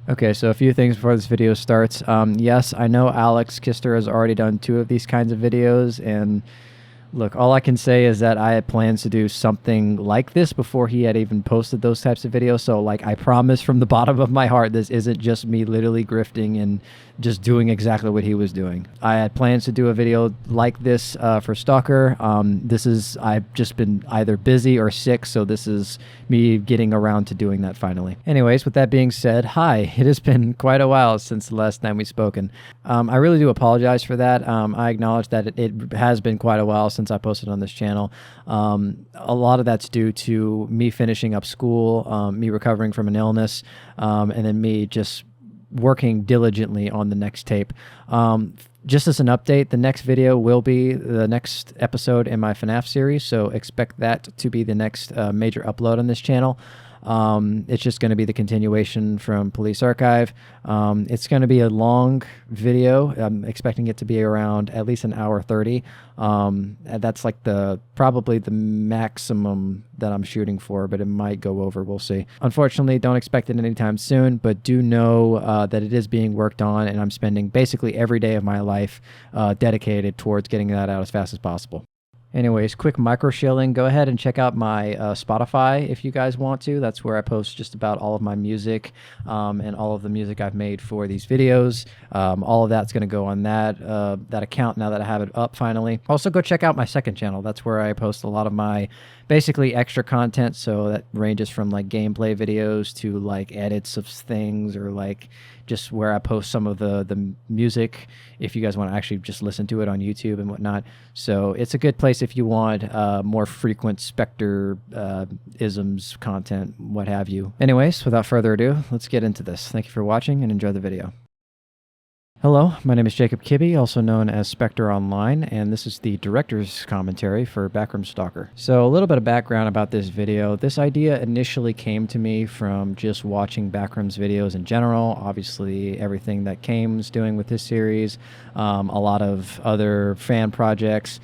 Okay, so a few things before this video starts. Yes, I know Alex Kister has already done 2 of these kinds of videos, and look, all I can say is that I had plans to do something like this before he had even posted those types of videos. So, like, I promise from the bottom of my heart, this isn't just me literally grifting and just doing exactly what he was doing. I had plans to do a video like this for Stalker. I've just been either busy or sick, so this is me getting around to doing that finally. Anyways, with that being said, hi. It has been quite a while since the last time we've spoken. I really do apologize for that. I acknowledge that it has been quite a while since I posted on this channel. A lot of that's due to me finishing up school, me recovering from an illness, and then me just working diligently on the next tape. Just as an update, the next video will be the next episode in my FNAF series, so expect that to be the next major upload on this channel. It's just going to be the continuation from Police Archive. It's going to be a long video. I'm expecting it to be around at least an hour 30. That's like probably the maximum that I'm shooting for, but it might go over. We'll see. Unfortunately, don't expect it anytime soon, but do know that it is being worked on, and I'm spending basically every day of my life dedicated towards getting that out as fast as possible. Anyways, quick micro shilling. Go ahead and check out my Spotify if you guys want to. That's where I post just about all of my music and all of the music I've made for these videos. All of that's going to go on that account now that I have it up finally. Also, go check out my second channel. That's where I post a lot of my basically extra content. So that ranges from like gameplay videos to like edits of things, or like just where I post some of the music if you guys want to actually just listen to it on YouTube and whatnot. So it's a good place if you want more frequent Spectre isms content, what have you. Anyways, without further ado, let's get into this. Thank you for watching and enjoy the video. Hello, my name is Jacob Kibbe, also known as Spectre Online, and this is the director's commentary for Backrooms Stalker. So a little bit of background about this video. This idea initially came to me from just watching Backrooms videos in general. Obviously, everything that Kame's doing with this series, a lot of other fan projects,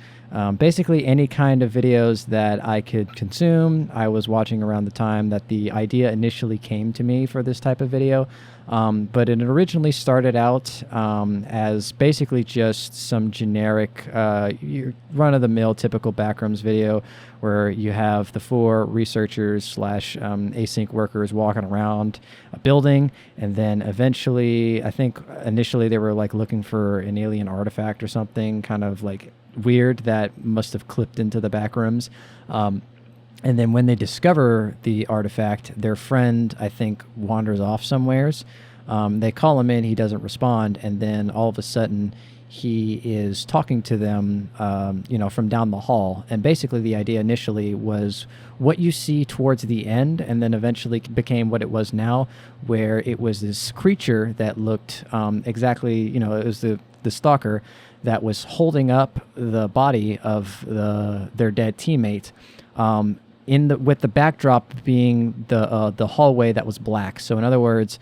basically any kind of videos that I could consume. I was watching around the time that the idea initially came to me for this type of video. But it originally started out as basically just some generic run-of-the-mill typical Backrooms video where you have the 4 researchers / async workers walking around a building, and then eventually, I think initially they were like looking for an alien artifact or something kind of like weird that must have clipped into the Backrooms. And then when they discover the artifact, their friend, I think, wanders off somewheres. They call him in, he doesn't respond, and then all of a sudden he is talking to them, from down the hall. And basically the idea initially was what you see towards the end, and then eventually became what it was now, where it was this creature that looked exactly, it was the Stalker that was holding up the body of their dead teammate. With the backdrop being the hallway that was black. So in other words,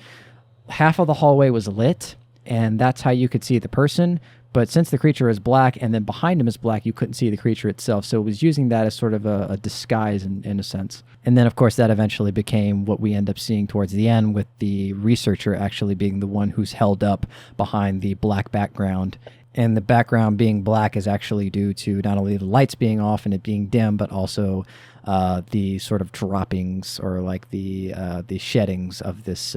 half of the hallway was lit, and that's how you could see the person. But since the creature is black and then behind him is black, you couldn't see the creature itself. So it was using that as sort of a disguise in a sense. And then, of course, that eventually became what we end up seeing towards the end, with the researcher actually being the one who's held up behind the black background. And the background being black is actually due to not only the lights being off and it being dim, but also the sort of droppings, or like the sheddings of this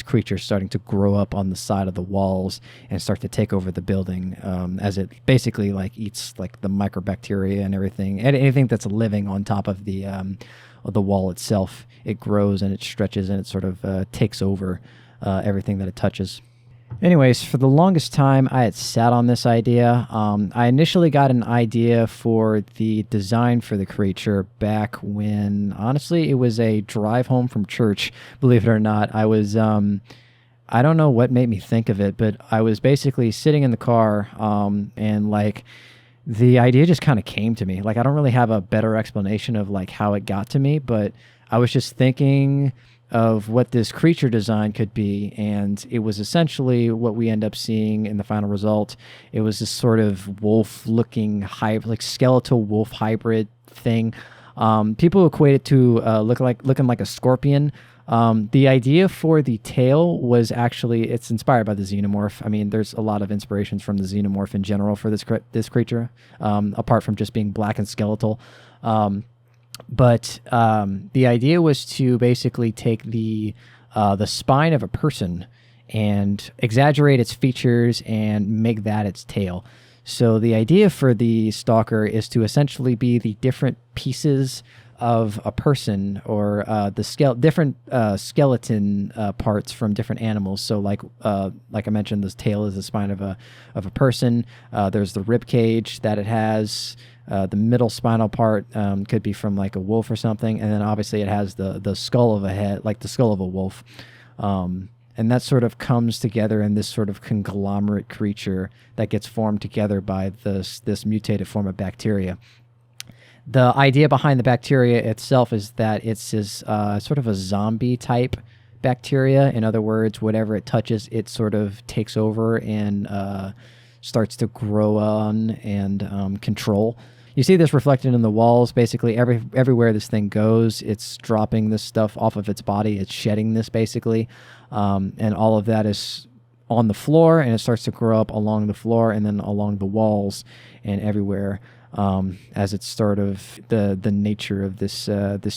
creature starting to grow up on the side of the walls and start to take over the building, as it basically like eats like the microbacteria and everything, and anything that's living on top of the wall itself. It grows and it stretches and it sort of takes over everything that it touches. Anyways, for the longest time, I had sat on this idea. I initially got an idea for the design for the creature back when, honestly, it was a drive home from church, believe it or not. I was, I don't know what made me think of it, but I was basically sitting in the car, and like, the idea just kind of came to me. Like, I don't really have a better explanation of like how it got to me, but I was just thinking of what this creature design could be, and it was essentially what we end up seeing in the final result. It was this sort of wolf-looking like skeletal wolf hybrid thing. People equate it to looking like a scorpion. The idea for the tail was actually, it's inspired by the xenomorph. I mean, there's a lot of inspirations from the xenomorph in general for this creature, apart from just being black and skeletal. But the idea was to basically take the spine of a person and exaggerate its features and make that its tail. So the idea for the Stalker is to essentially be the different pieces of a person, or different skeleton parts from different animals. So like I mentioned, the tail is the spine of a person. There's the rib cage that it has. The middle spinal part could be from like a wolf or something, and then obviously it has the skull of a head, like the skull of a wolf. And that sort of comes together in this sort of conglomerate creature that gets formed together by this mutated form of bacteria. The idea behind the bacteria itself is that it's this sort of a zombie type bacteria. In other words, whatever it touches, it sort of takes over and starts to grow on and control. You see this reflected in the walls. Basically, everywhere this thing goes, it's dropping this stuff off of its body. It's shedding this, basically. And all of that is on the floor, and it starts to grow up along the floor and then along the walls and everywhere, as it's sort of the nature of this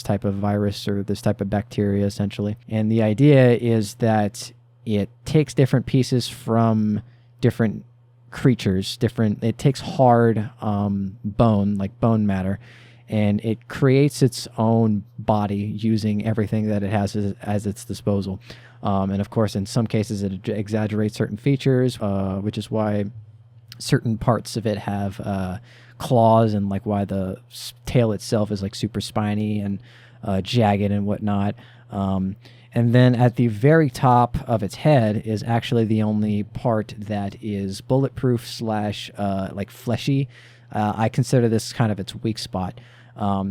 type of virus or this type of bacteria, essentially. And the idea is that it takes different pieces from different creatures, it takes hard bone, like bone matter, and it creates its own body using everything that it has as its disposal. And of course, in some cases, it exaggerates certain features, which is why certain parts of it have claws, and like why the tail itself is like super spiny and jagged and whatnot. And then at the very top of its head is actually the only part that is bulletproof / like fleshy. I consider this kind of its weak spot.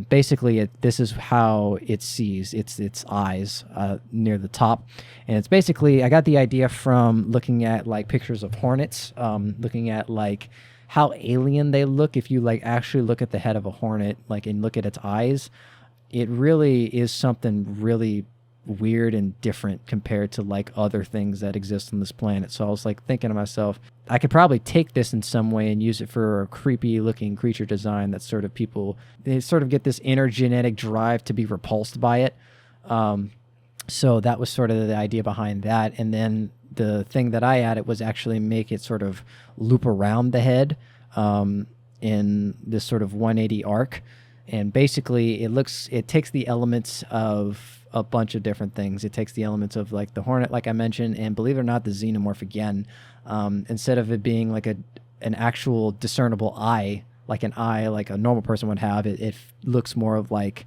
Basically, this is how it sees its eyes near the top. And it's basically, I got the idea from looking at like pictures of hornets, looking at like how alien they look. If you like actually look at the head of a hornet, like, and look at its eyes, it really is something really weird and different compared to like other things that exist on this planet. So I was like thinking to myself, I could probably take this in some way and use it for a creepy looking creature design that sort of they sort of get this inner genetic drive to be repulsed by it. So that was sort of the idea behind that. And then the thing that I added was actually make it sort of loop around the head in this sort of 180 arc. And basically it takes the elements of a bunch of different things. It takes the elements of like the hornet, like I mentioned, and believe it or not, the xenomorph again. Instead of it being like an actual discernible eye, like an eye like a normal person would have, it looks more of like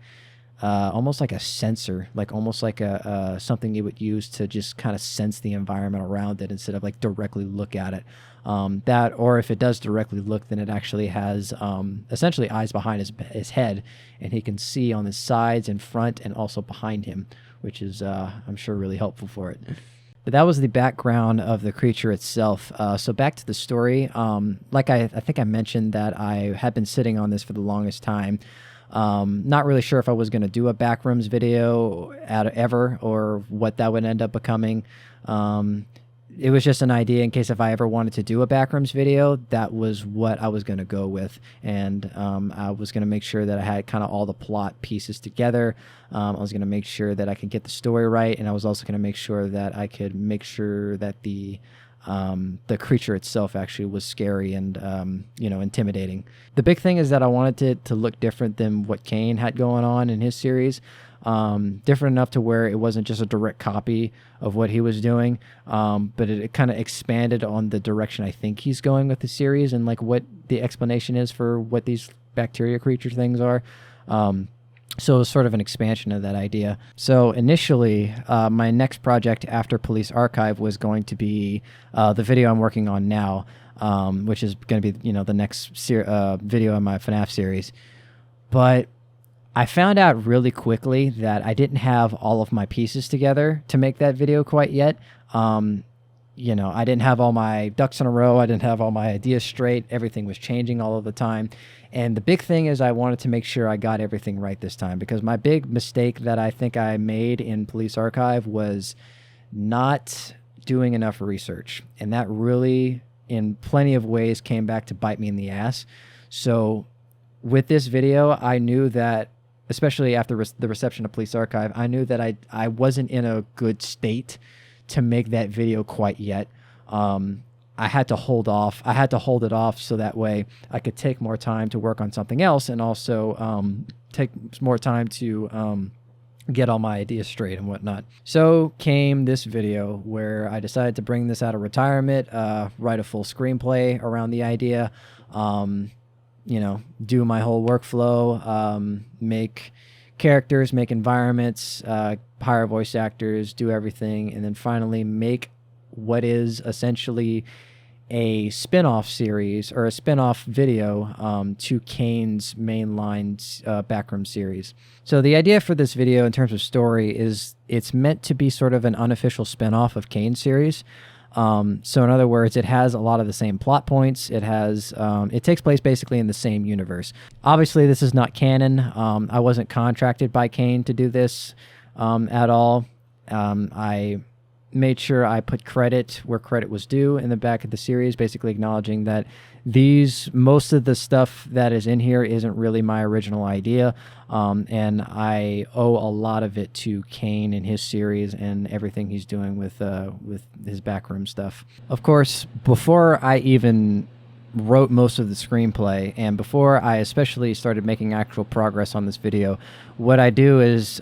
almost like a sensor, like almost like a something you would use to just kind of sense the environment around it instead of like directly look at it. That, or if it does directly look, then it actually has essentially eyes behind his head, and he can see on his sides and front and also behind him, which is I'm sure really helpful for it. But that was the background of the creature itself. So back to the story. Like I think I mentioned that I had been sitting on this for the longest time. Not really sure if I was going to do a Backrooms video ever, or what that would end up becoming. It was just an idea in case if I ever wanted to do a Backrooms video, that was what I was going to go with. And I was going to make sure that I had kind of all the plot pieces together. I was going to make sure that I could get the story right, and I was also going to make sure that I could make sure that the creature itself actually was scary and intimidating. The big thing is that I wanted it to look different than what Kane had going on in his series. Different enough to where it wasn't just a direct copy of what he was doing, but it kind of expanded on the direction I think he's going with the series, and like what the explanation is for what these bacteria creature things are. So it was sort of an expansion of that idea. So initially, my next project after Police Archive was going to be the video I'm working on now, which is going to be the next video in my FNAF series. But I found out really quickly that I didn't have all of my pieces together to make that video quite yet. you know, I didn't have all my ducks in a row. I didn't have all my ideas straight. Everything was changing all of the time. And the big thing is I wanted to make sure I got everything right this time, because my big mistake that I think I made in Police Archive was not doing enough research. And that really, in plenty of ways, came back to bite me in the ass. So with this video, I knew that, especially after the reception of Police Archive, I knew that I wasn't in a good state to make that video quite yet. I had to hold off. I had to hold it off so that way I could take more time to work on something else, and also take more time to get all my ideas straight and whatnot. So came this video where I decided to bring this out of retirement, write a full screenplay around the idea, you know, do my whole workflow, make characters, make environments, hire voice actors, do everything, and then finally make what is essentially a spin-off series or a spin-off video to Kane's mainline Backrooms series. So the idea for this video in terms of story is it's meant to be sort of an unofficial spin-off of Kane's series. So in other words, it has a lot of the same plot points. It has, it takes place basically in the same universe. Obviously, this is not canon. I wasn't contracted by Kane to do this at all. I made sure I put credit where credit was due in the back of the series, basically acknowledging that most of the stuff that is in here isn't really my original idea. And I owe a lot of it to Kane and his series and everything he's doing with his backroom stuff. Of course, before I even wrote most of the screenplay, and before I especially started making actual progress on this video, what I do is,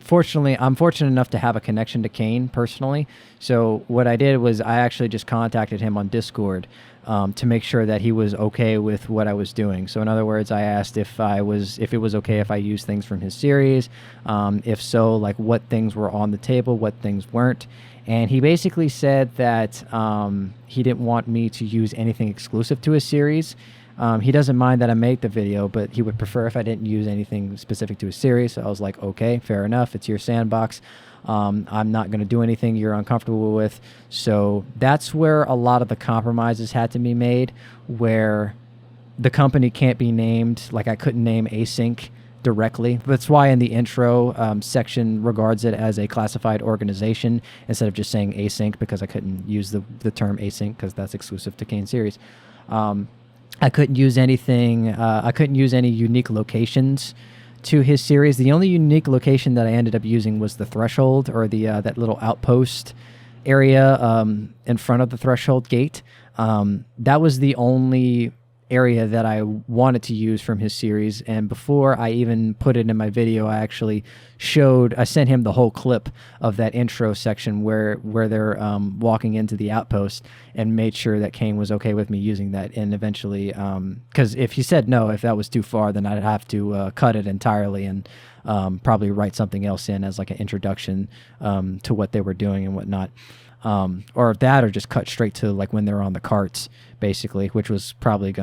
fortunately, I'm fortunate enough to have a connection to Kane personally. So what I did was I actually just contacted him on Discord to make sure that he was okay with what I was doing. So in other words, I asked if it was okay if I used things from his series. If so, like what things were on the table, what things weren't. And he basically said that he didn't want me to use anything exclusive to his series. He doesn't mind that I make the video, but he would prefer if I didn't use anything specific to his series. So I was like, okay, fair enough. It's your sandbox. I'm not going to do anything you're uncomfortable with. So that's where a lot of the compromises had to be made, where the company can't be named. Like I couldn't name Async directly. That's why in the intro section regards it as a classified organization instead of just saying Async, because I couldn't use the term Async because that's exclusive to Kane series. I couldn't use anything. I couldn't use any unique locations to his series. The only unique location that I ended up using was the threshold, or the that little outpost area in front of the threshold gate. That was the only area that I wanted to use from his series. And before I even put it in my video, I sent him the whole clip of that intro section where they're walking into the outpost, and made sure that Kane was okay with me using that. And eventually, because if he said no, if that was too far, then I'd have to cut it entirely and probably write something else in as like an introduction to what they were doing and whatnot. Or that, or just cut straight to like when they're on the carts, basically, which was probably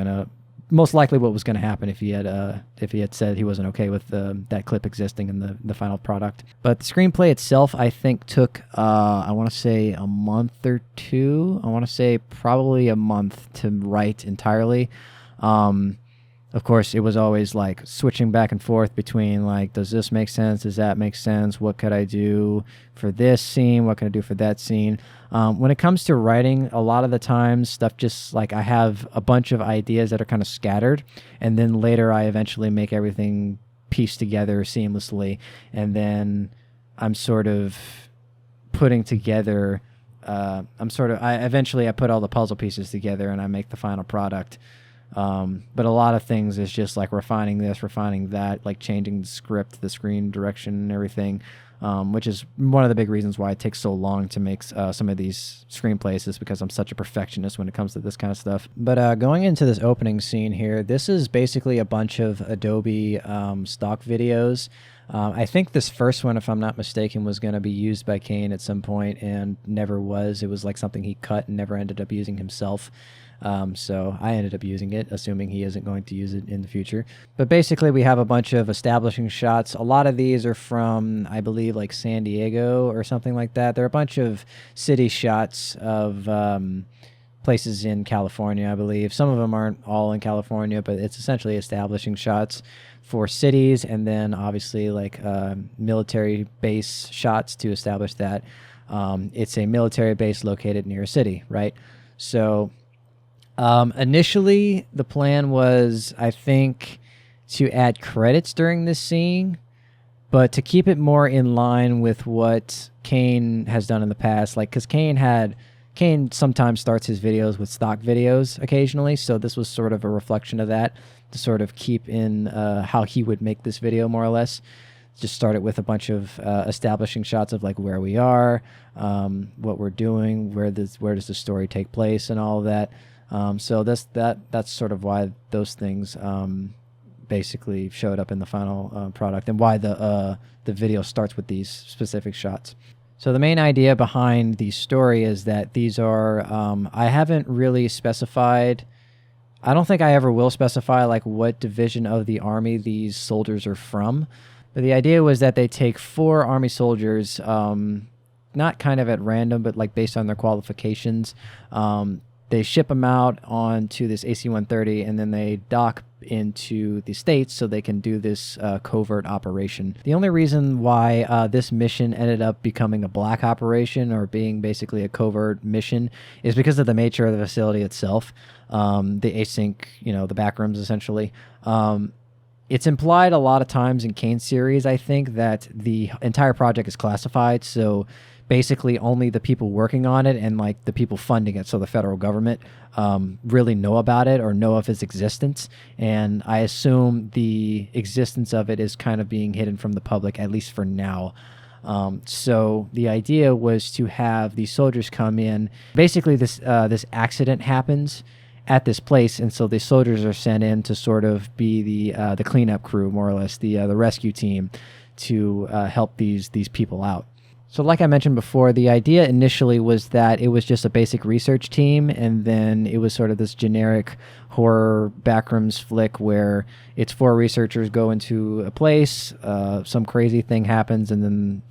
most likely what was gonna happen if he had said he wasn't okay with that clip existing in the final product. But the screenplay itself, I think, took I want to say a month or two. I want to say probably a month to write entirely. Of course, it was always like switching back and forth between like, does this make sense? Does that make sense? What could I do for this scene? What can I do for that scene? When it comes to writing, a lot of the times stuff just like I have a bunch of ideas that are kind of scattered, and then later I eventually make everything piece together seamlessly, and then I'm sort of putting together. Eventually I put all the puzzle pieces together and I make the final product. But a lot of things is just like refining this, refining that, like changing the script, the screen direction and everything, which is one of the big reasons why it takes so long to make some of these screenplays, is because I'm such a perfectionist when it comes to this kind of stuff. But going into this opening scene here, this is basically a bunch of Adobe stock videos. I think this first one, if I'm not mistaken, was going to be used by Kane at some point and never was. It was like something he cut and never ended up using himself. So I ended up using it, assuming he isn't going to use it in the future. But basically, we have a bunch of establishing shots. A lot of these are from, I believe, like San Diego or something like that. There are a bunch of city shots of places in California, I believe. Some of them aren't all in California, but it's essentially establishing shots for cities, and then obviously like military base shots to establish that it's a military base located near a city, right? So initially, the plan was, I think, to add credits during this scene, but to keep it more in line with what Kane has done in the past, like, because Kane sometimes starts his videos with stock videos occasionally, so this was sort of a reflection of that, to sort of keep in how he would make this video, more or less. Just start it with a bunch of establishing shots of like where we are, what we're doing, where does the story take place, and all of that. So that's sort of why those things basically showed up in the final product, and why the video starts with these specific shots. So the main idea behind the story is that these are, I haven't really specified, I don't think I ever will specify like what division of the army these soldiers are from, but the idea was that they take 4 army soldiers, not kind of at random, but like based on their qualifications. They ship them out onto this AC-130, and then they dock into the States so they can do this covert operation. The only reason why this mission ended up becoming a black operation, or being basically a covert mission, is because of the nature of the facility itself. The async, the backrooms, essentially. It's implied a lot of times in Kane's series, I think, that the entire project is classified, so basically only the people working on it and like the people funding it, so the federal government, really know about it or know of its existence. And I assume the existence of it is kind of being hidden from the public, at least for now. So the idea was to have these soldiers come in. Basically, this accident happens at this place, and so the soldiers are sent in to sort of be the cleanup crew, more or less, the rescue team, to help these people out. So like I mentioned before, the idea initially was that it was just a basic research team, and then it was sort of this generic horror backrooms flick where it's 4 researchers go into a place, some crazy thing happens, and then,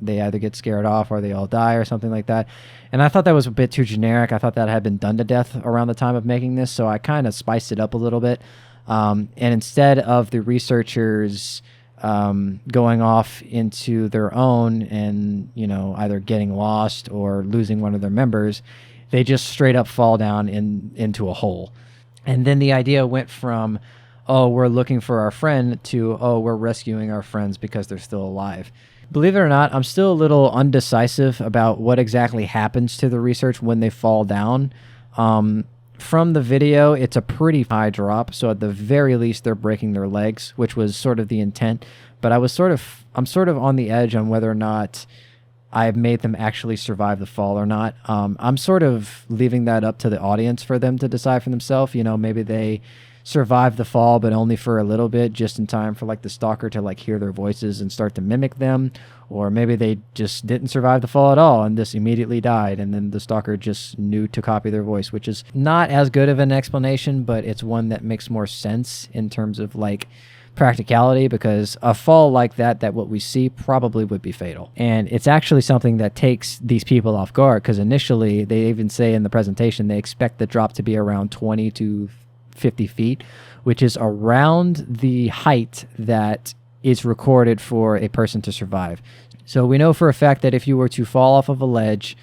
they either get scared off or they all die or something like that. And I thought that was a bit too generic. I thought that had been done to death around the time of making this, so I kind of spiced it up a little bit. And instead of the researchers going off into their own and, either getting lost or losing one of their members, they just straight up fall down into a hole. And then the idea went from, oh, we're looking for our friend, to, oh, we're rescuing our friends because they're still alive. Believe it or not, I'm still a little undecisive about what exactly happens to the research when they fall down. From the video, it's a pretty high drop, so at the very least they're breaking their legs, which was sort of the intent. But I'm sort of on the edge on whether or not I've made them actually survive the fall or not. I'm sort of leaving that up to the audience for them to decide for themselves. Maybe they survive the fall, but only for a little bit, just in time for like the Stalker to like hear their voices and start to mimic them. Or maybe they just didn't survive the fall at all and just immediately died, and then the Stalker just knew to copy their voice, which is not as good of an explanation, but it's one that makes more sense in terms of like practicality, because a fall like that what we see probably would be fatal. And it's actually something that takes these people off guard, because initially they even say in the presentation they expect the drop to be around 20 to 50 feet, which is around the height that is recorded for a person to survive. So we know for a fact that if you were to fall off of a ledge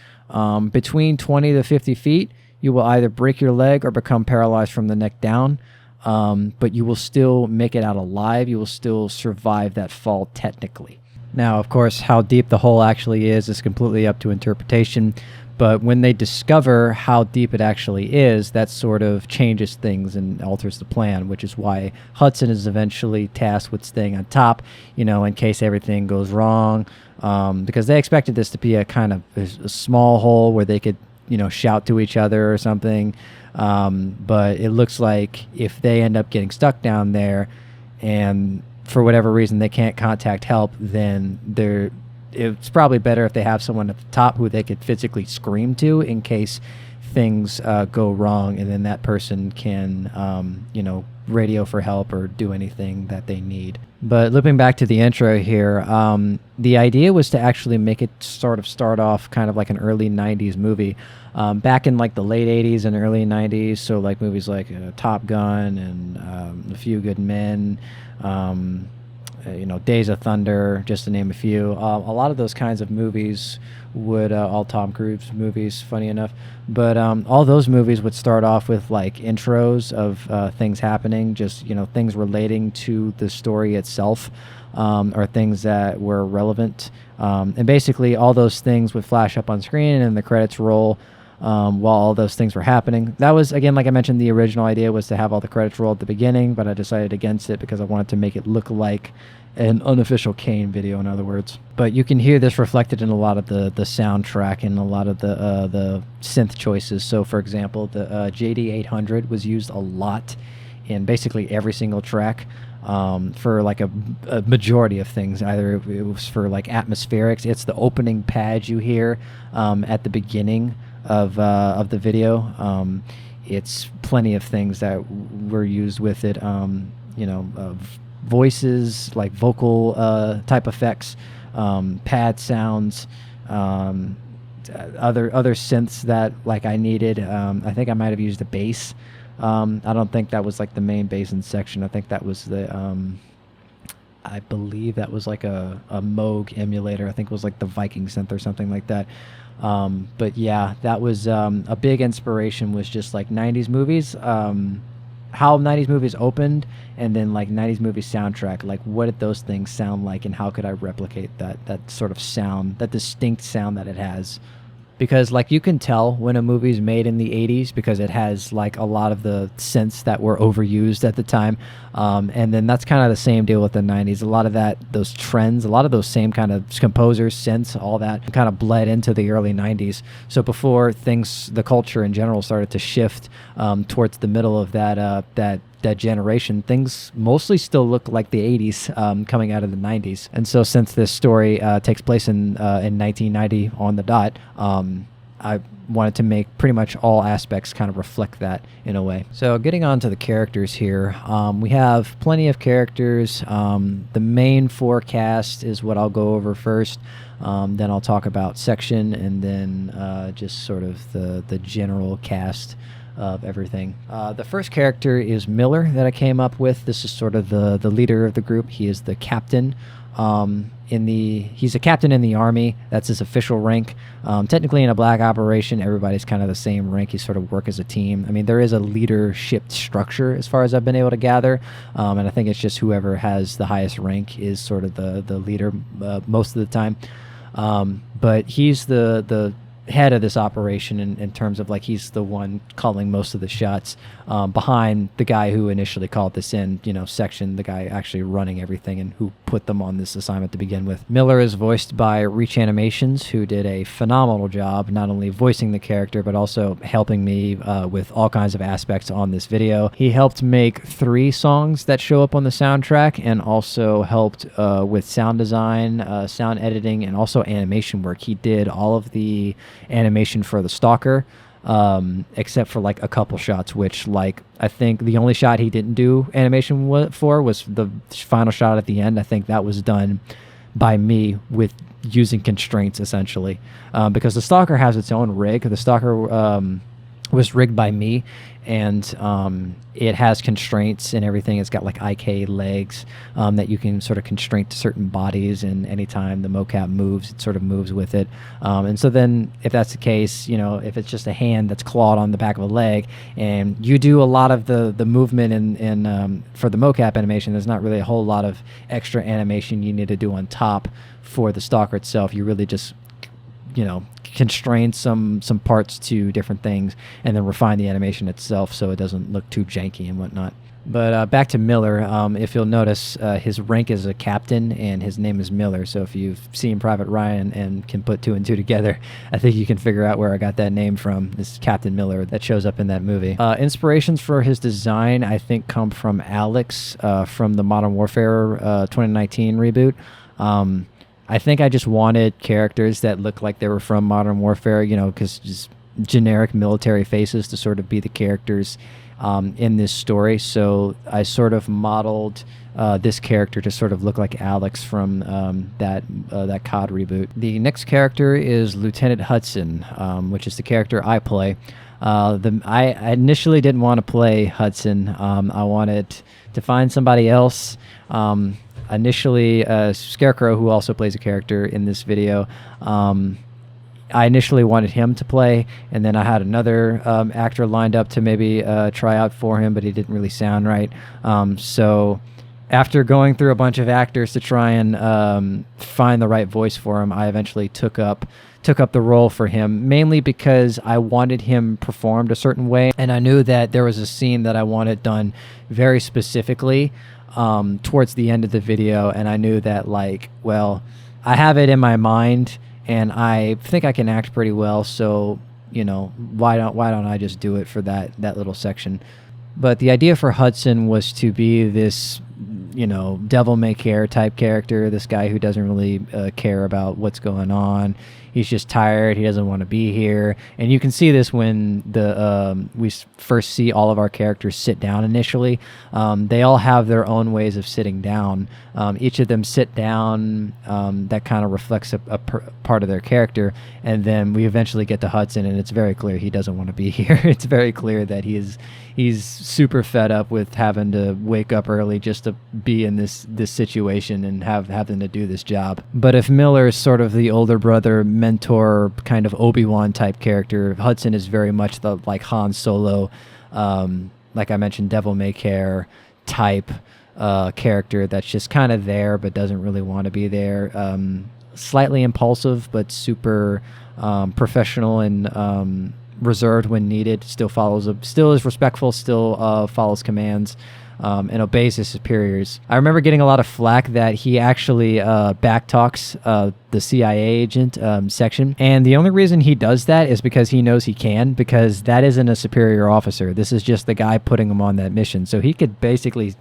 between 20 to 50 feet, you will either break your leg or become paralyzed from the neck down. But you will still make it out alive. You will still survive that fall technically. Now, of course, how deep the hole actually is completely up to interpretation. But when they discover how deep it actually is, that sort of changes things and alters the plan, which is why Hudson is eventually tasked with staying on top, in case everything goes wrong. Because they expected this to be a kind of a small hole where they could, shout to each other or something. But it looks like if they end up getting stuck down there and for whatever reason they can't contact help, then it's probably better if they have someone at the top who they could physically scream to in case things go wrong, and then that person can, radio for help or do anything that they need. But looping back to the intro here, the idea was to actually make it sort of start off kind of like an early 90s movie. Back in like the late 80s and early 90s, so like movies like Top Gun and A Few Good Men, Days of Thunder, just to name a few. A lot of those kinds of movies would, all Tom Cruise movies, funny enough, but all those movies would start off with like intros of things happening, just, things relating to the story itself, or things that were relevant. And basically all those things would flash up on screen and the credits roll while all those things were happening. That was, again, like I mentioned, the original idea was to have all the credits roll at the beginning, but I decided against it because I wanted to make it look like an unofficial Kane video, in other words. But you can hear this reflected in a lot of the soundtrack and a lot of the synth choices. So, for example, the JD800 was used a lot in basically every single track for like a majority of things. Either it was for like atmospherics. It's the opening pad you hear at the beginning of the video. It's plenty of things that were used with it. Voices, like vocal type effects, pad sounds, other synths that like I needed. I think I might have used a bass. I don't think that was like the main bass in section. I think that was the I believe that was like a Moog emulator. I think it was like the Viking synth or something like that. But yeah, that was a big inspiration, was just like 90s movies, how 90s movies opened, and then like 90s movie soundtrack, like what did those things sound like, and how could I replicate that sort of sound, that distinct sound that it has. Because like you can tell when a movie's made in the 80s because it has like a lot of the synths that were overused at the time. And then that's kind of the same deal with the 90s. A lot of those trends, a lot of those same kind of composers, synths, all that kind of bled into the early 90s. So before the culture in general started to shift towards the middle of that generation, things mostly still look like the 80s coming out of the 90s. And so since this story takes place in 1990 on the dot, I wanted to make pretty much all aspects kind of reflect that in a way. So getting on to the characters here, we have plenty of characters. The main forecast is what I'll go over first. Then I'll talk about section, and then just sort of the general cast of everything. The first character is Miller that I came up with. This is sort of the leader of the group. He is the captain. He's a captain in the army. That's his official rank. Technically, in a black operation, everybody's kind of the same rank. You sort of work as a team. I mean, there is a leadership structure as far as I've been able to gather, and I think it's just whoever has the highest rank is sort of the leader most of the time. But he's the head of this operation in terms of like he's the one calling most of the shots behind the guy who initially called this in, section, the guy actually running everything and who put them on this assignment to begin with. Miller is voiced by Reach Animations, who did a phenomenal job not only voicing the character but also helping me with all kinds of aspects on this video. He helped make 3 songs that show up on the soundtrack, and also helped with sound design, sound editing, and also animation work. He did all of the animation for the Stalker, except for like a couple shots, which like I think the only shot he didn't do animation for was the final shot at the end. I think that was done by me with using constraints essentially, because the Stalker has its own rig. The Stalker was rigged by me, and it has constraints and everything. It's got like IK legs that you can sort of constrain to certain bodies, and anytime the mocap moves, it sort of moves with it. And so then if that's the case, if it's just a hand that's clawed on the back of a leg, and you do a lot of the movement in for the mocap animation, there's not really a whole lot of extra animation you need to do on top for the Stalker itself. You really just constrain some parts to different things, and then refine the animation itself so it doesn't look too janky and whatnot. But back to Miller, if you'll notice, his rank is a captain, and his name is Miller. So if you've seen Private Ryan and can put 2 and 2 together, I think you can figure out where I got that name from. This Captain Miller that shows up in that movie. Inspirations for his design, I think, come from Alex from the Modern Warfare 2019 reboot. I think I just wanted characters that looked like they were from Modern Warfare, because just generic military faces to sort of be the characters in this story. So I sort of modeled this character to sort of look like Alex from that COD reboot. The next character is Lieutenant Hudson, which is the character I play. I initially didn't want to play Hudson. I wanted to find somebody else. Initially, Scarecrow, who also plays a character in this video, I initially wanted him to play, and then I had another actor lined up to maybe try out for him, but he didn't really sound right. So after going through a bunch of actors to try and find the right voice for him, I eventually took up the role for him, mainly because I wanted him performed a certain way, and I knew that there was a scene that I wanted done very specifically towards the end of the video, and I knew that, like, well, I have it in my mind, and I think I can act pretty well, so, you know, why don't I just do it for that little section? But the idea for Hudson was to be this, you know, devil-may-care type character, this guy who doesn't really care about what's going on. He's just tired. He doesn't want to be here. And you can see this when we first see all of our characters sit down initially. They all have their own ways of sitting down. Each of them sit down. That kind of reflects a part of their character. And then we eventually get to Hudson, and it's very clear he doesn't want to be here. It's very clear that he's super fed up with having to wake up early just to be in this situation and having to do this job. But if Miller is sort of the older brother, mentor, kind of Obi-Wan type character, Hudson is very much the like Han Solo, like I mentioned, devil-may-care type character that's just kind of there but doesn't really want to be there. Slightly impulsive but super professional and reserved when needed. Still is respectful, still follows commands, and obeys his superiors. I remember getting a lot of flack that he actually backtalks the CIA agent section, and the only reason he does that is because he knows he can, because that isn't a superior officer. This is just the guy putting him on that mission, so he could basically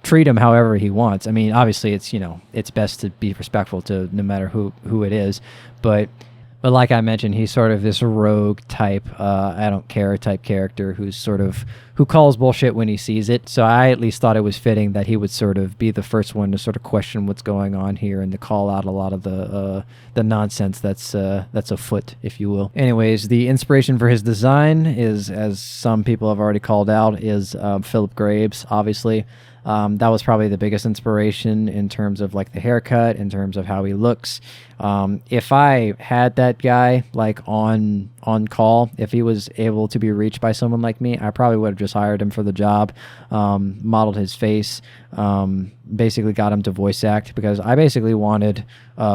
treat him however he wants. I mean, obviously it's, you know, it's best to be respectful to no matter who it is, but like I mentioned, he's sort of this rogue type, I don't care type character who calls bullshit when he sees it. So I at least thought it was fitting that he would sort of be the first one to sort of question what's going on here and to call out a lot of the nonsense that's afoot, if you will. Anyways, the inspiration for his design is, as some people have already called out, is Philip Graves, obviously. That was probably the biggest inspiration in terms of like the haircut, in terms of how he looks. If I had that guy like on call, if he was able to be reached by someone like me, I probably would have just hired him for the job, modeled his face, basically got him to voice act, because I basically wanted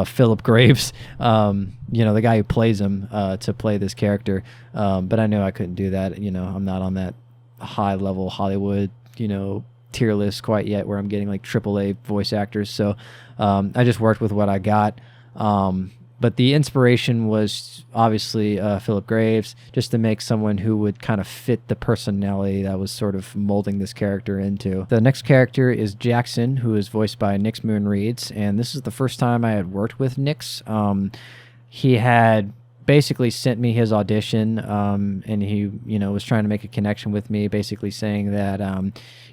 Philip Graves, you know, the guy who plays him, to play this character. But I knew I couldn't do that. You know, I'm not on that high level Hollywood, you know, tier list quite yet where I'm getting like AAA voice actors. So I just worked with what I got. But the inspiration was obviously Philip Graves, just to make someone who would kind of fit the personality that was sort of molding this character into. The next character is Jackson, who is voiced by Nix Moon Reeds, and this is the first time I had worked with Nix. He had basically sent me his audition, and he, you know, was trying to make a connection with me, basically saying that,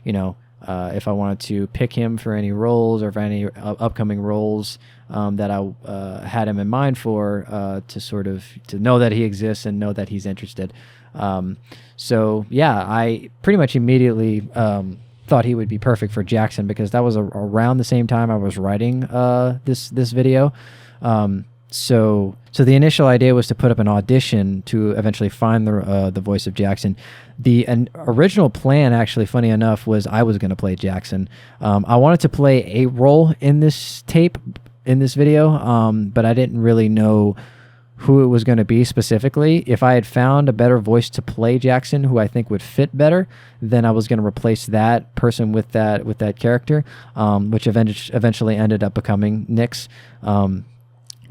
you know, if I wanted to pick him for any roles or for any upcoming roles that I had him in mind for, to know that he exists and know that he's interested. So yeah, I pretty much immediately thought he would be perfect for Jackson, because that was around the same time I was writing this video. So the initial idea was to put up an audition to eventually find the voice of Jackson. The original plan, actually, funny enough, was I was going to play Jackson. I wanted to play a role in this video, but I didn't really know who it was going to be specifically. If I had found a better voice to play Jackson, who I think would fit better, then I was going to replace that person with that character, which eventually ended up becoming Nix.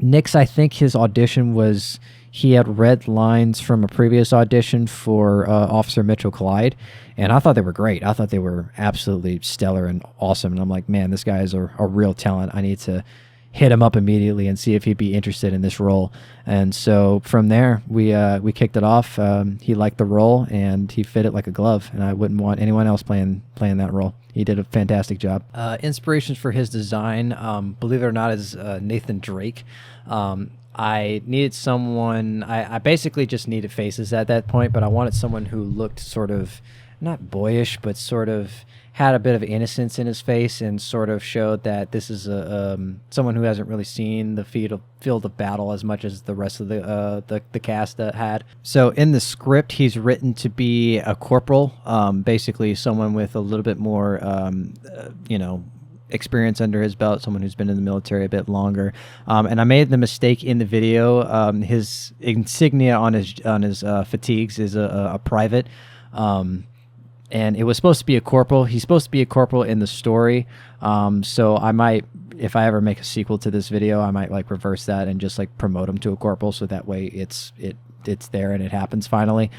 Nix, I think his audition was, he had read lines from a previous audition for Officer Mitchell Clyde, and I thought they were great. I thought they were absolutely stellar and awesome, and I'm like, man, this guy is a real talent. I need to hit him up immediately and see if he'd be interested in this role. And so from there, we kicked it off. He liked the role and he fit it like a glove, and I wouldn't want anyone else playing that role. He did a fantastic job. Inspirations for his design, believe it or not, is Nathan Drake. I needed someone, I basically just needed faces at that point, but I wanted someone who looked sort of, not boyish, but sort of had a bit of innocence in his face and sort of showed that this is someone who hasn't really seen the field of battle as much as the rest of the cast had. So in the script, he's written to be a corporal, basically someone with a little bit more, experience under his belt, someone who's been in the military a bit longer. And I made the mistake in the video. His insignia on his fatigues is a private. And it was supposed to be a corporal. He's supposed to be a corporal in the story. So I might, if I ever make a sequel to this video, I might like reverse that and just like promote him to a corporal. So that way it's there and it happens finally.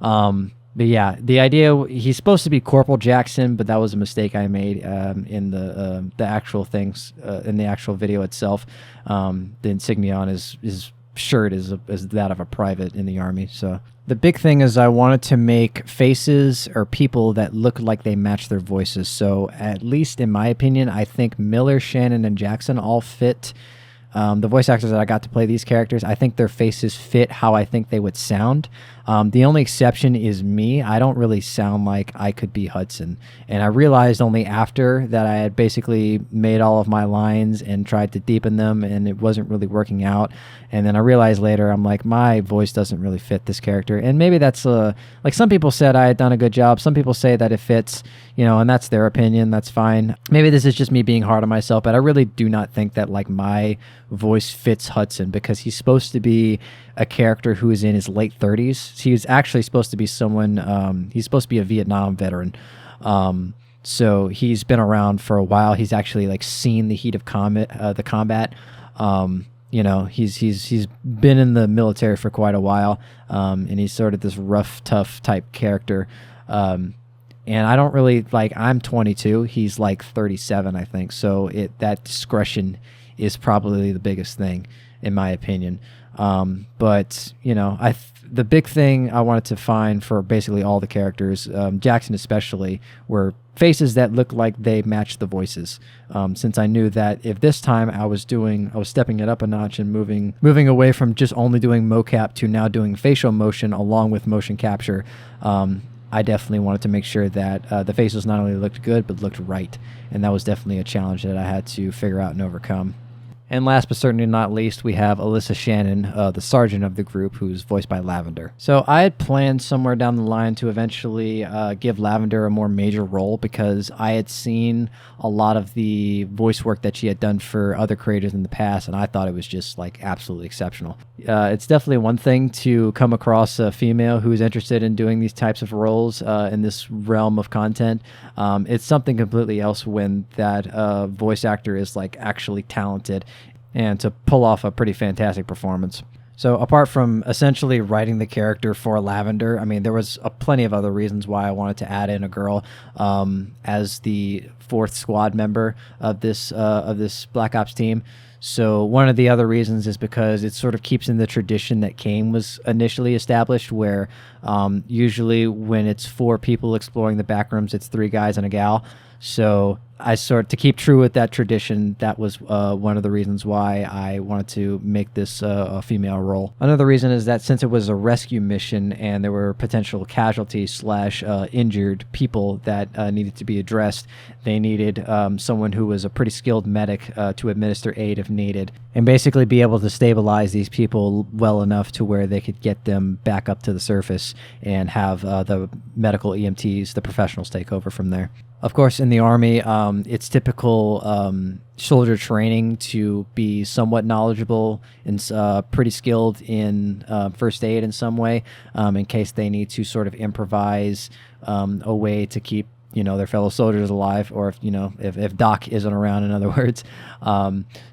But yeah, the idea, he's supposed to be Corporal Jackson, but that was a mistake I made in the actual things, in the actual video itself. The insignia on his shirt is that of a private in the Army. So the big thing is I wanted to make faces or people that look like they match their voices. So at least in my opinion, I think Miller, Shannon, and Jackson all fit. The voice actors that I got to play these characters, I think their faces fit how I think they would sound. The only exception is me. I don't really sound like I could be Hudson. And I realized only after that I had basically made all of my lines and tried to deepen them, and it wasn't really working out. And then I realized later, I'm like, my voice doesn't really fit this character. And maybe that's, like some people said I had done a good job. Some people say that it fits, and that's their opinion. That's fine. Maybe this is just me being hard on myself, but I really do not think that like my voice fits Hudson, because he's supposed to be a character who is in his late 30s. He was actually supposed to be someone, he's supposed to be a Vietnam veteran. So he's been around for a while. He's actually like seen the heat of the combat. He's been in the military for quite a while. And he's sort of this rough, tough type character. And I don't really like, I'm 22. He's like 37, I think. So that discretion is probably the biggest thing in my opinion. But the big thing I wanted to find for basically all the characters, Jackson especially, were faces that looked like they matched the voices. Since I knew that if this time I was stepping it up a notch and moving away from just only doing mocap to now doing facial motion along with motion capture, I definitely wanted to make sure that the faces not only looked good but looked right, and that was definitely a challenge that I had to figure out and overcome. And last but certainly not least, we have Alyssa Shannon, the sergeant of the group, who's voiced by Lavender. So I had planned somewhere down the line to eventually give Lavender a more major role, because I had seen a lot of the voice work that she had done for other creators in the past, and I thought it was just like absolutely exceptional. It's definitely one thing to come across a female who's interested in doing these types of roles in this realm of content. It's something completely else when that voice actor is like actually talented and to pull off a pretty fantastic performance. So apart from essentially writing the character for Lavender, I mean, there was plenty of other reasons why I wanted to add in a girl as the fourth squad member of this Black Ops team. So one of the other reasons is because it sort of keeps in the tradition that Kane was initially established, where usually when it's 4 people exploring the backrooms, it's 3 guys and a gal. So to keep true with that tradition, that was one of the reasons why I wanted to make this a female role. Another reason is that since it was a rescue mission and there were potential casualties / injured people that needed to be addressed, they needed someone who was a pretty skilled medic to administer aid if needed, and basically be able to stabilize these people well enough to where they could get them back up to the surface and have the medical EMTs, the professionals, take over from there. Of course, in the Army, it's typical soldier training to be somewhat knowledgeable and pretty skilled in first aid in some way, in case they need to sort of improvise a way to keep their fellow soldiers alive, or if Doc isn't around, in other words.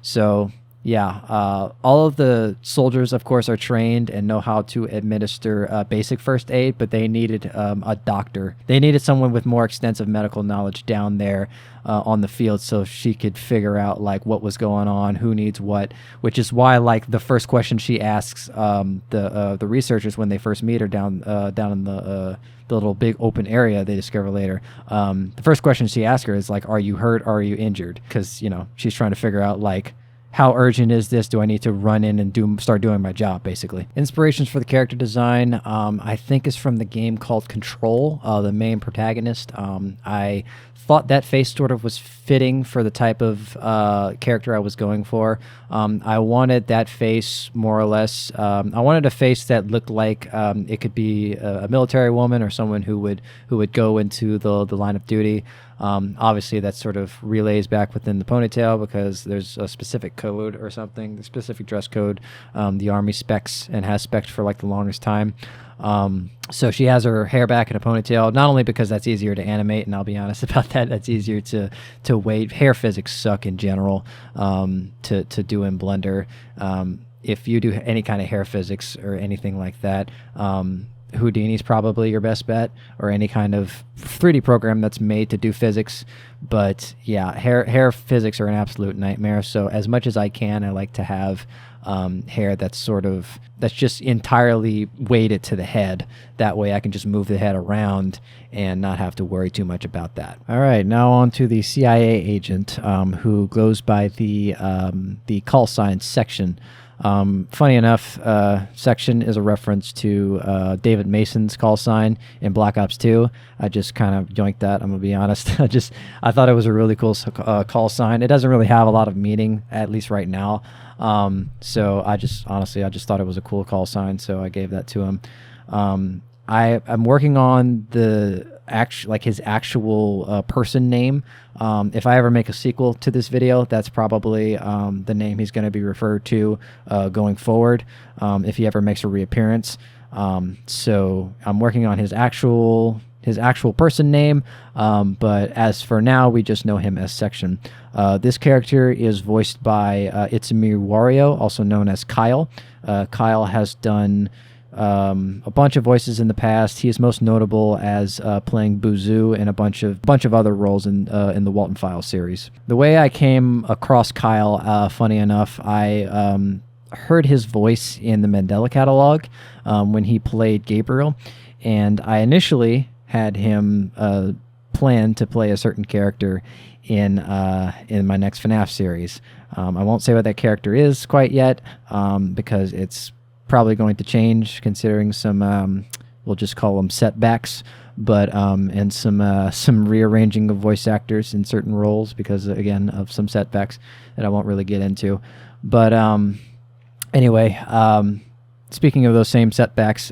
So yeah, all of the soldiers, of course, are trained and know how to administer basic first aid, but they needed a doctor. They needed someone with more extensive medical knowledge down there on the field, so she could figure out like what was going on, who needs what. Which is why, like, the first question she asks the researchers when they first meet her down in the little big open area they discover later. The first question she asks her is like, "Are you hurt? Or are you injured?" Because she's trying to figure out like, how urgent is this? Do I need to run in and start doing my job, basically? Inspirations for the character design, I think, is from the game called Control, the main protagonist. I thought that face sort of was fitting for the type of character I was going for. I wanted that face more or less. I wanted a face that looked like it could be a military woman or someone who would go into the line of duty. Obviously, that sort of relays back within the ponytail because there's a specific code or something, the specific dress code the Army specs and has spec'd for like the longest time. So she has her hair back in a ponytail, not only because that's easier to animate, and I'll be honest about that, that's easier to weight. Hair physics suck in general to do in Blender. If you do any kind of hair physics or anything like that, Houdini's probably your best bet, or any kind of 3D program that's made to do physics. But yeah, hair physics are an absolute nightmare. So as much as I can, I like to have hair that's just entirely weighted to the head. That way I can just move the head around and not have to worry too much about that. All right, now on to the CIA agent who goes by the call sign Section. Funny enough, Section is a reference to David Mason's call sign in Black Ops 2. I just kind of yoinked that, I'm gonna be honest. I thought it was a really cool call sign. It doesn't really have a lot of meaning, at least right now. So I just thought it was a cool call sign, so I gave that to him. I'm working on his actual person name. If I ever make a sequel to this video, that's probably the name he's going to be referred to going forward, if he ever makes a reappearance. So I'm working on his actual person name, but as for now, we just know him as Section. This character is voiced by Itsumi Wario, also known as Kyle. Kyle has done a bunch of voices in the past. He is most notable as playing Buzu in a bunch of other roles in the Walton Files series. The way I came across Kyle, funny enough, I heard his voice in the Mandela catalog when he played Gabriel, and I initially had him plan to play a certain character in my next FNAF series. I won't say what that character is quite yet because it's probably going to change considering some we'll just call them setbacks, but and some rearranging of voice actors in certain roles because, again, of some setbacks that I won't really get into. But anyway, speaking of those same setbacks,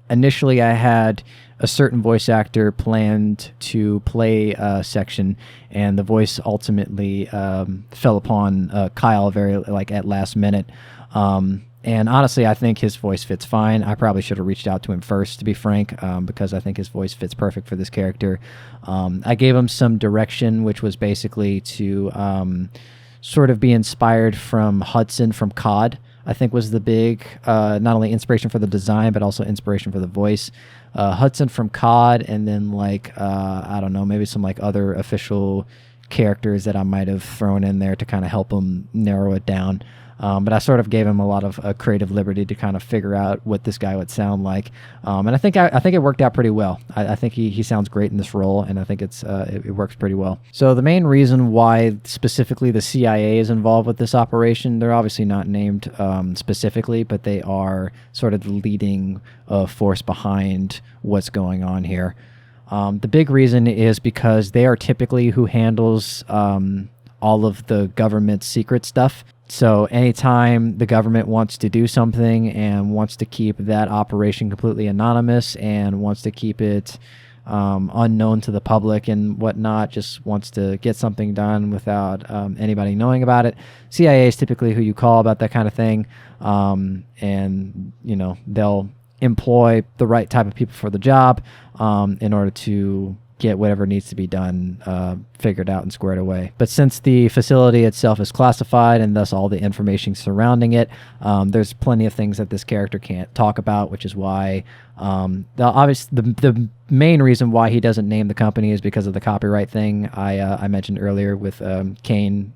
initially I had a certain voice actor planned to play Section, and the voice ultimately fell upon Kyle very at last minute. And honestly, I think his voice fits fine. I probably should have reached out to him first, to be frank, because I think his voice fits perfect for this character. I gave him some direction, which was basically to sort of be inspired from Hudson from COD, I think was the big, not only inspiration for the design, but also inspiration for the voice. Hudson from COD, and then I don't know, maybe some other official characters that I might have thrown in there to kind of help him narrow it down. But I sort of gave him a lot of creative liberty to kind of figure out what this guy would sound like, and I think it worked out pretty well. I think he sounds great in this role, and I think it works pretty well. So the main reason why specifically the CIA is involved with this operation, they're obviously not named specifically, but they are sort of the leading force behind what's going on here. The big reason is because they are typically who handles all of the government's secret stuff. So anytime the government wants to do something and wants to keep that operation completely anonymous and wants to keep it unknown to the public and whatnot, just wants to get something done without anybody knowing about it, CIA is typically who you call about that kind of thing. And, they'll employ the right type of people for the job in order to get whatever needs to be done figured out and squared away. But since the facility itself is classified and thus all the information surrounding it, there's plenty of things that this character can't talk about, which is why the main reason why he doesn't name the company is because of the copyright thing I mentioned earlier with Kane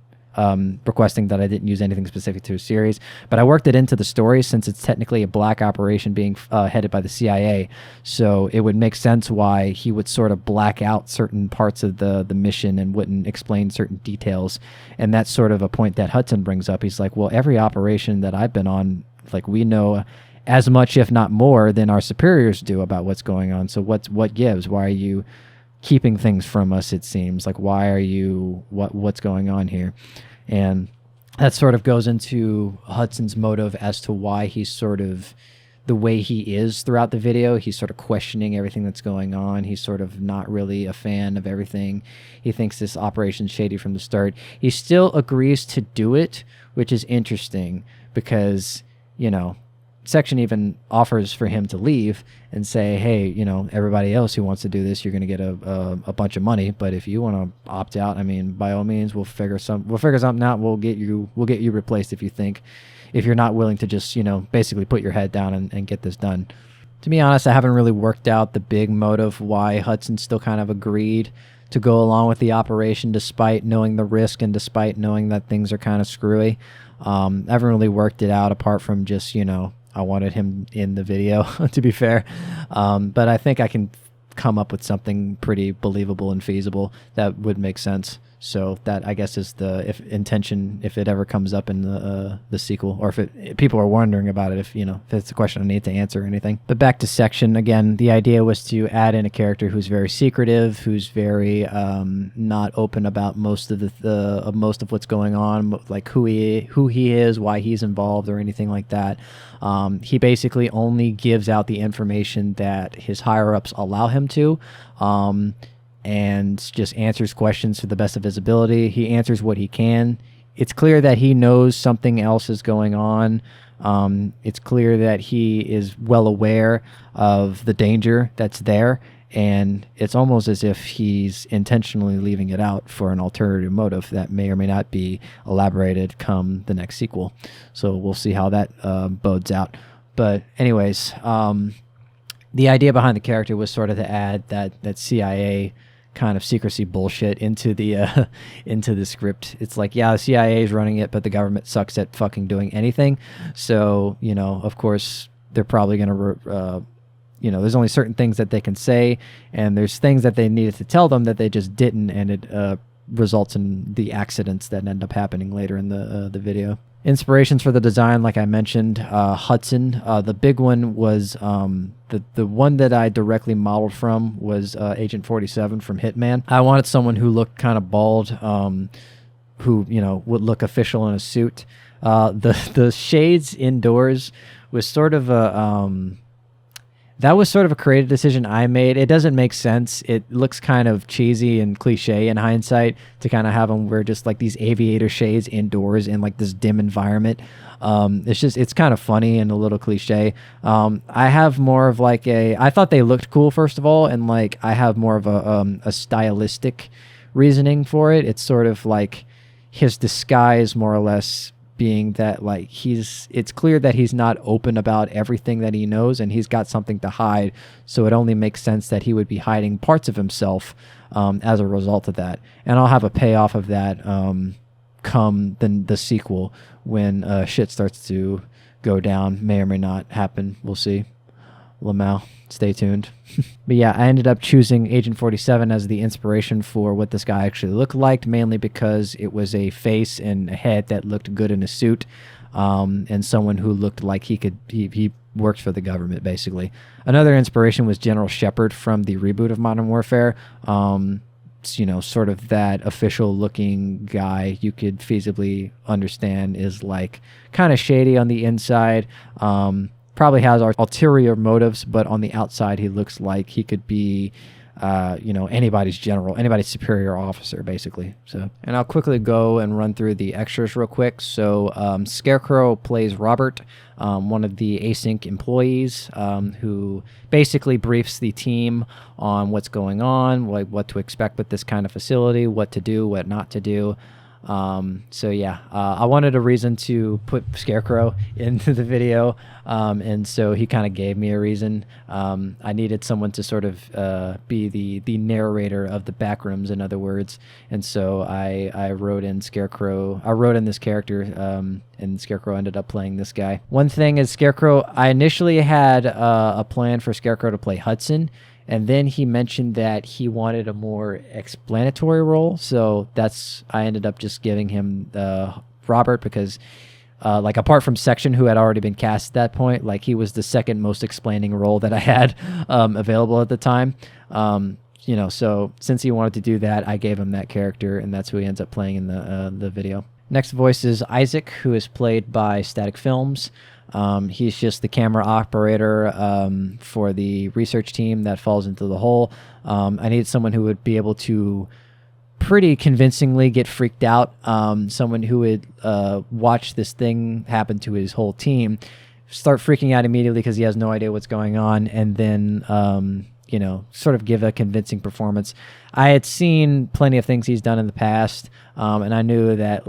requesting that I didn't use anything specific to a series, but I worked it into the story since it's technically a black operation being headed by the CIA. So it would make sense why he would sort of black out certain parts of the mission and wouldn't explain certain details. And that's sort of a point that Hudson brings up. He's like, well, every operation that I've been on, like, we know as much, if not more, than our superiors do about what's going on. So what gives? Why are you keeping things from us? It seems like, why are you, what's going on here? And that sort of goes into Hudson's motive as to why he's sort of the way he is throughout the video. He's sort of questioning everything that's going on. He's sort of not really a fan of everything. He thinks this operation's shady from the start. He still agrees to do it, which is interesting because, you know, Section even offers for him to leave and say, hey, you know, everybody else who wants to do this, you're going to get a bunch of money. But if you want to opt out, I mean, by all means, we'll figure something out. We'll get you replaced if you're not willing to just, you know, basically put your head down and get this done. To be honest, I haven't really worked out the big motive why Hudson still kind of agreed to go along with the operation despite knowing the risk and despite knowing that things are kind of screwy. I haven't really worked it out apart from just, you know, I wanted him in the video, to be fair. But I think I can come up with something pretty believable and feasible that would make sense. So that, I guess, is the intention if it ever comes up in the sequel, or if people are wondering about it, if it's a question I need to answer or anything. But back to Section again, the idea was to add in a character who's very secretive, who's very not open about most of what's going on, like who he is, why he's involved, or anything like that. He basically only gives out the information that his higher ups allow him to. And just answers questions to the best of his ability. He answers what he can. It's clear that he knows something else is going on. It's clear that he is well aware of the danger that's there, and it's almost as if he's intentionally leaving it out for an alternative motive that may or may not be elaborated come the next sequel. So we'll see how that bodes out. But anyways, the idea behind the character was sort of to add that CIA kind of secrecy bullshit into the script. It's like, yeah, the CIA is running it, but the government sucks at fucking doing anything. So, of course, they're probably going to, there's only certain things that they can say, and there's things that they needed to tell them that they just didn't, and it results in the accidents that end up happening later in the video. Inspirations for the design, like I mentioned, Hudson. The big one was the one that I directly modeled from was Agent 47 from Hitman. I wanted someone who looked kind of bald, who would look official in a suit. The shades indoors was sort of a creative decision I made. It doesn't make sense. It looks kind of cheesy and cliche in hindsight to kind of have them wear just like these aviator shades indoors in like this dim environment. It's kind of funny and a little cliche. I have more of like I thought they looked cool, first of all, and like I have more of a stylistic reasoning for it. It's sort of like his disguise, more or less, being that like it's clear that he's not open about everything that he knows, and he's got something to hide, so it only makes sense that he would be hiding parts of himself as a result of that. And I'll have a payoff of that come the sequel when shit starts to go down. May or may not happen, we'll see. Lamau, stay tuned. But yeah, I ended up choosing Agent 47 as the inspiration for what this guy actually looked like, mainly because it was a face and a head that looked good in a suit, and someone who looked like he worked for the government, basically. Another inspiration was General Shepard from the reboot of Modern Warfare. Sort of that official looking guy you could feasibly understand is like kind of shady on the inside, probably has ulterior motives, but on the outside he looks like he could be anybody's superior officer, basically. So, and I'll quickly go and run through the extras real quick. So, Scarecrow plays Robert, one of the async employees, who basically briefs the team on what's going on, like what to expect with this kind of facility, what to do, what not to do. I wanted a reason to put Scarecrow into the video, and so he kind of gave me a reason. I needed someone to sort of be the narrator of the Backrooms, in other words, and so I wrote in Scarecrow. I wrote in this character, and Scarecrow ended up playing this guy. One thing is Scarecrow. I initially had a plan for Scarecrow to play Hudson. And then he mentioned that he wanted a more explanatory role, so I ended up just giving him Robert because, apart from Section, who had already been cast at that point, he was the second most explaining role that I had available at the time. So since he wanted to do that, I gave him that character, and that's who he ends up playing in the video. Next voice is Isaac, who is played by Static Films. He's just the camera operator for the research team that falls into the hole. I needed someone who would be able to pretty convincingly get freaked out, someone who would watch this thing happen to his whole team, start freaking out immediately because he has no idea what's going on, and then sort of give a convincing performance. I had seen plenty of things he's done in the past, and I knew that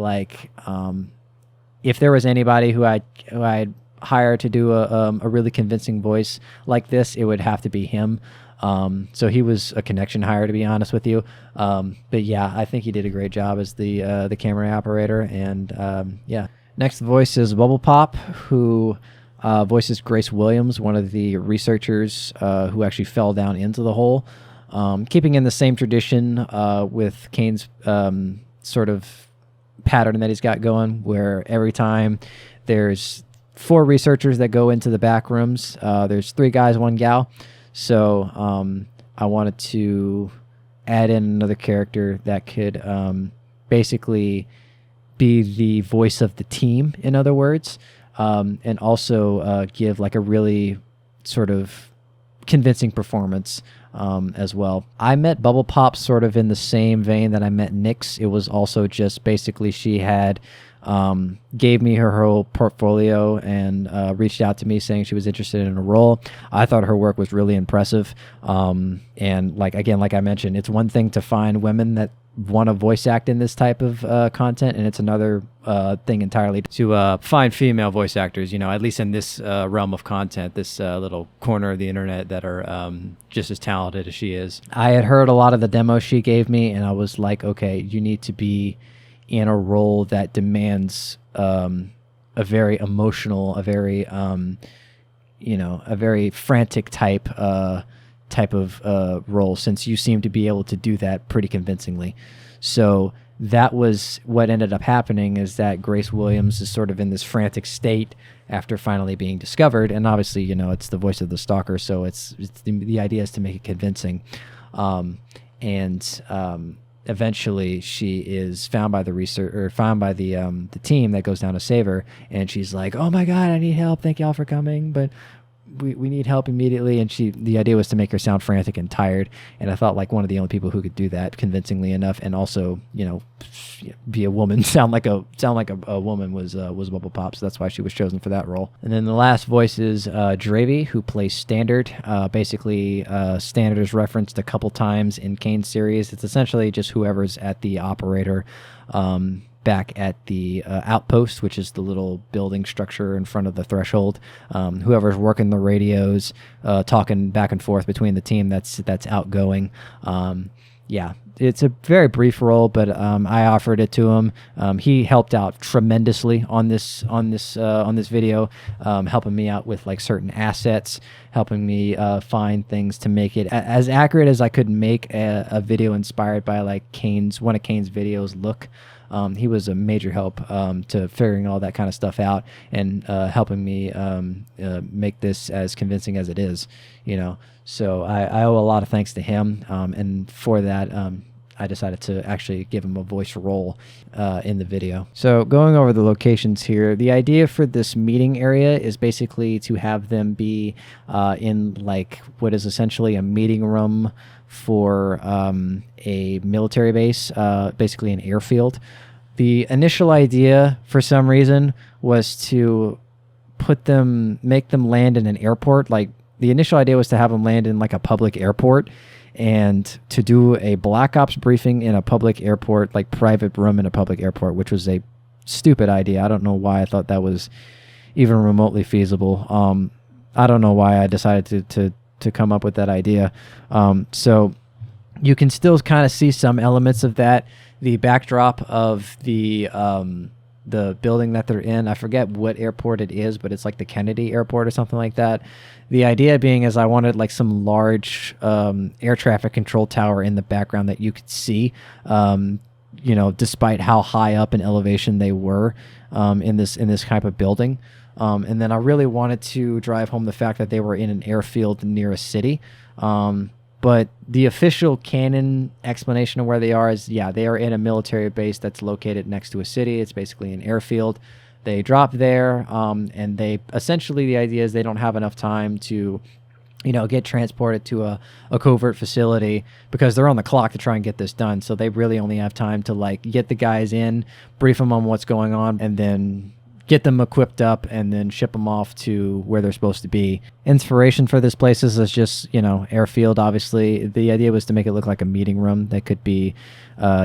if there was anybody who I'd hire to do a really convincing voice like this, it would have to be him. So he was a connection hire, to be honest with you. But yeah, I think he did a great job as the camera operator. And next voice is Bubble Pop, who voices Grace Williams, one of the researchers who actually fell down into the hole. Keeping in the same tradition with Kane's sort of pattern that he's got going, where every time there's 4 researchers that go into the back rooms, there's 3 guys, 1 gal. So I wanted to add in another character that could basically be the voice of the team, in other words, and also give a really sort of convincing performance as well. I met Bubble Pop sort of in the same vein that I met Nyx. It was also just basically she had gave me her whole portfolio and reached out to me saying she was interested in a role. I thought her work was really impressive. And like I mentioned, it's one thing to find women that want to voice act in this type of content, and it's another thing entirely to find female voice actors, at least in this realm of content, this little corner of the internet that are just as talented as she is. I had heard a lot of the demos she gave me, and I was like, okay, you need to be in a role that demands a very emotional, a very frantic type of role, since you seem to be able to do that pretty convincingly. So that was what ended up happening, is that Grace Williams is sort of in this frantic state after finally being discovered, and obviously, it's the voice of the Stalker, so it's the idea is to make it convincing, eventually she is found by the team that goes down to save her, and she's like, "Oh my God, I need help! Thank y'all for coming, but we need help immediately." And the idea was to make her sound frantic and tired, and I felt like one of the only people who could do that convincingly enough, and also be a woman, sound like a woman was Bubble Pop, so that's why she was chosen for that role. And then the last voice is Dravy, who plays Standard. Basically, Standard is referenced a couple times in Kane's series. It's essentially just whoever's at the operator back at the outpost, which is the little building structure in front of the threshold. Whoever's working the radios, talking back and forth between the team that's outgoing. It's a very brief role, but I offered it to him. He helped out tremendously on this video, helping me out with certain assets, helping me find things to make it as accurate as I could make a video inspired by one of Kane's videos look. He was a major help to figuring all that kind of stuff out, and helping me make this as convincing as it is, So I owe a lot of thanks to him, and for that, I decided to actually give him a voice role in the video. So going over the locations here, the idea for this meeting area is basically to have them be in like what is essentially a meeting room for a military base, basically an airfield. The initial idea, for some reason, was to make them land in an airport. Like, the initial idea was to have them land in like a public airport and to do a Black Ops briefing in a public airport, like private room in a public airport, which was a stupid idea. I don't know why I thought that was even remotely feasible. I don't know why I decided to come up with that idea. So you can still kind of see some elements of that. The backdrop of the building that they're in, I forget what airport it is, but it's like the Kennedy Airport or something like that. The idea being is I wanted like some large air traffic control tower in the background that you could see, despite how high up in elevation they were in this type of building. And then I really wanted to drive home the fact that they were in an airfield near a city. But the official canon explanation of where they are is, they are in a military base that's located next to a city. It's basically an airfield. They drop there, and they essentially, the idea is they don't have enough time to, get transported to a covert facility because they're on the clock to try and get this done. So they really only have time to like get the guys in, brief them on what's going on, and then get them equipped up and then ship them off to where they're supposed to be. Inspiration for this place is just, airfield, obviously. The idea was to make it look like a meeting room that could be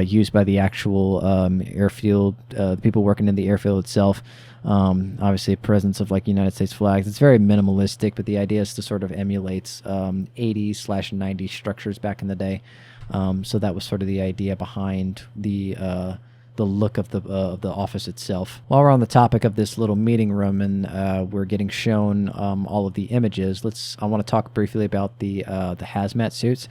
used by the actual airfield, the people working in the airfield itself. Obviously, presence of like United States flags. It's very minimalistic, but the idea is to sort of emulate 80s/90s structures back in the day. So that was sort of the idea behind the look of the office itself. While we're on the topic of this little meeting room and we're getting shown all of the images, I want to talk briefly about the hazmat suits.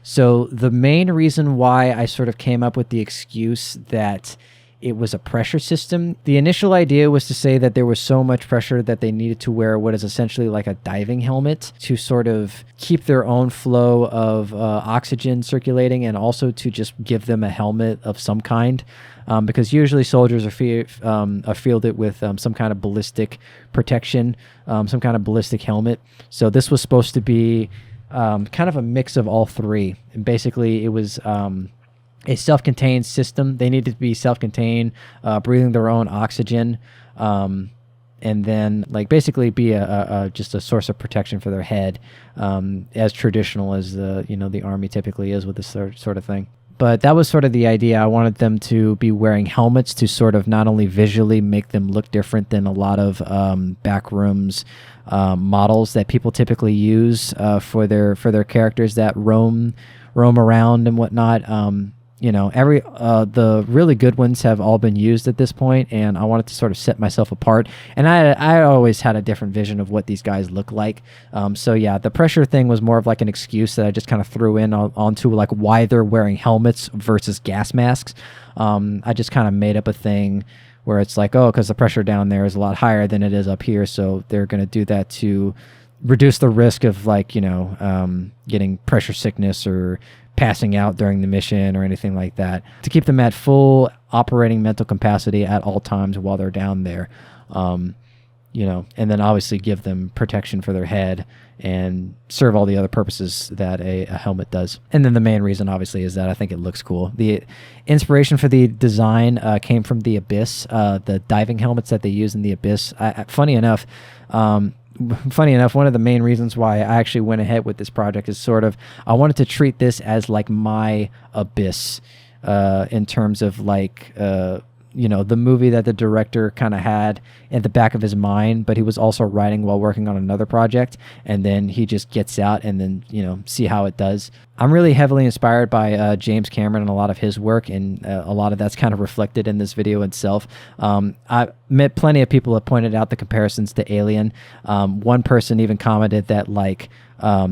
So the main reason why I sort of came up with the excuse that it was a pressure system, the initial idea was to say that there was so much pressure that they needed to wear what is essentially like a diving helmet to sort of keep their own flow of oxygen circulating, and also to just give them a helmet of some kind. Because usually soldiers are fielded with some kind of ballistic protection, some kind of ballistic helmet. So this was supposed to be kind of a mix of all three. And basically, it was a self-contained system. They needed to be self-contained, breathing their own oxygen, and then like basically be just a source of protection for their head, as traditional as the Army typically is with this sort of thing. But that was sort of the idea. I wanted them to be wearing helmets to sort of not only visually make them look different than a lot of Backrooms models that people typically use for their characters that roam around and whatnot. The really good ones have all been used at this point, and I wanted to sort of set myself apart. And I always had a different vision of what these guys look like. The pressure thing was more of like an excuse that I just kind of threw in onto like why they're wearing helmets versus gas masks. I just kind of made up a thing where it's like, because the pressure down there is a lot higher than it is up here, so they're going to do that to reduce the risk of like, getting pressure sickness or passing out during the mission or anything like that, to keep them at full operating mental capacity at all times while they're down there. And then obviously give them protection for their head and serve all the other purposes that a helmet does. And then the main reason obviously is that I think it looks cool. The inspiration for the design came from the Abyss, the diving helmets that they use in the Abyss. Funny enough, one of the main reasons why I actually went ahead with this project is sort of, I wanted to treat this as like my Abyss, in terms of like, the movie that the director kind of had in the back of his mind, but he was also writing while working on another project, and then he just gets out and then, see how it does. I'm really heavily inspired by James Cameron and a lot of his work, and a lot of that's kind of reflected in this video itself. I met plenty of people have pointed out the comparisons to Alien. One person even commented that like,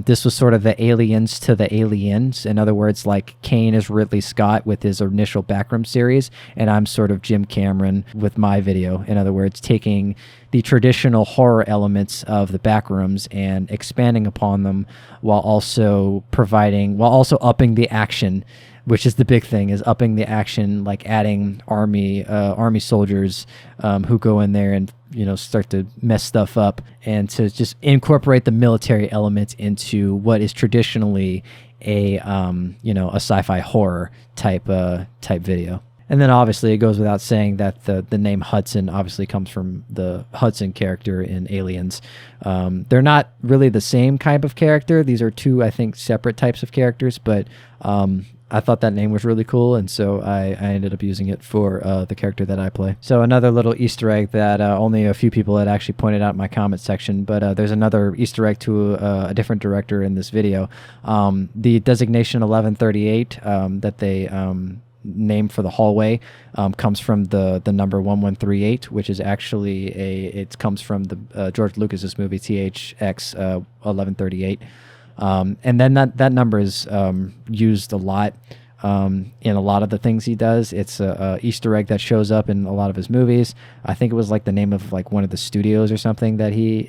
this was sort of the aliens to the aliens. In other words, like Kane is Ridley Scott with his initial Backrooms series, and I'm sort of Jim Cameron with my video. In other words, taking the traditional horror elements of the Backrooms and expanding upon them while also upping the action which is the big thing, is upping the action, like adding army soldiers who go in there and start to mess stuff up, and to just incorporate the military elements into what is traditionally a sci-fi horror type video. And then obviously it goes without saying that the name Hudson obviously comes from the Hudson character in Aliens. They're not really the same type of character. These are two, I think, separate types of characters, but I thought that name was really cool, and so I ended up using it for the character that I play. So another little Easter egg that only a few people had actually pointed out in my comment section, but there's another Easter egg to a different director in this video. The designation 1138 that they name for the hallway comes from the number 1138, which is actually it comes from the George Lucas's movie THX 1138. And then that number is used a lot in a lot of the things he does. It's a Easter egg that shows up in a lot of his movies. I think it was like the name of like one of the studios or something that he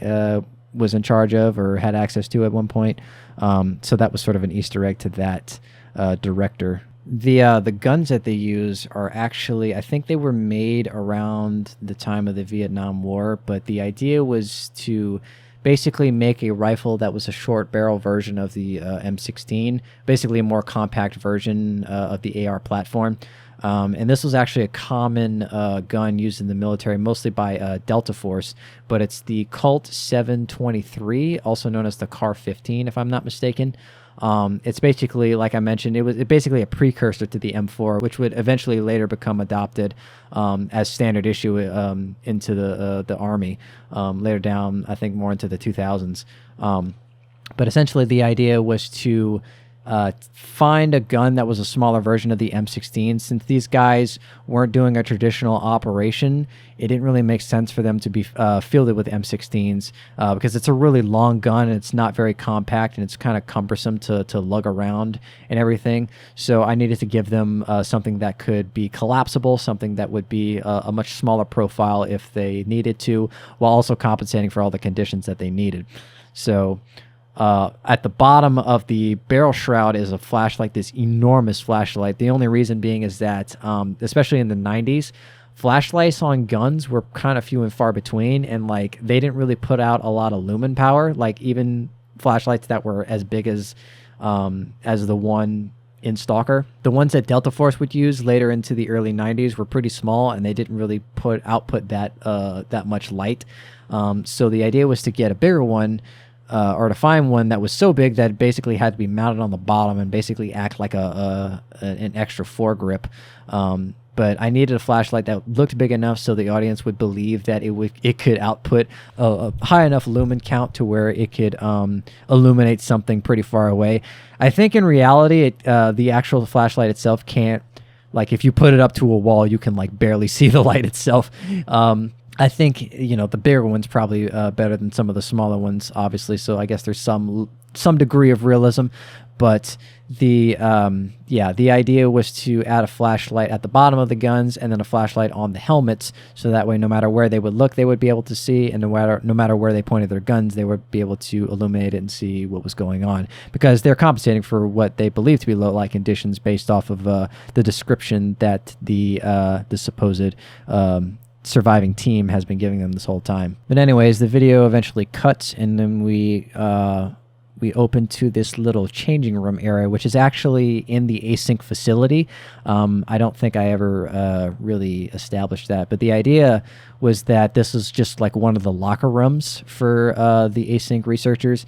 was in charge of or had access to at one point. So that was sort of an Easter egg to that director. The guns that they use are actually, I think they were made around the time of the Vietnam War, but the idea was to basically make a rifle that was a short barrel version of the M16, basically a more compact version of the AR platform. And this was actually a common gun used in the military, mostly by Delta Force, but it's the Colt 723, also known as the Car 15, if I'm not mistaken. It's basically, like I mentioned, it's basically a precursor to the M4, which would eventually later become adopted as standard issue into the Army later down, I think more into the 2000s. But essentially the idea was to find a gun that was a smaller version of the M16. Since these guys weren't doing a traditional operation, it didn't really make sense for them to be fielded with M16s because it's a really long gun and it's not very compact and it's kind of cumbersome to lug around and everything. So I needed to give them something that could be collapsible, something that would be a much smaller profile if they needed to, while also compensating for all the conditions that they needed. So at the bottom of the barrel shroud is a flashlight, this enormous flashlight. The only reason being is that, especially in the 90s, flashlights on guns were kind of few and far between, and like they didn't really put out a lot of lumen power. Like even flashlights that were as big as the one in Stalker, the ones that Delta Force would use later into the early 90s were pretty small, and they didn't really output that much light. So the idea was to get a bigger one. Or to find one that was so big that it basically had to be mounted on the bottom and basically act like an extra foregrip. But I needed a flashlight that looked big enough so the audience would believe that it could output a high enough lumen count to where it could illuminate something pretty far away. I think in reality, the actual flashlight itself can't, like if you put it up to a wall, you can like barely see the light itself. I think, the bigger one's probably better than some of the smaller ones, obviously. So I guess there's some degree of realism, but the idea was to add a flashlight at the bottom of the guns and then a flashlight on the helmets, so that way no matter where they would look, they would be able to see, and no matter where they pointed their guns, they would be able to illuminate it and see what was going on, because they're compensating for what they believe to be low light conditions based off of the description that the supposed surviving team has been giving them this whole time. But anyways, the video eventually cuts, and then we open to this little changing room area, which is actually in the async facility. I don't think I ever really established that, but the idea was that this is just like one of the locker rooms for the async researchers.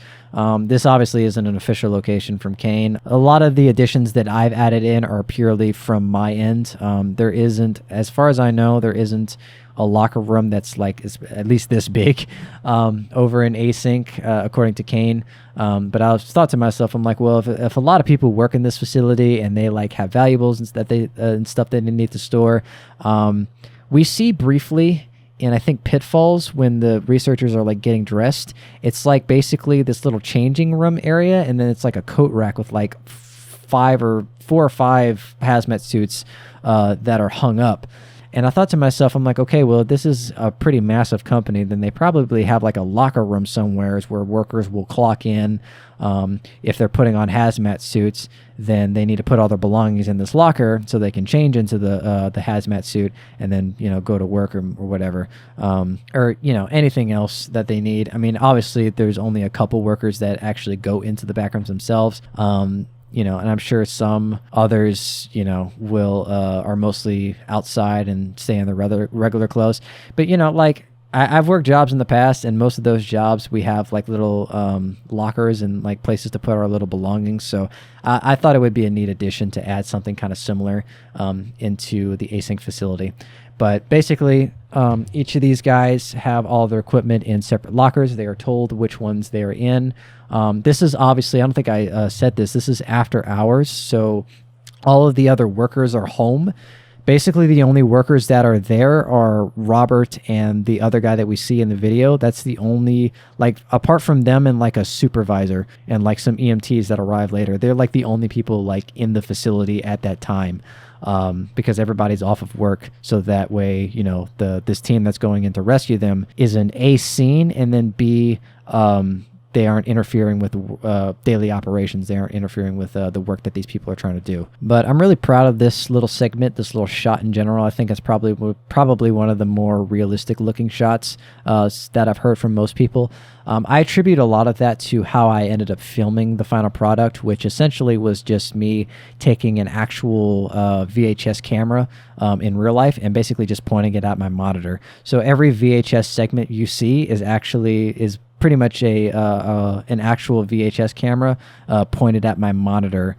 This obviously isn't an official location from Kane. A lot of the additions that I've added in are purely from my end. There isn't, as far as I know, there isn't a locker room that's like at least this big over in async, according to Kane. But I thought to myself, I'm like, well, if a lot of people work in this facility and they like have valuables and stuff that they need to store, we see briefly in I think Pitfalls when the researchers are like getting dressed, it's like basically this little changing room area, and then it's like a coat rack with like 4 or 5 hazmat suits that are hung up. And I thought to myself, I'm like, okay, well, this is a pretty massive company. Then they probably have like a locker room somewhere where workers will clock in. If they're putting on hazmat suits, then they need to put all their belongings in this locker so they can change into the hazmat suit and then, you know, go to work or whatever, or, you know, anything else that they need. I mean, obviously, there's only a couple workers that actually go into the backrooms themselves. You know, and I'm sure some others, you know, will are mostly outside and stay in their regular clothes. But, you know, like I've worked jobs in the past, and most of those jobs we have like little lockers and like places to put our little belongings. So I thought it would be a neat addition to add something kind of similar into the async facility. But basically, each of these guys have all their equipment in separate lockers. They are told which ones they are in. This is obviously, I don't think I said this, this is after hours. So all of the other workers are home. Basically, the only workers that are there are Robert and the other guy that we see in the video. That's the only, like, apart from them and like a supervisor and like some EMTs that arrive later, they're like the only people like in the facility at that time. Because everybody's off of work, so that way, you know, this team that's going in to rescue them isn't A, seen, and then B, they aren't interfering with daily operations. They aren't interfering with the work that these people are trying to do. But I'm really proud of this little segment, this little shot in general. I think it's probably one of the more realistic looking shots that I've heard from most people. I attribute a lot of that to how I ended up filming the final product, which essentially was just me taking an actual VHS camera in real life and basically just pointing it at my monitor. So every VHS segment you see is pretty much an actual VHS camera pointed at my monitor.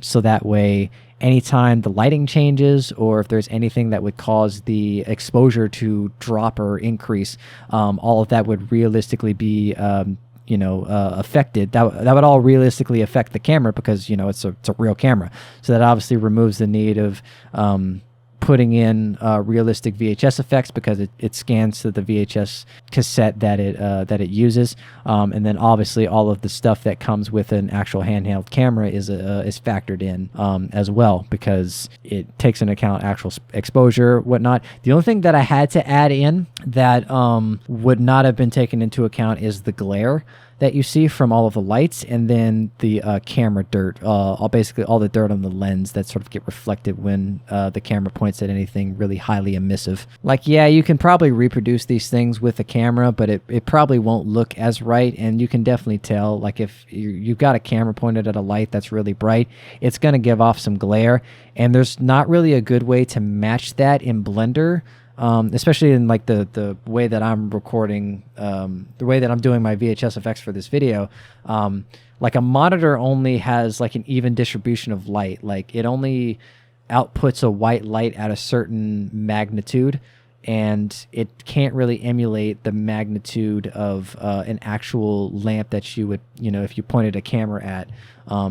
So that way, anytime the lighting changes or if there's anything that would cause the exposure to drop or increase, all of that would realistically be affected. That would all realistically affect the camera because, you know, it's a real camera. So that obviously removes the need of putting in realistic VHS effects because it scans to the VHS cassette that it uses, and then obviously all of the stuff that comes with an actual handheld camera is factored in as well because it takes into account actual exposure, whatnot. The only thing that I had to add in that would not have been taken into account is the glare that you see from all of the lights, and then the camera dirt, basically all the dirt on the lens that sort of get reflected when the camera points at anything really highly emissive. Like, yeah, you can probably reproduce these things with a camera, but it probably won't look as right, and you can definitely tell, like, if you've got a camera pointed at a light that's really bright, it's going to give off some glare, and there's not really a good way to match that in Blender. Especially in like the way that I'm recording, the way that I'm doing my VHS effects for this video, like a monitor only has like an even distribution of light. Like it only outputs a white light at a certain magnitude, and it can't really emulate the magnitude of an actual lamp that you would, you know, if you pointed a camera at,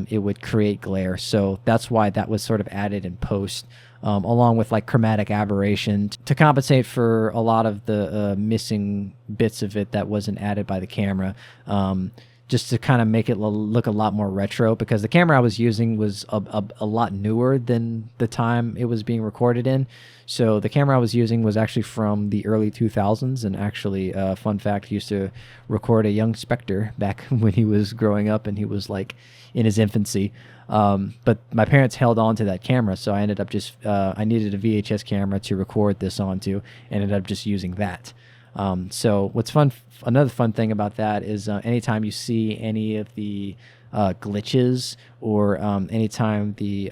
it would create glare. So that's why that was sort of added in post. Along with like chromatic aberration to compensate for a lot of the missing bits of it that wasn't added by the camera, just to kind of make it look a lot more retro, because the camera I was using was a lot newer than the time it was being recorded in. So the camera I was using was actually from the early 2000s, and actually, fun fact, he used to record a young Spectre back when he was growing up and he was like in his infancy. But my parents held on to that camera, so I ended up just I needed a VHS camera to record this onto, and ended up just using that. So what's fun, another fun thing about that is anytime you see any of the glitches, or anytime the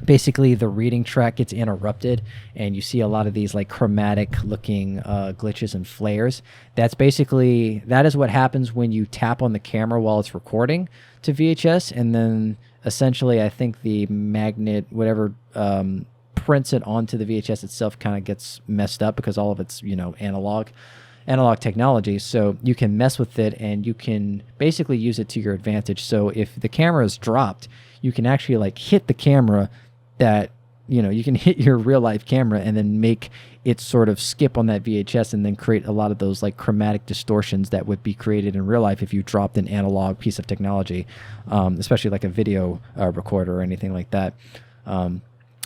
basically the reading track gets interrupted and you see a lot of these like chromatic looking glitches and flares, that is what happens when you tap on the camera while it's recording to VHS, and then essentially I think the magnet, whatever prints it onto the VHS itself, kind of gets messed up because all of it's, you know, analog technology. So you can mess with it and you can basically use it to your advantage. So if the camera is dropped, you can actually like hit the camera, that, you know, you can hit your real life camera and then make it sort of skip on that VHS and then create a lot of those like chromatic distortions that would be created in real life if you dropped an analog piece of technology, especially like a video recorder or anything like that.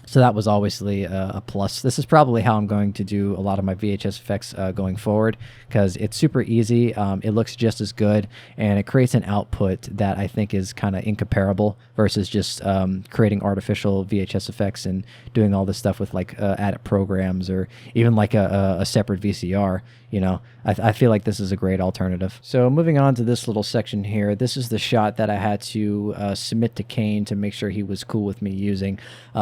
So that was obviously a plus. This is probably how I'm going to do a lot of my VHS effects going forward, because it's super easy. It looks just as good, and it creates an output that I think is kind of incomparable versus just creating artificial VHS effects and doing all this stuff with like added programs or even like a separate VCR. You know, I feel like this is a great alternative. So moving on to this little section here, this is the shot that I had to submit to Kane to make sure he was cool with me using,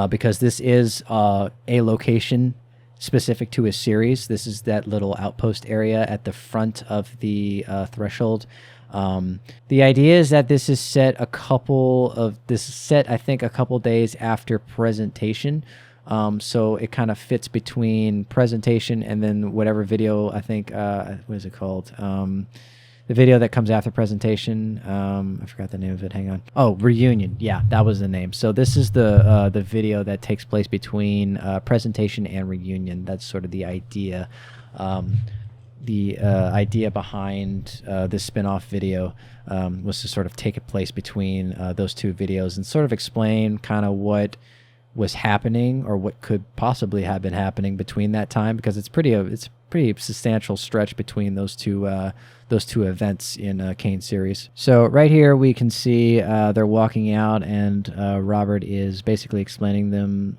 because this is a location specific to his series. This is that little outpost area at the front of the threshold. The idea is that this is set I think a couple days after presentation. So it kind of fits between presentation and then whatever video, I think, what is it called? The video that comes after presentation. I forgot the name of it. Hang on. Oh, reunion. Yeah, that was the name. So this is the video that takes place between presentation and reunion. That's sort of the idea. The idea behind this spin-off video was to sort of take a place between those two videos and sort of explain kind of what was happening or what could possibly have been happening between that time, because it's pretty substantial stretch between those two events in Kane's series. So right here we can see they're walking out, and Robert is basically explaining them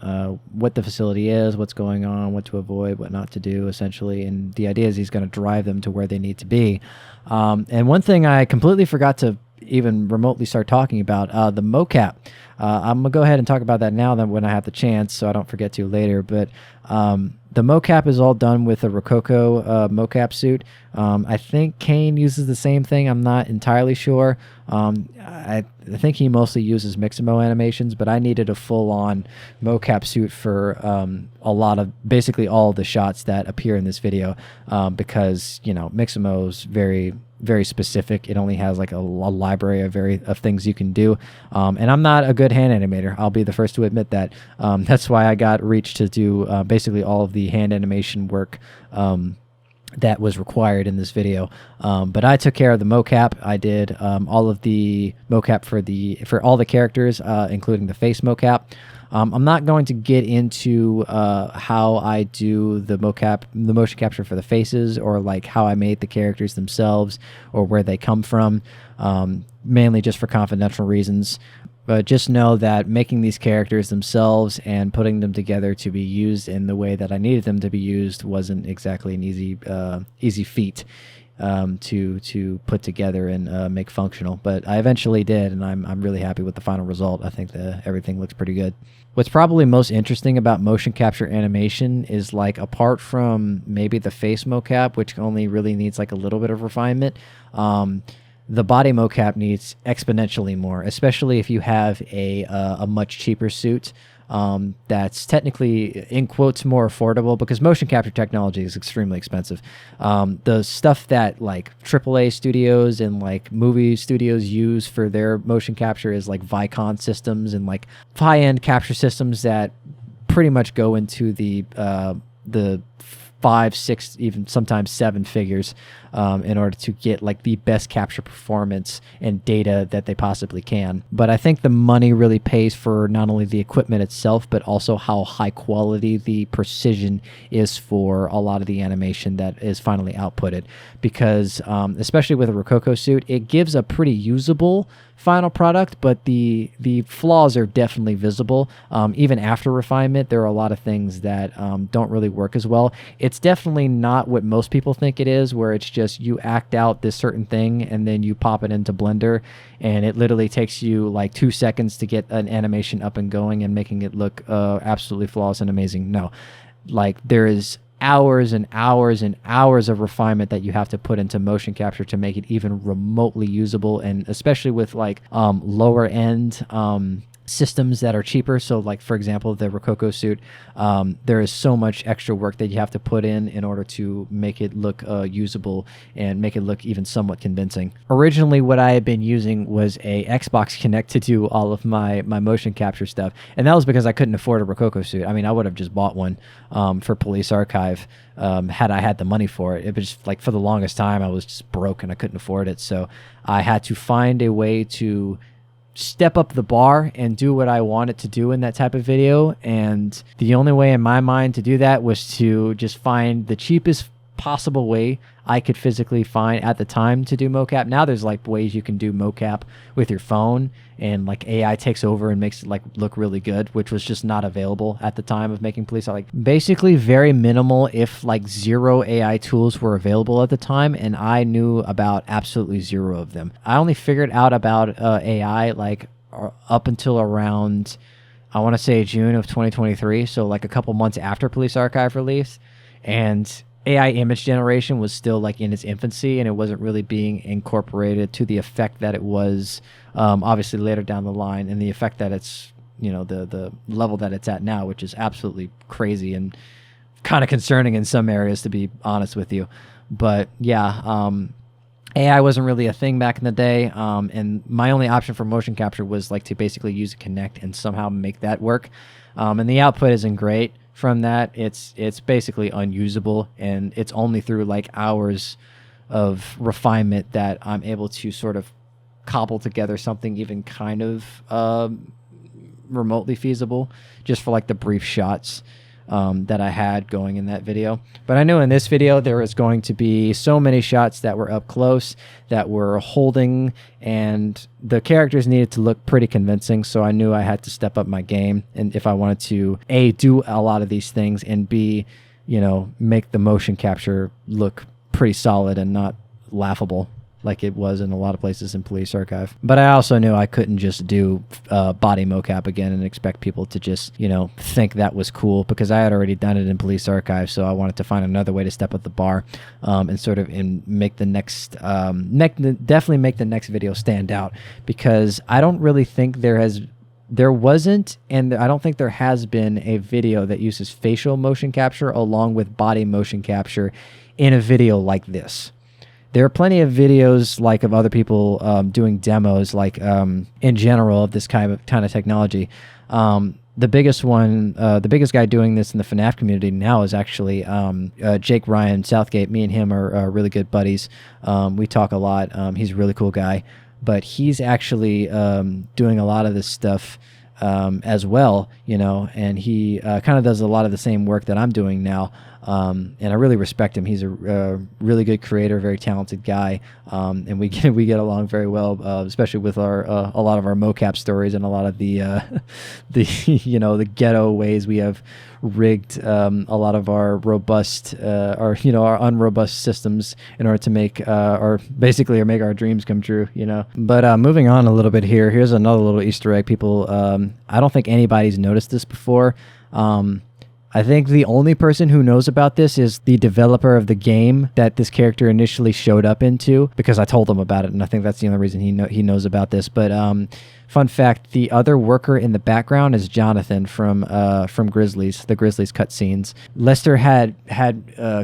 what the facility is, what's going on, what to avoid, what not to do, essentially. And the idea is he's going to drive them to where they need to be. And one thing I completely forgot to even remotely start talking about, the mocap. I'm gonna go ahead and talk about that now, then when I have the chance, so I don't forget to later. But the mocap is all done with a Rococo mocap suit. I think Kane uses the same thing. I'm not entirely sure. I think he mostly uses Mixamo animations, but I needed a full-on mocap suit for basically all of the shots that appear in this video, because Mixamo's very specific. It only has like a library of things you can do, and I'm not a good hand animator. I'll be the first to admit that. That's why I got Reach to do basically all of the hand animation work that was required in this video. But I took care of the mocap. I did all of the mocap for all the characters, including the face mocap. I'm not going to get into how I do the motion capture for the faces, or like how I made the characters themselves, or where they come from, mainly just for confidential reasons. But just know that making these characters themselves and putting them together to be used in the way that I needed them to be used wasn't exactly an easy feat to put together and make functional. But I eventually did, and I'm really happy with the final result. I think that everything looks pretty good. What's probably most interesting about motion capture animation is, like, apart from maybe the face mocap, which only really needs like a little bit of refinement, the body mocap needs exponentially more, especially if you have a much cheaper suit that's technically, in quotes, more affordable, because motion capture technology is extremely expensive. The stuff that like AAA studios and like movie studios use for their motion capture is like Vicon systems and like high-end capture systems that pretty much go into the 5, 6, even sometimes 7 figures in order to get like the best capture performance and data that they possibly can. But I think the money really pays for not only the equipment itself, but also how high quality the precision is for a lot of the animation that is finally outputted. Because especially with a Rococo suit, it gives a pretty usable final product, but the flaws are definitely visible. Even after refinement, there are a lot of things that don't really work as well. It's definitely not what most people think it is, where it's just you act out this certain thing and then you pop it into Blender, and it literally takes you like 2 seconds to get an animation up and going and making it look absolutely flawless and amazing. No, like there is hours and hours and hours of refinement that you have to put into motion capture to make it even remotely usable, and especially with like lower end systems that are cheaper. So like, for example, the Rococo suit, there is so much extra work that you have to put in order to make it look usable and make it look even somewhat convincing. Originally, what I had been using was a Xbox Kinect to do all of my motion capture stuff, and that was because I couldn't afford a Rococo suit. I mean, I would have just bought one for Police Archive had I had the money for it. It was just like, for the longest time I was just broke and I couldn't afford it, so I had to find a way to step up the bar and do what I wanted to do in that type of video. And the only way in my mind to do that was to just find the cheapest possible way I could physically find at the time to do mocap. Now there's like ways you can do mocap with your phone, and like AI takes over and makes it like look really good, which was just not available at the time of making police. Like basically very minimal, if like zero AI tools were available at the time, and I knew about absolutely zero of them. I only figured out about AI like up until around, I want to say June of 2023, so like a couple months after Police Archive release, and AI image generation was still like in its infancy, and it wasn't really being incorporated to the effect that it was obviously later down the line, and the effect that it's, you know, the level that it's at now, which is absolutely crazy and kind of concerning in some areas, to be honest with you. But yeah, AI wasn't really a thing back in the day, and my only option for motion capture was like to basically use a Kinect and somehow make that work. And the output isn't great from that. It's basically unusable, and it's only through like hours of refinement that I'm able to sort of cobble together something even kind of remotely feasible, just for like the brief shots that I had going in that video. But I knew in this video there was going to be so many shots that were up close, that were holding, and the characters needed to look pretty convincing, so I knew I had to step up my game, and if I wanted to A, do a lot of these things, and B, you know, make the motion capture look pretty solid and not laughable like it was in a lot of places in Police Archive. But I also knew I couldn't just do body mocap again and expect people to just, you know, think that was cool, because I had already done it in Police Archive, so I wanted to find another way to step up the bar and sort of make the next, definitely make the next video stand out, because I don't really think there wasn't, and I don't think there has been a video that uses facial motion capture along with body motion capture in a video like this. There are plenty of videos like of other people doing demos, like in general, of this kind of technology. The biggest one, the biggest guy doing this in the FNAF community now is actually Jake Ryan Southgate. Me and him are really good buddies. We talk a lot. He's a really cool guy, but he's actually doing a lot of this stuff as well, you know, and he kind of does a lot of the same work that I'm doing now. And I really respect him. He's a really good creator, very talented guy, and we get along very well, especially with our a lot of our mocap stories and a lot of the you know, the ghetto ways we have rigged a lot of our robust our unrobust systems in order to make make our dreams come true, you know. But moving on a little bit here, here's another little Easter egg. People, I don't think anybody's noticed this before. I think the only person who knows about this is the developer of the game that this character initially showed up into, because I told him about it, and I think that's the only reason he knows about this. But fun fact, the other worker in the background is Jonathan from Grizzlies, the Grizzlies cutscenes. Lester had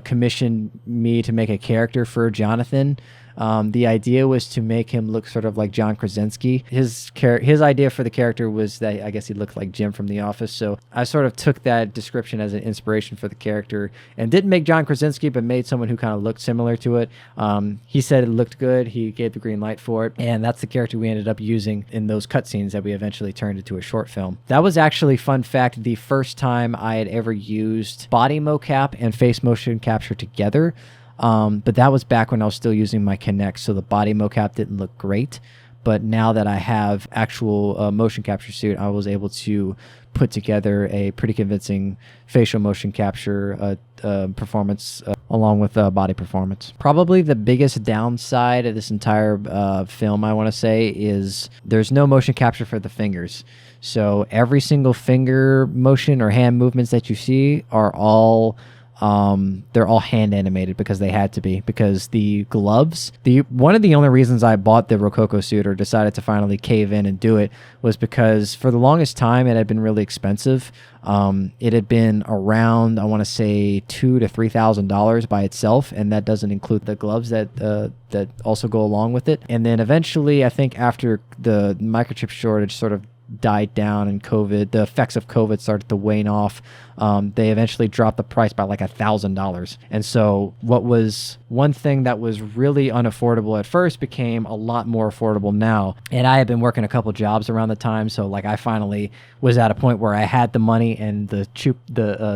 commissioned me to make a character for Jonathan. The idea was to make him look sort of like John Krasinski. His idea for the character was that I guess he looked like Jim from The Office. So I sort of took that description as an inspiration for the character, and didn't make John Krasinski, but made someone who kind of looked similar to it. He said it looked good. He gave the green light for it, and that's the character we ended up using in those cutscenes that we eventually turned into a short film. That was actually, fun fact, the first time I had ever used body mocap and face motion capture together. But that was back when I was still using my Kinect, so the body mocap didn't look great. But now that I have actual motion capture suit, I was able to put together a pretty convincing facial motion capture performance along with body performance. Probably the biggest downside of this entire film, I want to say, is there's no motion capture for the fingers. So every single finger motion or hand movements that you see are all they're all hand animated, because they had to be, because the gloves, one of the only reasons I bought the Rococo suit or decided to finally cave in and do it was because for the longest time it had been really expensive. It had been around, I want to say, $2,000 to $3,000 by itself, and that doesn't include the gloves that also go along with it. And then eventually, I think after the microchip shortage sort of died down and the effects of COVID started to wane off, they eventually dropped the price by like $1,000. And so what was one thing that was really unaffordable at first became a lot more affordable now. And I had been working a couple jobs around the time, so like I finally was at a point where I had the money, and the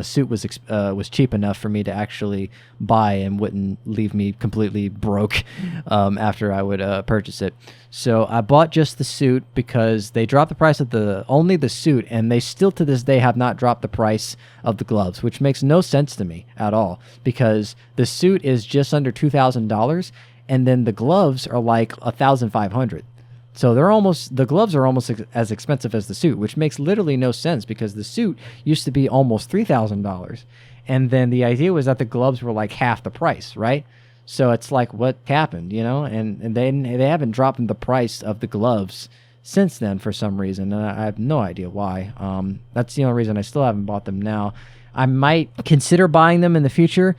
suit was cheap enough for me to actually buy and wouldn't leave me completely broke after I would purchase it. So I bought just the suit because they dropped the price of only the suit, and they still to this day have not dropped the price of the gloves, which makes no sense to me at all, because the suit is just under $2,000, and then the gloves are like $1,500. So the gloves are almost as expensive as the suit, which makes literally no sense, because the suit used to be almost $3,000. And then the idea was that the gloves were like half the price, right? So it's like, what happened, And they haven't dropped the price of the gloves since then for some reason. And I have no idea why. That's the only reason I still haven't bought them now. I might consider buying them in the future,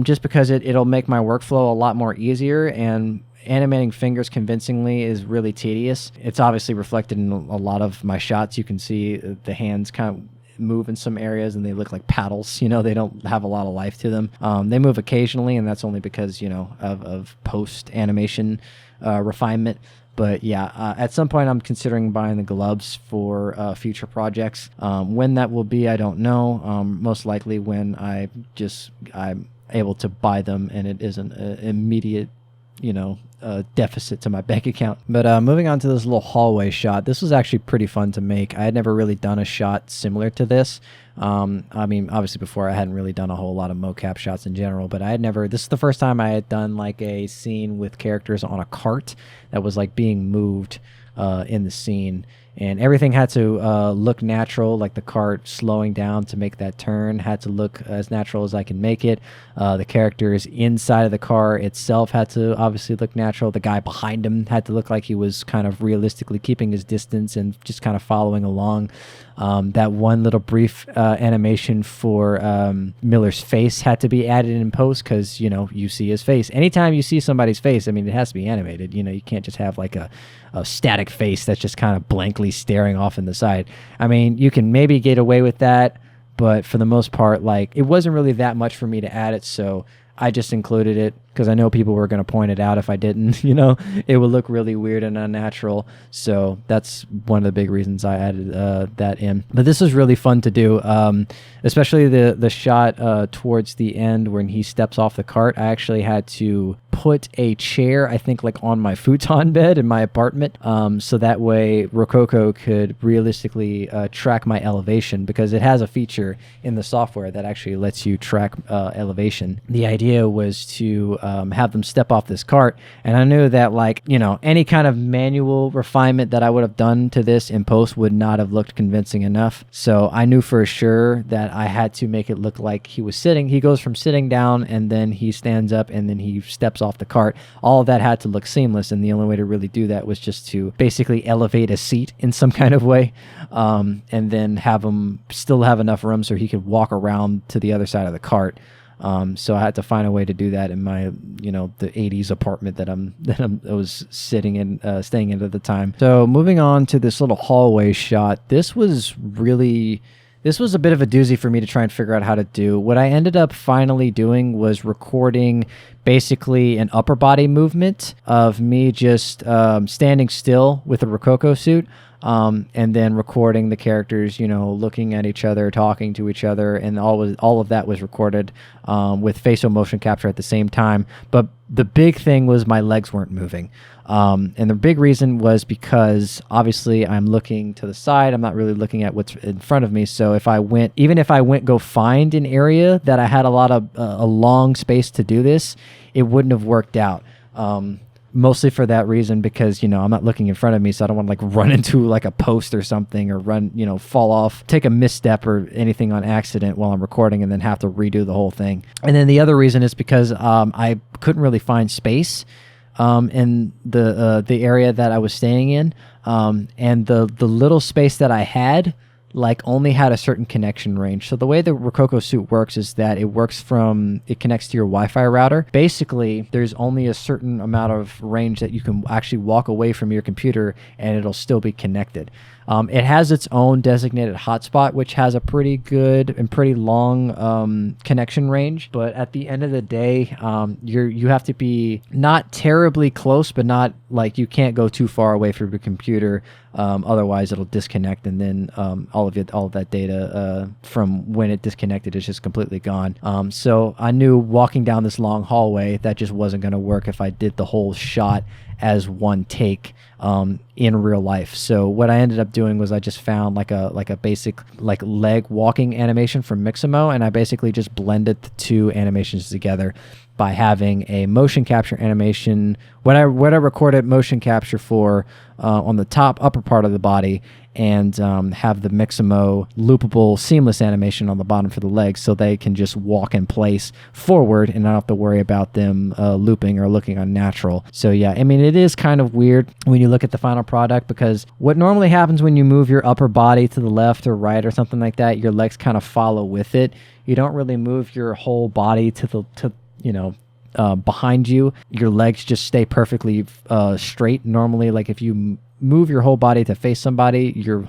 just because it'll make my workflow a lot more easier, and animating fingers convincingly is really tedious. It's obviously reflected in a lot of my shots. You can see the hands kind of move in some areas, and they look like paddles. They don't have a lot of life to them. They move occasionally, and that's only because of post animation refinement. But yeah, at some point I'm considering buying the gloves for future projects. When that will be, I don't know. Most likely when I'm able to buy them and it isn't an immediate deficit to my bank account. But moving on to this little hallway shot, this was actually pretty fun to make. I had never really done a shot similar to this. I mean, obviously before I hadn't really done a whole lot of mocap shots in general, but this is the first time I had done like a scene with characters on a cart that was like being moved in the scene. And everything had to look natural, like the cart slowing down to make that turn had to look as natural as I can make it. The characters inside of the car itself had to obviously look natural. The guy behind him had to look like he was kind of realistically keeping his distance and just kind of following along. That one little brief animation for Miller's face had to be added in post because, you see his face. Anytime you see somebody's face, I mean, it has to be animated. You can't just have like a static face that's just kind of blankly staring off in the side. I mean, you can maybe get away with that, but for the most part, like, it wasn't really that much for me to add it, so I just included it because I know people were going to point it out if I didn't. It would look really weird and unnatural. So that's one of the big reasons I added that in. But this was really fun to do, especially the shot towards the end when he steps off the cart. I actually had to put a chair, I think, like on my futon bed in my apartment, so that way Rococo could realistically track my elevation, because it has a feature in the software that actually lets you track elevation. The idea was to have them step off this cart, and I knew that, like, any kind of manual refinement that I would have done to this in post would not have looked convincing enough. So I knew for sure that I had to make it look like he was sitting. He goes from sitting down, and then he stands up, and then he steps off the cart. All of that had to look seamless, and the only way to really do that was just to basically elevate a seat in some kind of way, and then have him still have enough room so he could walk around to the other side of the cart. So I had to find a way to do that in my, the 80s apartment that I was sitting in, staying in at the time. So moving on to this little hallway shot, this was a bit of a doozy for me to try and figure out how to do. What I ended up finally doing was recording basically an upper body movement of me just standing still with a Rococo suit. And then recording the characters, looking at each other, talking to each other, and all of that was recorded with facial motion capture at the same time. But the big thing was my legs weren't moving. And the big reason was because obviously I'm looking to the side. I'm not really looking at what's in front of me. So if I went go find an area that I had a long space to do this, it wouldn't have worked out. Mostly for that reason, because, I'm not looking in front of me, so I don't want to like run into like a post or something, or fall off, take a misstep or anything on accident while I'm recording and then have to redo the whole thing. And then the other reason is because I couldn't really find space in the area that I was staying in, and the little space that I had only had a certain connection range. So the way the Rococo suit works is that it connects to your Wi-Fi router. Basically, there's only a certain amount of range that you can actually walk away from your computer and it'll still be connected. It has its own designated hotspot, which has a pretty good and pretty long connection range. But at the end of the day, you have to be not terribly close, but not like you can't go too far away from your computer. Otherwise, it'll disconnect, and then all of that data from when it disconnected is just completely gone. So I knew walking down this long hallway that just wasn't going to work if I did the whole shot as one take in real life. So what I ended up doing was I just found like a basic like leg walking animation from Mixamo, and I basically just blended the two animations together by having a motion capture animation. What I recorded motion capture for on the upper part of the body, and have the Mixamo loopable seamless animation on the bottom for the legs, so they can just walk in place forward and not have to worry about them looping or looking unnatural. So yeah, I mean, it is kind of weird when you look at the final product, because what normally happens when you move your upper body to the left or right or something like that, your legs kind of follow with it. You don't really move your whole body behind you. Your legs just stay perfectly straight. Normally, like if you move your whole body to face somebody, your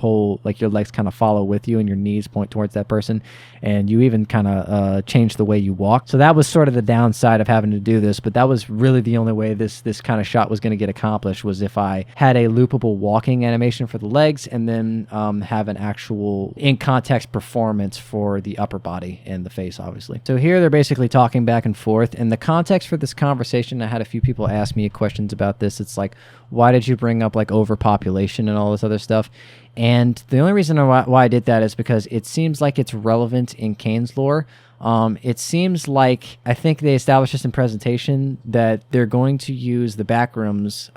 legs kind of follow with you and your knees point towards that person, and you even kind of change the way you walk. So that was sort of the downside of having to do this, but that was really the only way this kind of shot was going to get accomplished, was if I had a loopable walking animation for the legs and then have an actual in context performance for the upper body and the face, obviously. So here they're basically talking back and forth, and the context for this conversation, I had a few people ask me questions about this. It's like, why did you bring up like overpopulation and all this other stuff? And the only reason why I did that is because it seems like it's relevant in Kane's lore. It seems like, I think they established this in presentation, that they're going to use the Backrooms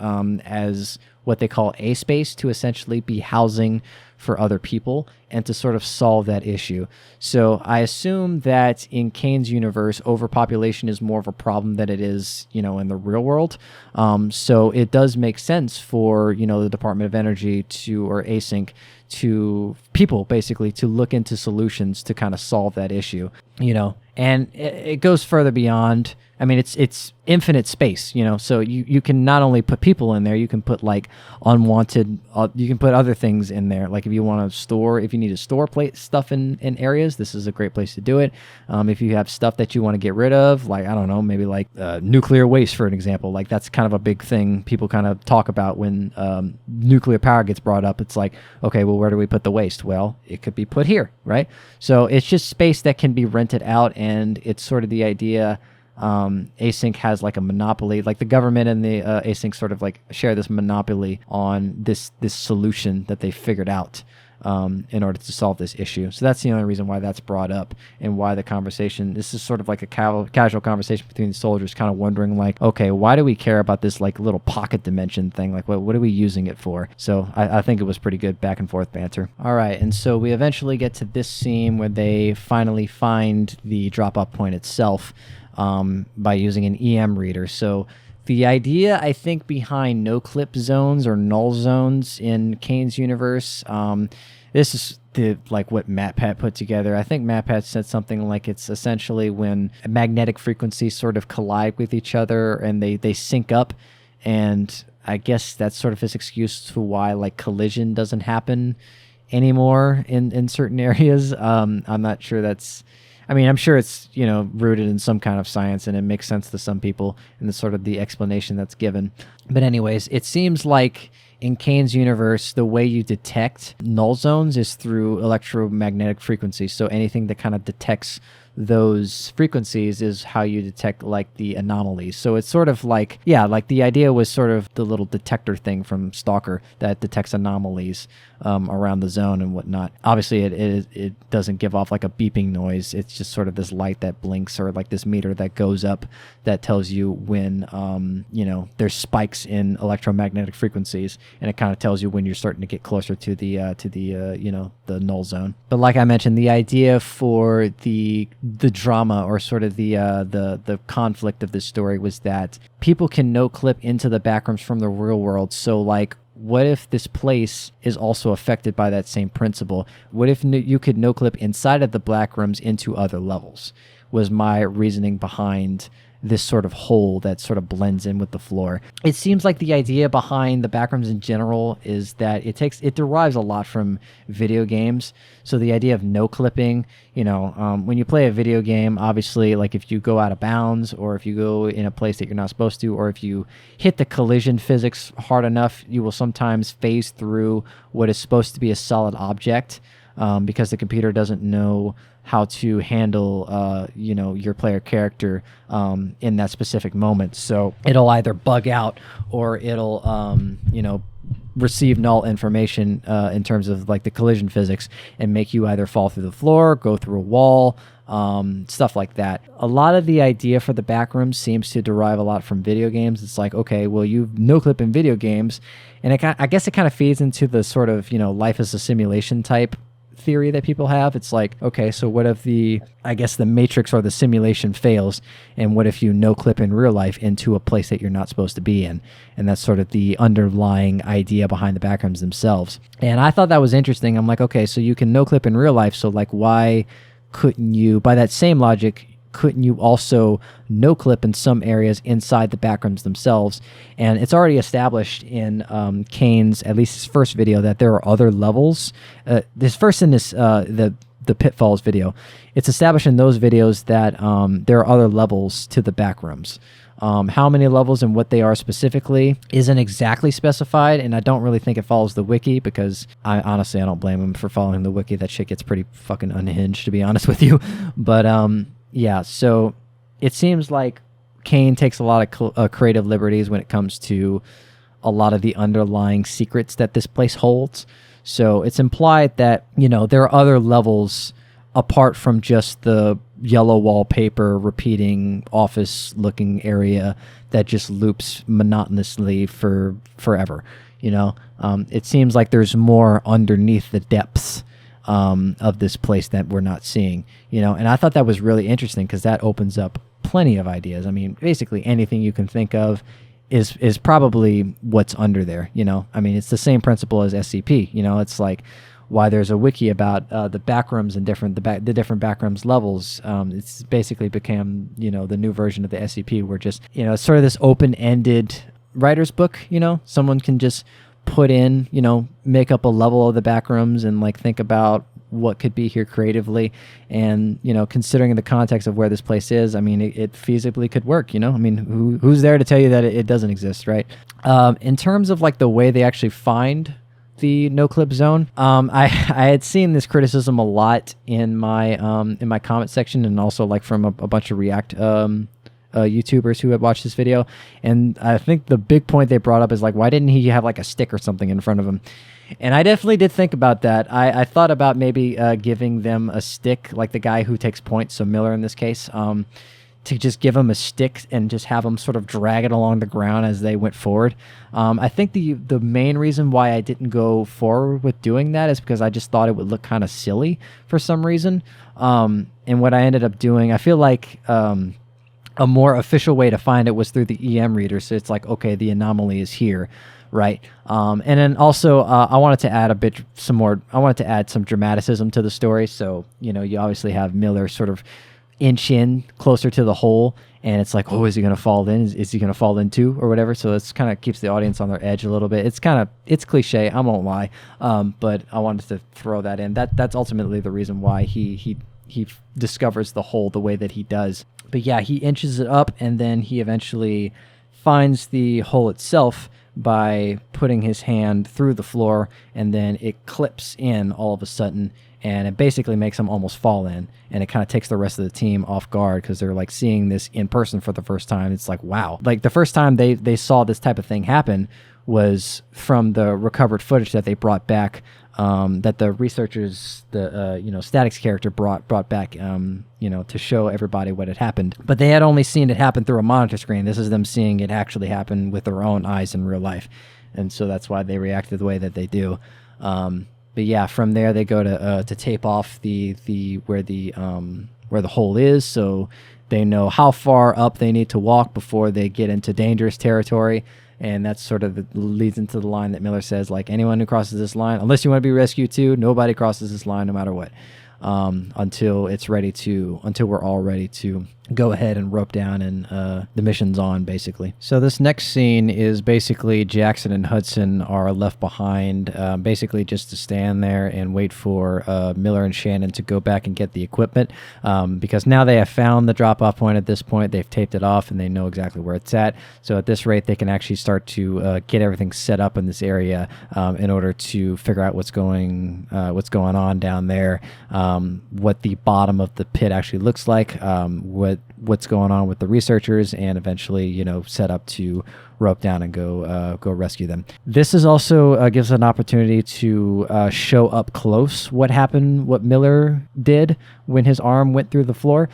as what they call a space to essentially be housing for other people and to sort of solve that issue. So I assume that in Kane's universe, overpopulation is more of a problem than it is, in the real world. So it does make sense for, the Department of Energy or Async to people basically to look into solutions to kind of solve that issue, and it goes further beyond. I mean, it's infinite space, so you can not only put people in there, you can put like unwanted, you can put other things in there. Like if you need to store stuff in areas, this is a great place to do it. If you have stuff that you want to get rid of, like, I don't know, maybe like nuclear waste, for an example, like that's kind of a big thing people kind of talk about when nuclear power gets brought up. It's like, okay, well, where do we put the waste? Well, it could be put here, right? So it's just space that can be rented out, and it's sort of the idea. Async has like a monopoly, like the government and the Async sort of like share this monopoly on this solution that they figured out in order to solve this issue. So that's the only reason why that's brought up, and why the conversation, this is sort of like a casual conversation between the soldiers, kind of wondering like, okay, why do we care about this like little pocket dimension thing? Like what are we using it for? So I think it was pretty good back and forth banter. All right, and so we eventually get to this scene where they finally find the drop-off point itself by using an EM reader. So the idea, I think, behind no-clip zones or null zones in Kane's universe, this is what MatPat put together. I think MatPat said something like it's essentially when magnetic frequencies sort of collide with each other and they sync up, and I guess that's sort of his excuse to why like collision doesn't happen anymore in certain areas. I'm not sure that's... I mean, I'm sure it's, rooted in some kind of science, and it makes sense to some people in the sort of the explanation that's given. But anyways, it seems like in Kane's universe, the way you detect null zones is through electromagnetic frequencies. So anything that kind of detects those frequencies is how you detect like the anomalies. So it's sort of like, like the idea was sort of the little detector thing from Stalker that detects anomalies around the zone and whatnot. Obviously it doesn't give off like a beeping noise. It's just sort of this light that blinks, or like this meter that goes up that tells you when there's spikes in electromagnetic frequencies, and it kind of tells you when you're starting to get closer to the null zone. But like I mentioned, the idea for the drama, or sort of the conflict of this story, was that people can no clip into the Backrooms from the real world. So like, what if this place is also affected by that same principle? What if you could no clip inside of the Backrooms into other levels? Was my reasoning behind this sort of hole that sort of blends in with the floor. It seems like the idea behind the backrooms in general is that it derives a lot from video games. So the idea of no clipping, when you play a video game, obviously, like if you go out of bounds or if you go in a place that you're not supposed to, or if you hit the collision physics hard enough, you will sometimes phase through what is supposed to be a solid object, because the computer doesn't know how to handle, your player character in that specific moment. So it'll either bug out or it'll, receive null information in terms of like the collision physics and make you either fall through the floor, go through a wall, stuff like that. A lot of the idea for the backroom seems to derive a lot from video games. It's like, okay, well, you no clip in video games, and I guess it kind of feeds into the sort of, life as a simulation type theory that people have. It's like, okay, so what if the matrix or the simulation fails, and what if you no clip in real life into a place that you're not supposed to be in? And that's sort of the underlying idea behind the backrooms themselves. And I thought that was interesting. I'm like, okay, so you can no clip in real life, so like why couldn't you, by that same logic, couldn't you also no clip in some areas inside the backrooms themselves? And it's already established in Kane's, at least his first video, that there are other levels. The pitfalls video, it's established in those videos that there are other levels to the backrooms. How many levels and what they are specifically isn't exactly specified, and I don't really think it follows the wiki, because I don't blame him for following the wiki. That shit gets pretty fucking unhinged, to be honest with you. But yeah, so it seems like Kane takes a lot of creative liberties when it comes to a lot of the underlying secrets that this place holds. So it's implied that, there are other levels apart from just the yellow wallpaper repeating office looking area that just loops monotonously for forever. It seems like there's more underneath the depths of this place that we're not seeing, and I thought that was really interesting, because that opens up plenty of ideas. I mean, basically anything you can think of is probably what's under there. I mean, it's the same principle as SCP. It's like why there's a wiki about the backrooms and the different backrooms levels. It's basically become the new version of the SCP, where just it's sort of this open-ended writer's book. Someone can just put in, make up a level of the backrooms and like think about what could be here creatively. And, considering the context of where this place is, I mean, it feasibly could work, I mean, who's there to tell you that it doesn't exist, right? In terms of like the way they actually find the no clip zone, I had seen this criticism a lot in my comment section, and also like from a bunch of React YouTubers who had watched this video. And I think the big point they brought up is like, why didn't he have like a stick or something in front of him? And I definitely did think about that. I thought about maybe giving them a stick, like the guy who takes points, so Miller in this case, to just give him a stick and just have them sort of drag it along the ground as they went forward. I think the main reason why I didn't go forward with doing that is because I just thought it would look kind of silly for some reason. And what I ended up doing, I feel like a more official way to find it was through the EM reader. So it's like, okay, the anomaly is here, right? And then also I wanted to add some dramaticism to the story. So, you obviously have Miller sort of inch in closer to the hole, and it's like, oh, is he going to fall in? Is he going to fall in too, or whatever? So it's kind of keeps the audience on their edge a little bit. It's cliche, I won't lie, but I wanted to throw that in. That's ultimately the reason why he discovers the hole the way that he does. But yeah, he inches it up, and then he eventually finds the hole itself by putting his hand through the floor, and then it clips in all of a sudden, and it basically makes him almost fall in, and it kind of takes the rest of the team off guard, because they're like seeing this in person for the first time. It's like, wow. Like the first time they saw this type of thing happen was from the recovered footage that they brought back, that the researchers, Static's character brought back, to show everybody what had happened. But they had only seen it happen through a monitor screen. This is them seeing it actually happen with their own eyes in real life, and so that's why they reacted the way that they do. But yeah, from there they go to tape off where the hole is, so they know how far up they need to walk before they get into dangerous territory. And that's sort of leads into the line that Miller says, like, anyone who crosses this line, unless you want to be rescued too, nobody crosses this line no matter what, until we're all ready to go ahead and rope down, and the mission's on, basically. So this next scene is basically Jackson and Hudson are left behind, basically just to stand there and wait for Miller and Shannon to go back and get the equipment, because now they have found the drop-off point. At this point, they've taped it off and they know exactly where it's at. So at this rate, they can actually start to get everything set up in this area in order to figure out what's going on down there, what the bottom of the pit actually looks like, what's going on with the researchers, and eventually, set up to rope down and go rescue them. This is also gives an opportunity to show up close what happened, what Miller did when his arm went through the floor.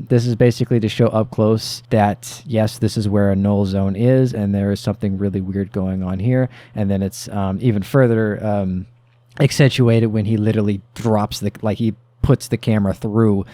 This is basically to show up close that, yes, this is where a null zone is, and there is something really weird going on here. And then it's even further accentuated when he literally drops he puts the camera through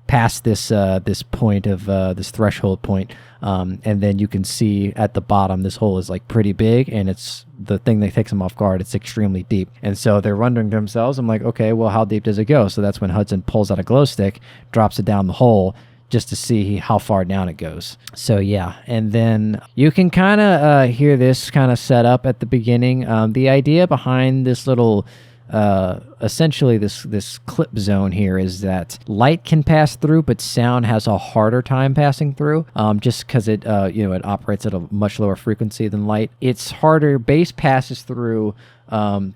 past this point of this threshold point, and then you can see at the bottom this hole is like pretty big, and it's the thing that takes them off guard. It's extremely deep, and so they're wondering to themselves, I'm like, okay, well, how deep does it go? So that's when Hudson pulls out a glow stick, drops it down the hole just to see how far down it goes. So yeah, and then you can kind of hear this kind of set up at the beginning. The idea behind this little essentially this clip zone here is that light can pass through, but sound has a harder time passing through, just because it it operates at a much lower frequency than light. It's harder. Bass passes through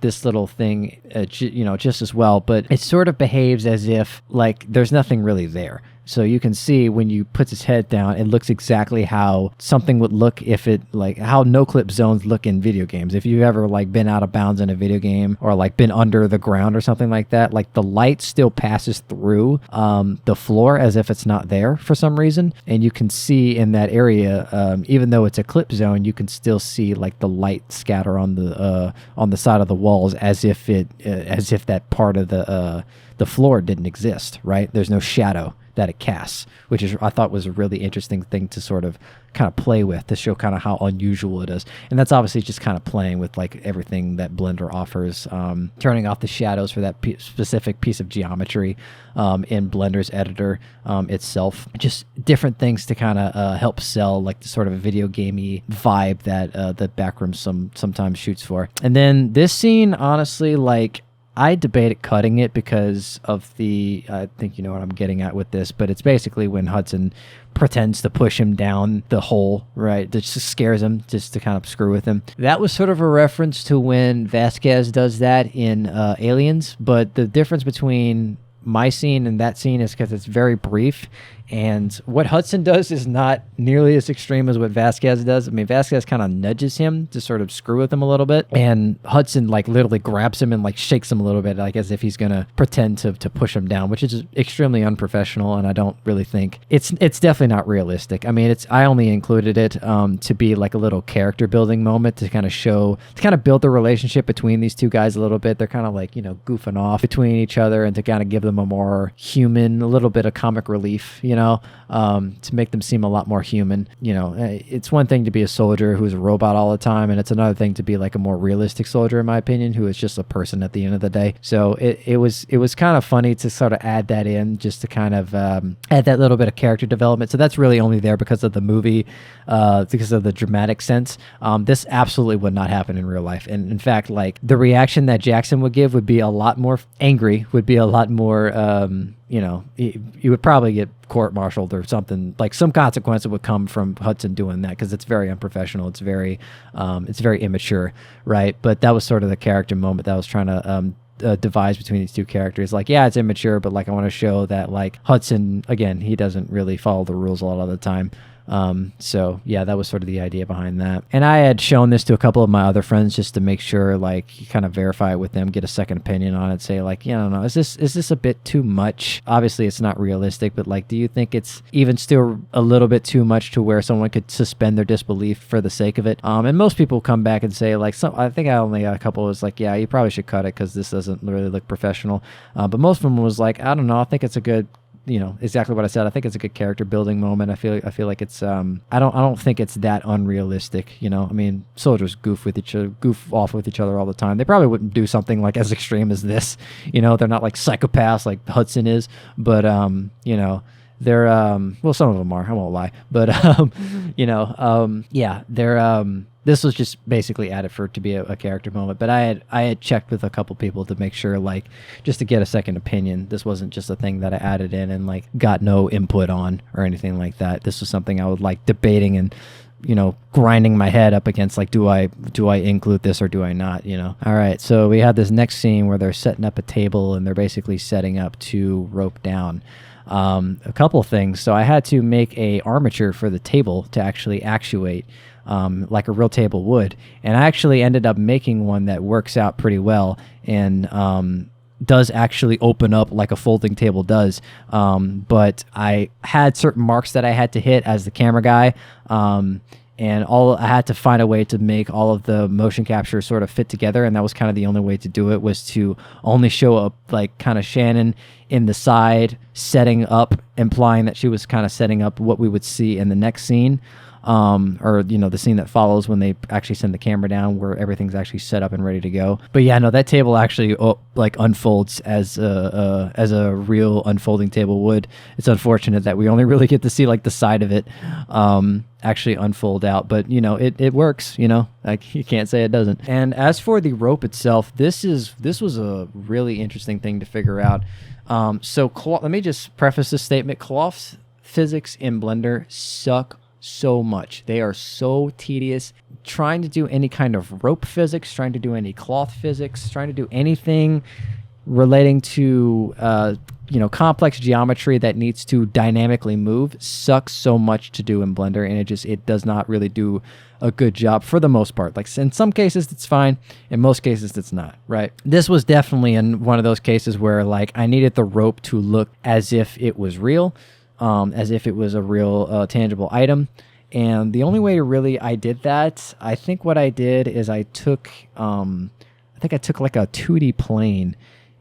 this little thing just as well, but it sort of behaves as if like there's nothing really there. So you can see when you put his head down, it looks exactly how something would look if it, like how no clip zones look in video games. If you've ever like been out of bounds in a video game, or like been under the ground or something like that, like the light still passes through the floor as if it's not there for some reason. And you can see in that area, even though it's a clip zone, you can still see like the light scatter on the side of the walls as if that part of the floor didn't exist, right? There's no shadow that it casts, which I thought was a really interesting thing to sort of kind of play with, to show kind of how unusual it is. And that's obviously just kind of playing with like everything that Blender offers, turning off the shadows for that specific piece of geometry in Blender's editor itself. Just different things to kind of help sell like the sort of a video gamey vibe that the Backrooms sometimes shoots for. And then this scene, honestly, like, I debated cutting it because of I think you know what I'm getting at with this, but it's basically when Hudson pretends to push him down the hole, right? That just scares him, just to kind of screw with him. That was sort of a reference to when Vasquez does that in Aliens, but the difference between my scene and that scene is because it's very brief, and what Hudson does is not nearly as extreme as what Vasquez does. I mean, Vasquez kind of nudges him to sort of screw with him a little bit, and Hudson like literally grabs him and like shakes him a little bit, like as if he's gonna pretend to push him down, which is extremely unprofessional, and I don't really think it's definitely not realistic. I mean, I only included it to be like a little character building moment, to kind of build the relationship between these two guys a little bit. They're kind of like, goofing off between each other, and to kind of give them a more human, a little bit of comic relief, to make them seem a lot more human. It's one thing to be a soldier who's a robot all the time, and it's another thing to be like a more realistic soldier, in my opinion, who is just a person at the end of the day. So it was kind of funny to sort of add that in, just to kind of add that little bit of character development. So that's really only there because of the movie, because of the dramatic sense. This absolutely would not happen in real life. And in fact, like the reaction that Jackson would give would be a lot more angry, would be a lot more, you would probably get court-martialed or something. Like some consequence would come from Hudson doing that, because it's very unprofessional. It's very immature, right? But that was sort of the character moment that I was trying to devise between these two characters. Like, yeah, it's immature, but like I want to show that like Hudson, again, he doesn't really follow the rules a lot of the time. So yeah, that was sort of the idea behind that. And I had shown this to a couple of my other friends just to make sure, like, kind of verify it with them, get a second opinion on it, say like, yeah, I don't know, is this a bit too much? Obviously it's not realistic, but like, do you think it's even still a little bit too much to where someone could suspend their disbelief for the sake of it? And most people come back and say like, I think I only got a couple was like, yeah, you probably should cut it because this doesn't really look professional. But most of them was like, I don't know, I think it's a good, exactly what I said. I think it's a good character building moment. I feel like it's I don't think it's that unrealistic. I mean, soldiers goof off with each other all the time. They probably wouldn't do something like as extreme as this. They're not like psychopaths like Hudson is, but they're well, some of them are, I won't lie, but yeah, they're this was just basically added for it to be a character moment. But I had checked with a couple people to make sure, like, just to get a second opinion. This wasn't just a thing that I added in and like got no input on or anything like that. This was something I was like debating and grinding my head up against, like, do I include this or do I not, All right, so we have this next scene where they're setting up a table and they're basically setting up to rope down. A couple things. So I had to make a armature for the table to actually actuate, like a real table would. And I actually ended up making one that works out pretty well and does actually open up like a folding table does. But I had certain marks that I had to hit as the camera guy. And I had to find a way to make all of the motion capture sort of fit together, and that was kind of the only way to do it, was to only show up like kind of Shannon in the side setting up, implying that she was kind of setting up what we would see in the next scene, or the scene that follows when they actually send the camera down, where everything's actually set up and ready to go. But yeah, no, that table actually like unfolds as a real unfolding table would. It's unfortunate that we only really get to see like the side of it actually unfold out, but it works. Like, you can't say it doesn't. And as for the rope itself, this was a really interesting thing to figure out. So let me just preface this statement: cloth physics in Blender suck so much. They are so tedious. Trying to do any kind of rope physics, trying to do any cloth physics, trying to do anything relating to complex geometry that needs to dynamically move sucks so much to do in Blender, and it does not really do a good job for the most part. Like, in some cases it's fine, in most cases it's not, right? This was definitely in one of those cases where, like, I needed the rope to look as if it was real, as if it was a real tangible item. And the only way I did that, I think what I did is I took like a 2D plane,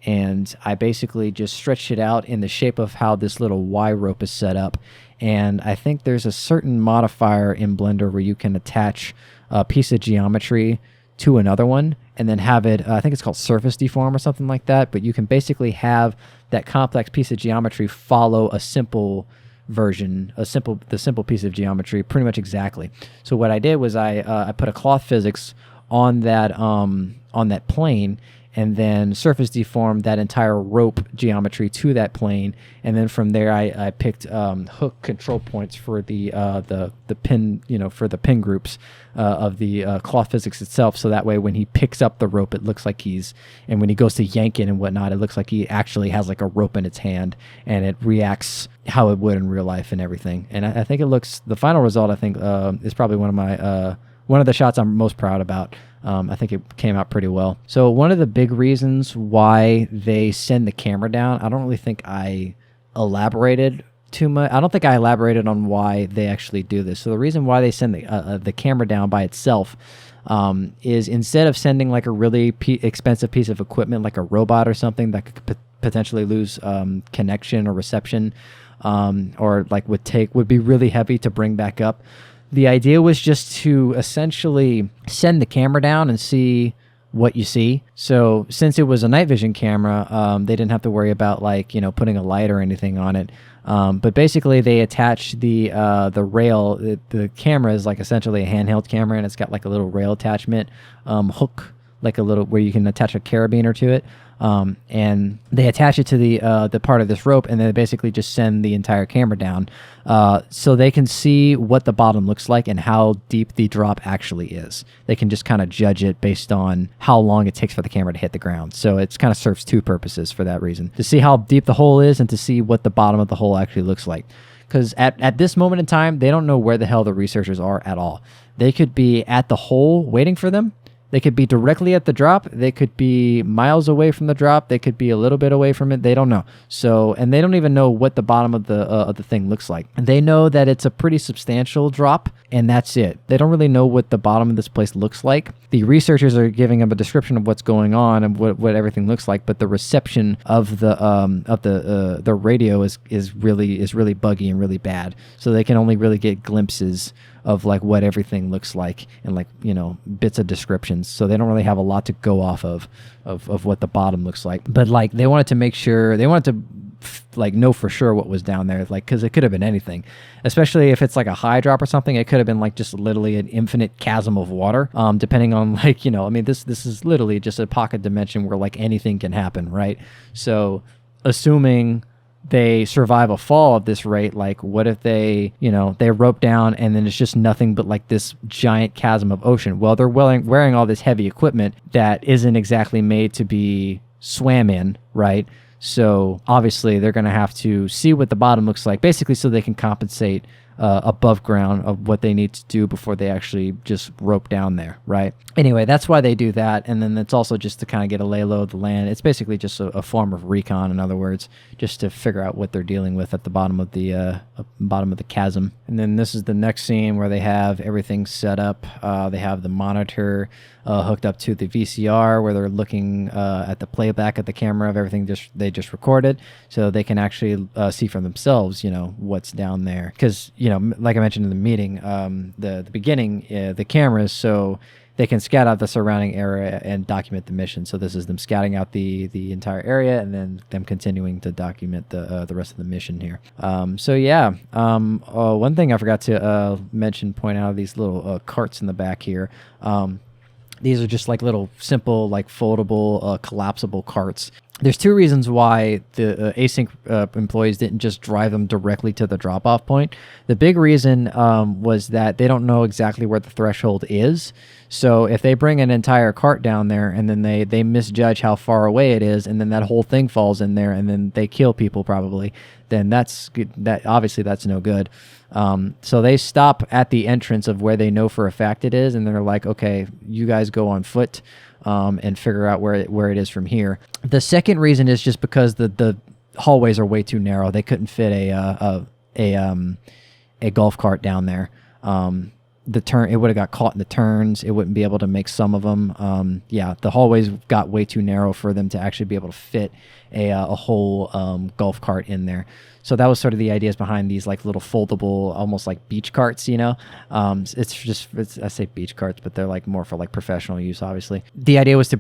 and I basically just stretched it out in the shape of how this little Y rope is set up. And I think there's a certain modifier in Blender where you can attach a piece of geometry to another one and then have it, I think it's called surface deform or something like that, but you can basically have that complex piece of geometry follow a simple version, the simple piece of geometry pretty much exactly. So what I did was I put a cloth physics on that plane, and then surface deformed that entire rope geometry to that plane, and then from there I picked hook control points for the pin, for the pin groups of the cloth physics itself, so that way when he picks up the rope, it looks like and when he goes to yank it and whatnot, it looks like he actually has like a rope in its hand, and it reacts how it would in real life and everything. And I think the final result, I think, is probably one of the shots I'm most proud about. I think it came out pretty well. So one of the big reasons why they send the camera down, I don't really think I elaborated too much. I don't think I elaborated on why they actually do this. So the reason why they send the camera down by itself is, instead of sending like a really expensive piece of equipment like a robot or something that could potentially lose connection or reception, or like would be really heavy to bring back up, the idea was just to essentially send the camera down and see what you see. So since it was a night vision camera, they didn't have to worry about putting a light or anything on it. But basically they attach the rail. The camera is like essentially a handheld camera, and it's got like a little rail attachment hook, like a little, where you can attach a carabiner to it. And they attach it to the part of this rope, and they basically just send the entire camera down, so they can see what the bottom looks like and how deep the drop actually is. They can just kind of judge it based on how long it takes for the camera to hit the ground. So it's kind of serves two purposes for that reason: to see how deep the hole is and to see what the bottom of the hole actually looks like. Because at this moment in time, they don't know where the hell the researchers are at all. They could be at the hole waiting for them. They could be directly at the drop. They could be miles away from the drop. They could be a little bit away from it. They don't know. So, and they don't even know what the bottom of the thing looks like. And they know that it's a pretty substantial drop, and that's it. They don't really know what the bottom of this place looks like. The researchers are giving them a description of what's going on and what everything looks like, but the reception of the radio is really buggy and really bad. So they can only really get glimpses of like what everything looks like and like, bits of descriptions. So they don't really have a lot to go off of what the bottom looks like. But like they wanted to make sure, they wanted to like know for sure what was down there, like, because it could have been anything, especially if it's like a high drop or something. It could have been like just literally an infinite chasm of water, depending on, like, you know, I mean, this is literally just a pocket dimension where like anything can happen, right? So assuming they survive a fall at this rate, like what if they, you know, they rope down and then it's just nothing but like this giant chasm of ocean? Well, they're wearing all this heavy equipment that isn't exactly made to be swam in, right? So obviously they're going to have to see what the bottom looks like, basically, so they can compensate above ground of what they need to do before they actually just rope down there, right? Anyway, that's why they do that. And then it's also just to kind of get a lay low of the land. It's basically just a form of recon, in other words, just to figure out what they're dealing with at the bottom of the chasm. And then this is the next scene where they have everything set up. They have the monitor hooked up to the VCR, where they're looking at the playback of the camera of everything they just recorded, so they can actually see for themselves, you know, what's down there. Because, you know, like I mentioned in the meeting, the beginning, the cameras, so they can scout out the surrounding area and document the mission. So this is them scouting out the entire area and then them continuing to document the rest of the mission here. So yeah, one thing I forgot to point out, these little carts in the back here. These are just like little simple, like foldable, collapsible carts. There's two reasons why the async employees didn't just drive them directly to the drop-off point. The big reason was that they don't know exactly where the threshold is. So if they bring an entire cart down there and then they misjudge how far away it is, and then that whole thing falls in there and then they kill people probably, then that's good. Obviously that's no good. So they stop at the entrance of where they know for a fact it is, and they're like, okay, you guys go on foot and figure out where it is from here. The second reason is just because the hallways are way too narrow. They couldn't fit a golf cart down there. It would have got caught in the turns. It wouldn't be able to make some of them. Yeah, the hallways got way too narrow for them to actually be able to fit a whole golf cart in there. So that was sort of the ideas behind these like little foldable, almost like beach carts, you know. I say beach carts, but they're like more for like professional use, obviously. The idea was to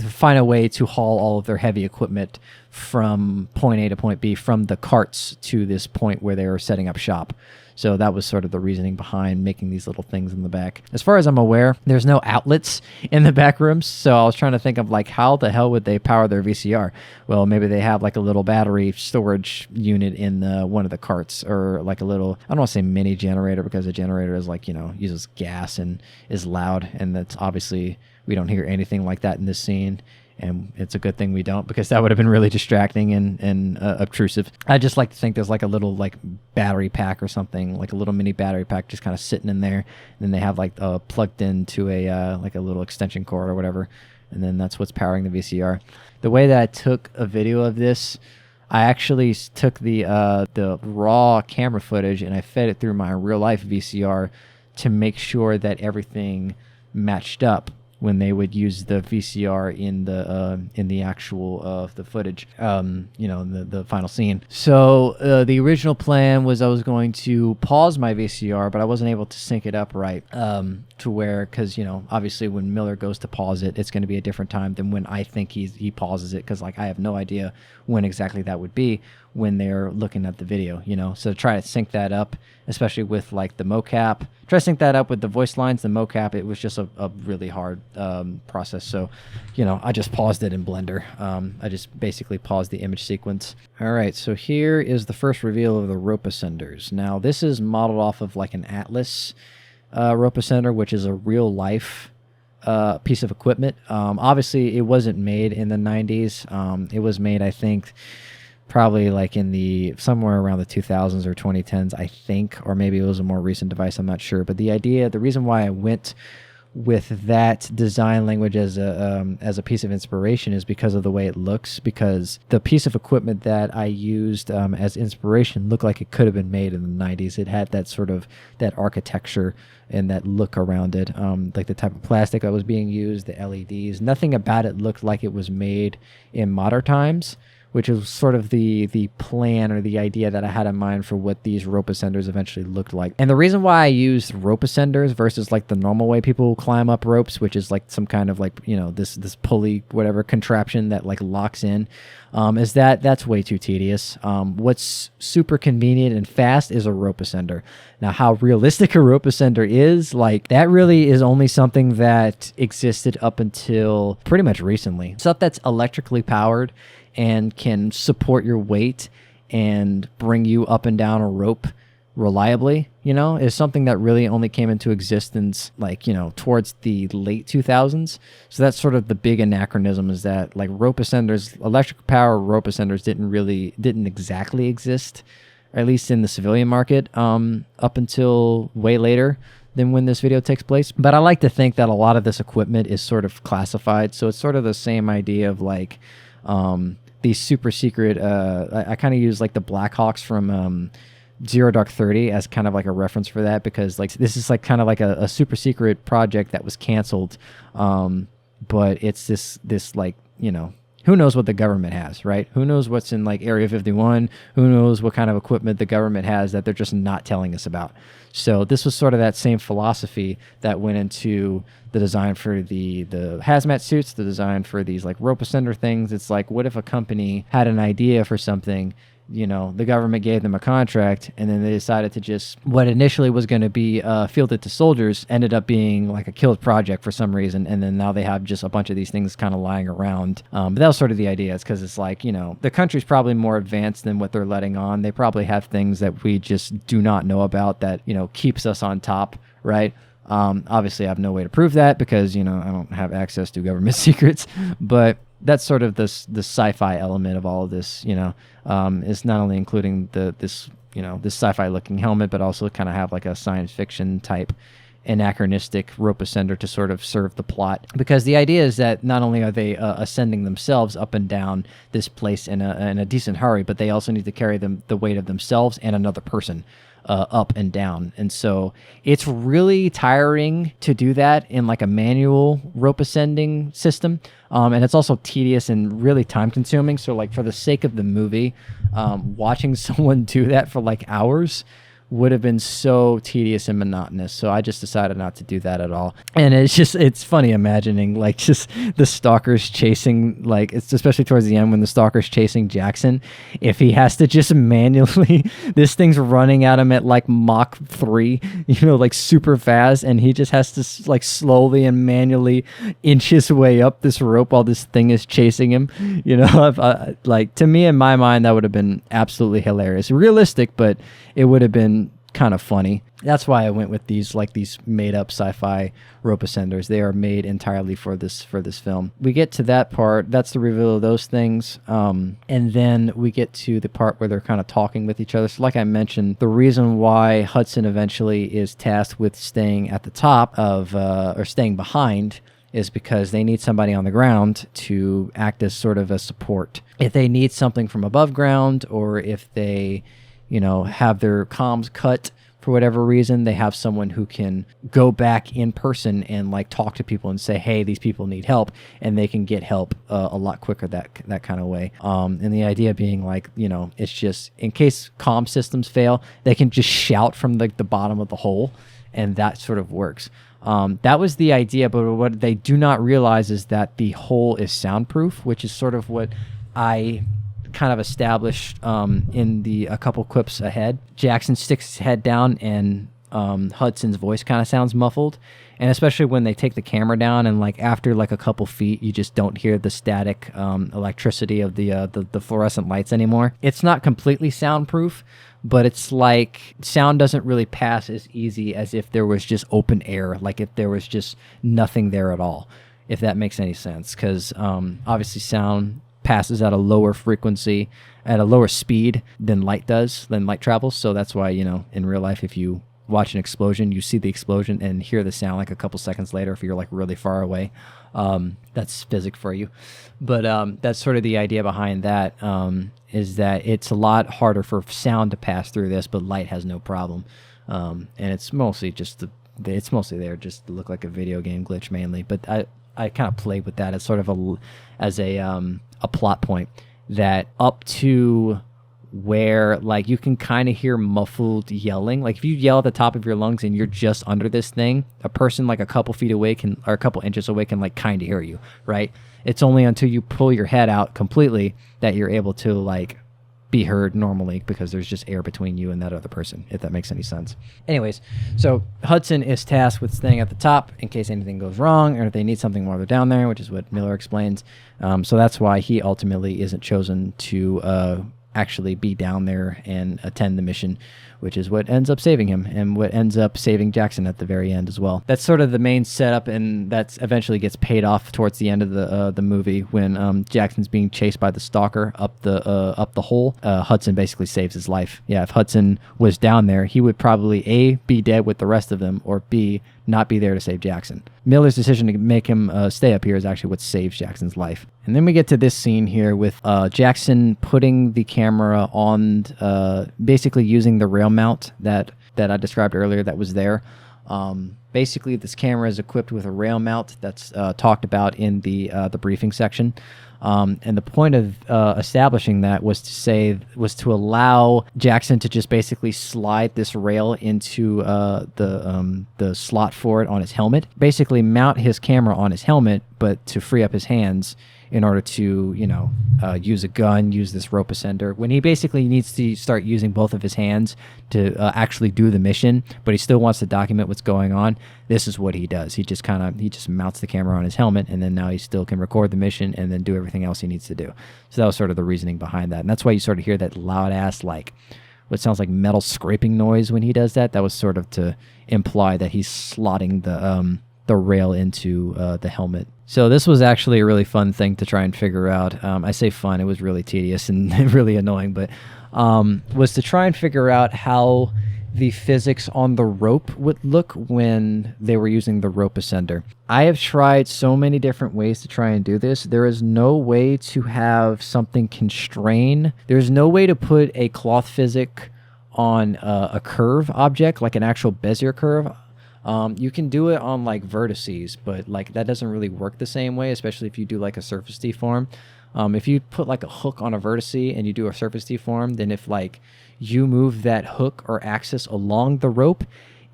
find a way to haul all of their heavy equipment from point A to point B, from the carts to this point where they were setting up shop. So that was sort of the reasoning behind making these little things in the back. As far as I'm aware, there's no outlets in the back rooms. So I was trying to think of like, how the hell would they power their VCR? Well, maybe they have like a little battery storage unit in one of the carts, or like a little, I don't want to say mini generator, because a generator is like, you know, uses gas and is loud. And that's obviously, we don't hear anything like that in this scene. And it's a good thing we don't, because that would have been really distracting and obtrusive. I just like to think there's like a little like battery pack or something, like a little mini battery pack just kind of sitting in there. And then they have like plugged into a like a little extension cord or whatever. And then that's what's powering the VCR. The way that I took a video of this, I actually took the raw camera footage and I fed it through my real life VCR to make sure that everything matched up when they would use the VCR in the actual the footage, the final scene. So the original plan was I was going to pause my VCR, but I wasn't able to sync it up right to where, because, you know, obviously when Miller goes to pause it, it's going to be a different time than when I think he pauses it, because like I have no idea when exactly that would be when they're looking at the video, you know. So try to sync that up, especially with like the mocap. Try to sync that up with the voice lines, the mocap. It was just a really hard process. So, you know, I just paused it in Blender. I just basically paused the image sequence. All right, so here is the first reveal of the rope ascenders. Now, this is modeled off of like an Atlas rope ascender, which is a real life piece of equipment. Obviously, it wasn't made in the 90s. It was made, I think, probably like in somewhere around the 2000s or 2010s, I think, or maybe it was a more recent device, I'm not sure. But the reason why I went with that design language as a piece of inspiration is because of the way it looks, because the piece of equipment that I used as inspiration looked like it could have been made in the 90s. It had that sort of, that architecture and that look around it, like the type of plastic that was being used, the LEDs. Nothing about it looked like it was made in modern times, which is sort of the plan or the idea that I had in mind for what these rope ascenders eventually looked like. And the reason why I used rope ascenders versus like the normal way people climb up ropes, which is like some kind of like, you know, this pulley, whatever contraption that like locks in, is that's way too tedious. What's super convenient and fast is a rope ascender. Now, how realistic a rope ascender is, like, that really is only something that existed up until pretty much recently. Stuff that's electrically powered and can support your weight and bring you up and down a rope reliably, you know, is something that really only came into existence, like, you know, towards the late 2000s. So that's sort of the big anachronism, is that like rope ascenders, electric power rope ascenders didn't exactly exist, or at least in the civilian market, up until way later than when this video takes place. But I like to think that a lot of this equipment is sort of classified. So it's sort of the same idea of like, these super secret, I kind of use like the Blackhawks from Zero Dark 30 as kind of like a reference for that, because like this is like kind of like a super secret project that was canceled, but it's this like, you know, who knows what the government has, right? Who knows what's in like Area 51? Who knows what kind of equipment the government has that they're just not telling us about? So this was sort of that same philosophy that went into the design for the hazmat suits, the design for these like rope ascender things. It's like, what if a company had an idea for something, you know, the government gave them a contract, and then they decided to just, what initially was going to be fielded to soldiers ended up being like a killed project for some reason, and then now they have just a bunch of these things kind of lying around. But that was sort of the idea. It's because it's like, you know, the country's probably more advanced than what they're letting on. They probably have things that we just do not know about that, you know, keeps us on top, right? Obviously, I have no way to prove that because, you know, I don't have access to government secrets, but that's sort of the sci-fi element of all of this, you know, is not only including this sci-fi looking helmet, but also kind of have like a science fiction type anachronistic rope ascender to sort of serve the plot. Because the idea is that not only are they ascending themselves up and down this place in a decent hurry, but they also need to carry the weight of themselves and another person up and down. And so it's really tiring to do that in like a manual rope ascending system. And it's also tedious and really time consuming. So like for the sake of the movie, watching someone do that for like hours would have been so tedious and monotonous. So I just decided not to do that at all. And it's funny imagining like just the Stalker's chasing, like it's especially towards the end when the Stalker's chasing Jackson, if he has to just manually, this thing's running at him at like Mach 3, you know, like super fast, and he just has to like slowly and manually inch his way up this rope while this thing is chasing him. You know, like to me in my mind, that would have been absolutely hilarious. Realistic, but it would have been kind of funny. That's why I went with these made up sci-fi rope ascenders. They are made entirely for this film. We get to that part. That's the reveal of those things. And then we get to the part where they're kind of talking with each other. So like I mentioned, the reason why Hudson eventually is tasked with staying at the top of, or staying behind, is because they need somebody on the ground to act as sort of a support. If they need something from above ground, or if they, you know, have their comms cut for whatever reason, they have someone who can go back in person and like talk to people and say, hey, these people need help, and they can get help a lot quicker that kind of way. And the idea being like, you know, it's just in case comm systems fail, they can just shout from the bottom of the hole, and that sort of works. That was the idea, but what they do not realize is that the hole is soundproof, which is sort of what I kind of established in a couple clips ahead. Jackson sticks his head down, and Hudson's voice kind of sounds muffled, and especially when they take the camera down and like after like a couple feet, you just don't hear the static electricity of the fluorescent lights anymore. It's not completely soundproof, but it's like sound doesn't really pass as easy as if there was just open air, like if there was just nothing there at all, if that makes any sense. Because obviously sound passes at a lower frequency, at a lower speed than light travels. So that's why, you know, in real life, if you watch an explosion, you see the explosion and hear the sound like a couple seconds later if you're like really far away. That's physics for you. But that's sort of the idea behind that, is that it's a lot harder for sound to pass through this, but light has no problem. And it's mostly it's mostly there just to look like a video game glitch mainly. But I kind of played with that as sort of a plot point. that up to where like you can kind of hear muffled yelling. Like if you yell at the top of your lungs and you're just under this thing, a person like a couple feet away can, or a couple inches away can like kind of hear you, right? It's only until you pull your head out completely that you're able to like be heard normally, because there's just air between you and that other person, if that makes any sense. Anyways, so Hudson is tasked with staying at the top in case anything goes wrong or if they need something while they're down there, which is what Miller explains. So that's why he ultimately isn't chosen to actually be down there and attend the mission, which is what ends up saving him and what ends up saving Jackson at the very end as well. That's sort of the main setup, and that's eventually gets paid off towards the end of the movie when Jackson's being chased by the Stalker up the hole. Hudson basically saves his life. Yeah, if Hudson was down there, he would probably A, be dead with the rest of them, or B, not be there to save Jackson. Miller's decision to make him stay up here is actually what saves Jackson's life. And then we get to this scene here with Jackson putting the camera on, basically using the rail mount that I described earlier that was there. Basically, this camera is equipped with a rail mount that's talked about in the briefing section. And the point of establishing that was to allow Jackson to just basically slide this rail into the slot for it on his helmet. Basically, mount his camera on his helmet, but to free up his hands in order to, use a gun, use this rope ascender. When he basically needs to start using both of his hands to actually do the mission, but he still wants to document what's going on, this is what he does. He just mounts the camera on his helmet, and then now he still can record the mission and then do everything else he needs to do. So that was sort of the reasoning behind that. And that's why you sort of hear that loud-ass, like, what sounds like metal scraping noise when he does that. That was sort of to imply that he's slotting the rail into the helmet. So this was actually a really fun thing to try and figure out. I say fun, it was really tedious and really annoying, but was to try and figure out how the physics on the rope would look when they were using the rope ascender. I have tried so many different ways to try and do this. There is no way to have something constrain. There's no way to put a cloth physic on a curve object, like an actual Bezier curve. You can do it on like vertices, but like that doesn't really work the same way, especially if you do like a surface deform. If you put like a hook on a vertice and you do a surface deform, then if like you move that hook or axis along the rope,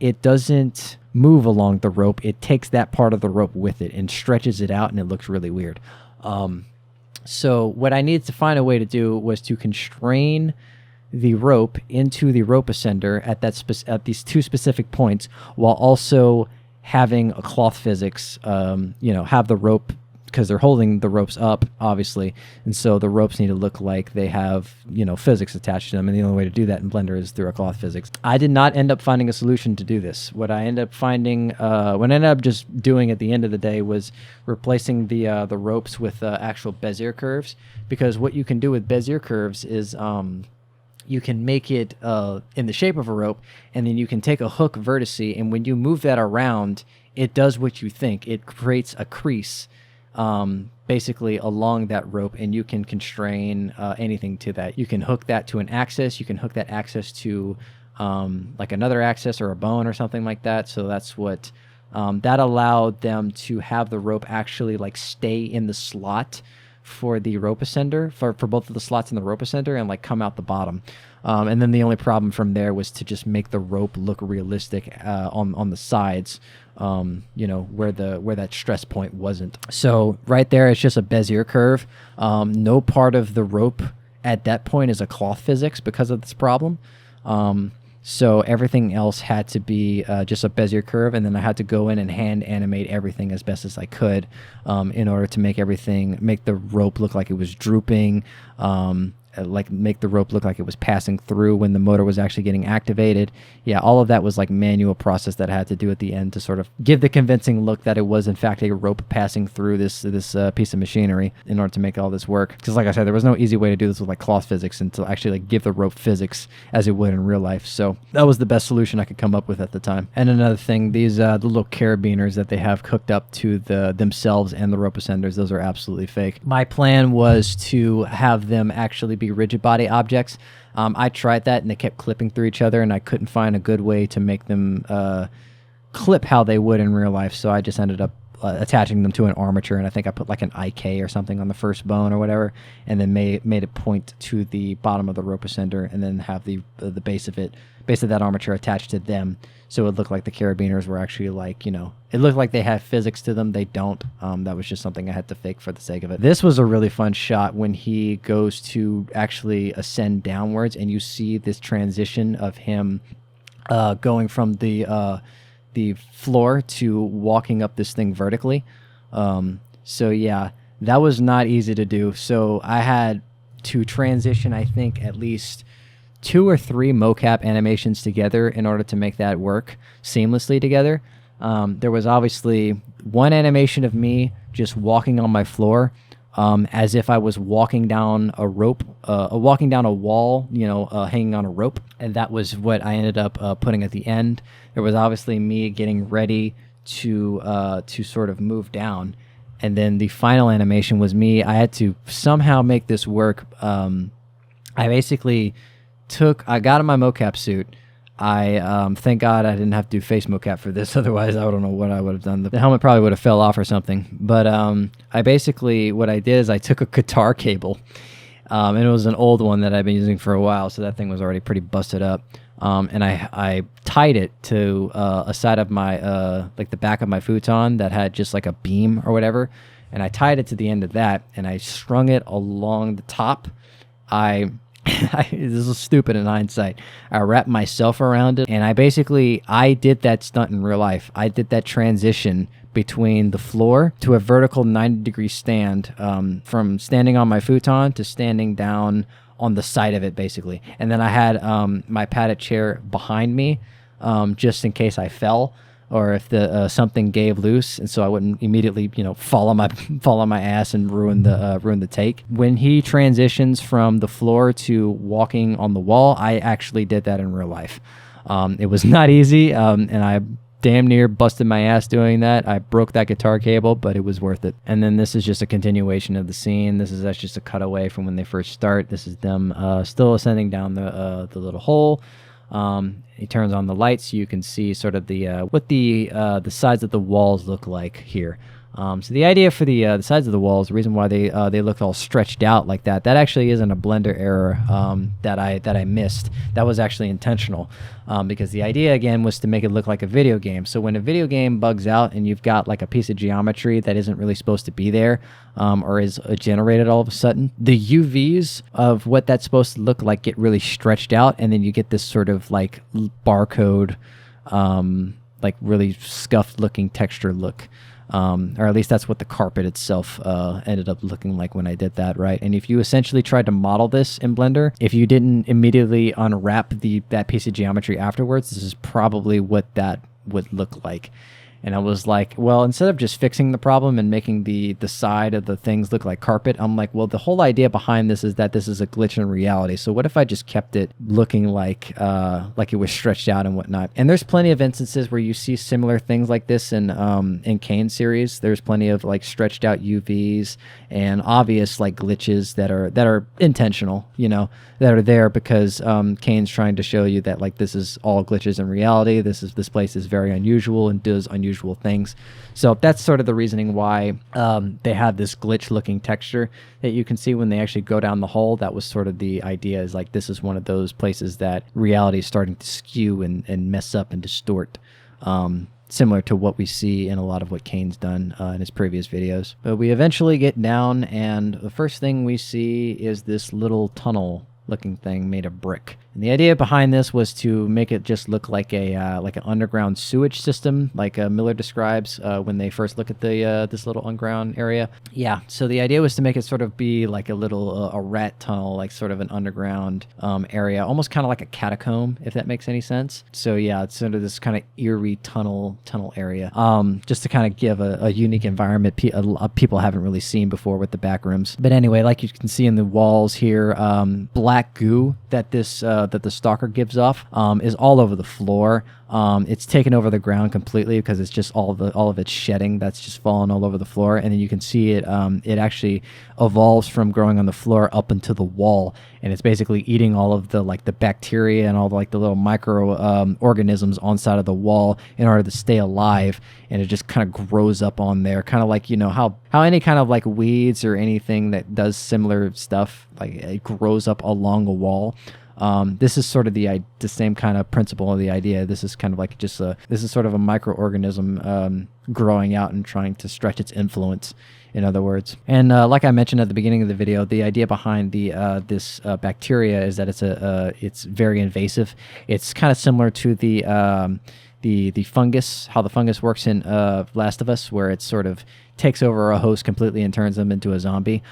it doesn't move along the rope. It takes that part of the rope with it and stretches it out, and it looks really weird. So what I needed to find a way to do was to constrain the rope into the rope ascender at these two specific points, while also having a cloth physics, have the rope, because they're holding the ropes up, obviously, and so the ropes need to look like they have, physics attached to them, and the only way to do that in Blender is through a cloth physics. I did not end up finding a solution to do this. What I ended up finding, what I ended up just doing at the end of the day was replacing the ropes with actual Bezier curves, because what you can do with Bezier curves is you can make it in the shape of a rope, and then you can take a hook vertice, and when you move that around, it does what you think. It creates a crease basically along that rope, and you can constrain anything to that. You can hook that to an axis. You can hook that axis to like another axis or a bone or something like that. So that's what that allowed them to have the rope actually like stay in the slot for the rope ascender, for both of the slots in the rope ascender, and like come out the bottom. And then the only problem from there was to just make the rope look realistic on the sides, where that stress point wasn't. So right there, it's just a Bezier curve. No part of the rope at that point is a cloth physics because of this problem. So everything else had to be just a Bezier curve, and then I had to go in and hand animate everything as best as I could in order to make the rope look like it was drooping, like make the rope look like it was passing through when the motor was actually getting activated. Yeah, all of that was like manual process that I had to do at the end to sort of give the convincing look that it was in fact a rope passing through this piece of machinery in order to make all this work. Because like I said, there was no easy way to do this with like cloth physics and to actually like give the rope physics as it would in real life. So that was the best solution I could come up with at the time. And another thing, these the little carabiners that they have hooked up to themselves and the rope ascenders, those are absolutely fake. My plan was to have them actually be rigid body objects. I tried that and they kept clipping through each other, and I couldn't find a good way to make them clip how they would in real life, so I just ended up attaching them to an armature, and I think I put like an IK or something on the first bone or whatever, and then made it point to the bottom of the rope ascender, and then have the base of that armature attached to them, so it looked like the carabiners were actually like, it looked like they had physics to them. They don't. That was just something I had to fake for the sake of it. This was a really fun shot when he goes to actually ascend downwards, and you see this transition of him going from the floor to walking up this thing vertically. So yeah, that was not easy to do. So I had to transition, I think, at least 2 or 3 mocap animations together in order to make that work seamlessly together. There was obviously one animation of me just walking on my floor, as if I was walking down a rope, walking down a wall, hanging on a rope. And that was what I ended up putting at the end. There was obviously me getting ready to sort of move down. And then the final animation was me. I had to somehow make this work. I basically I got in my mocap suit. Thank God I didn't have to do face mocap for this. Otherwise, I don't know what I would have done. The helmet probably would have fell off or something. But what I did is I took a guitar cable, and it was an old one that I've been using for a while, so that thing was already pretty busted up. And I tied it to a side of my, like the back of my futon that had just like a beam or whatever. And I tied it to the end of that, and I strung it along the top. This is stupid in hindsight. I wrapped myself around it, and I did that stunt in real life. I did that transition between the floor to a vertical 90-degree stand, from standing on my futon to standing down on the side of it, basically. And then I had my padded chair behind me, just in case I fell or if the something gave loose, and so I wouldn't immediately fall on my ass and ruin the take. When he transitions from the floor to walking on the wall, I actually did that in real life. It was not easy, and I damn near busted my ass doing that. I broke that guitar cable, but it was worth it. And then this is just a continuation of the scene. That's just a cutaway from when they first start. This is them still ascending down the little hole. He turns on the lights, so you can see sort of what the sides of the walls look like here. So the idea for the sides of the walls, the reason why they look all stretched out like that actually isn't a Blender error that I missed. That was actually intentional, because the idea again was to make it look like a video game. So when a video game bugs out and you've got like a piece of geometry that isn't really supposed to be there, or is generated all of a sudden, the UVs of what that's supposed to look like get really stretched out, and then you get this sort of like barcode, like really scuffed looking texture look. Or at least that's what the carpet itself ended up looking like when I did that, right? And if you essentially tried to model this in Blender, if you didn't immediately unwrap that piece of geometry afterwards, this is probably what that would look like. And I was like, well, instead of just fixing the problem and making the side of the things look like carpet, I'm like, well, the whole idea behind this is that this is a glitch in reality. So what if I just kept it looking like it was stretched out and whatnot? And there's plenty of instances where you see similar things like this in Kane's series. There's plenty of like stretched out UVs and obvious like glitches that are intentional, that are there because Kane's trying to show you that like this is all glitches in reality. This place is very unusual and does unusual things. So that's sort of the reasoning why they have this glitch looking texture that you can see when they actually go down the hole. That was sort of the idea, is like this is one of those places that reality is starting to skew and mess up and distort, similar to what we see in a lot of what Kane's done in his previous videos. But we eventually get down, and the first thing we see is this little tunnel looking thing made of brick. And the idea behind this was to make it just look like an underground sewage system, like Miller describes when they first look at this little underground area. Yeah, so the idea was to make it sort of be like a little a rat tunnel, like sort of an underground area, almost kind of like a catacomb, if that makes any sense. So yeah, it's sort of this kind of eerie tunnel area, just to kind of give a unique environment people haven't really seen before with the Backrooms. But anyway, like you can see in the walls here, black goo that the Stalker gives off is all over the floor. It's taken over the ground completely because it's just all of its shedding that's just fallen all over the floor, and then you can see it. It actually evolves from growing on the floor up into the wall, and it's basically eating all of the bacteria and all the little micro organisms on side of the wall in order to stay alive, and it just kind of grows up on there, kind of like, how any kind of like weeds or anything that does similar stuff, like it grows up along a wall. This is sort of the same kind of principle of the idea. This is kind of like this is sort of a microorganism growing out and trying to stretch its influence, in other words. And like I mentioned at the beginning of the video, the idea behind this bacteria is that it's very invasive. It's kind of similar to the fungus, how the fungus works in Last of Us, where it sort of takes over a host completely and turns them into a zombie.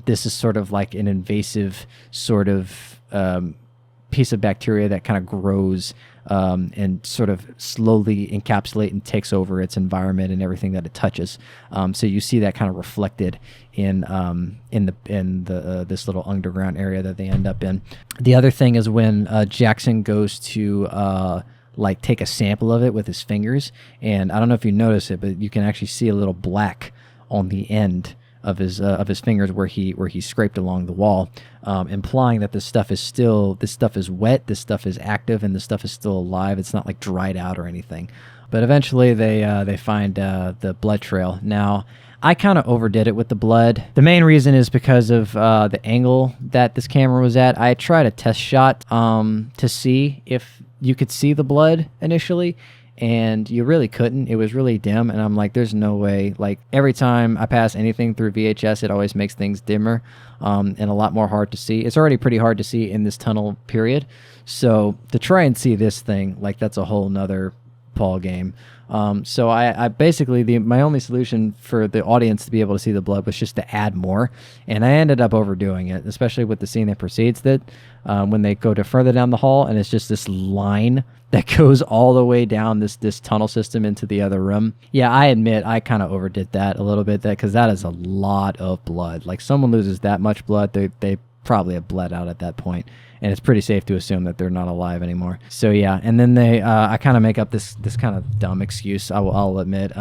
This is sort of like an invasive sort of piece of bacteria that kind of grows and sort of slowly encapsulate and takes over its environment and everything that it touches. So you see that kind of reflected in this little underground area that they end up in. The other thing is when Jackson goes to take a sample of it with his fingers, and I don't know if you notice it, but you can actually see a little black on the end of his fingers where he scraped along the wall, implying that this stuff is wet, this stuff is active, and this stuff is still alive. It's not like dried out or anything. But eventually they find the blood trail. Now, I kind of overdid it with the blood. The main reason is because of the angle that this camera was at. I tried a test shot to see if you could see the blood initially, and you really couldn't. It was really dim, and I'm like, there's no way. Like, every time I pass anything through VHS, it always makes things dimmer and a lot more hard to see. It's already pretty hard to see in this tunnel period, so to try and see this thing, like, that's a whole nother ball game. So I basically, my only solution for the audience to be able to see the blood was just to add more, and I ended up overdoing it, especially with the scene that precedes that, when they go to further down the hall, and it's just this line that goes all the way down this tunnel system into the other room. Yeah, I admit I kind of overdid that a little bit, because that is a lot of blood. Like, someone loses that much blood, they probably have bled out at that point, and it's pretty safe to assume that they're not alive anymore. So yeah, and then I kind of make up this kind of dumb excuse, I'll admit,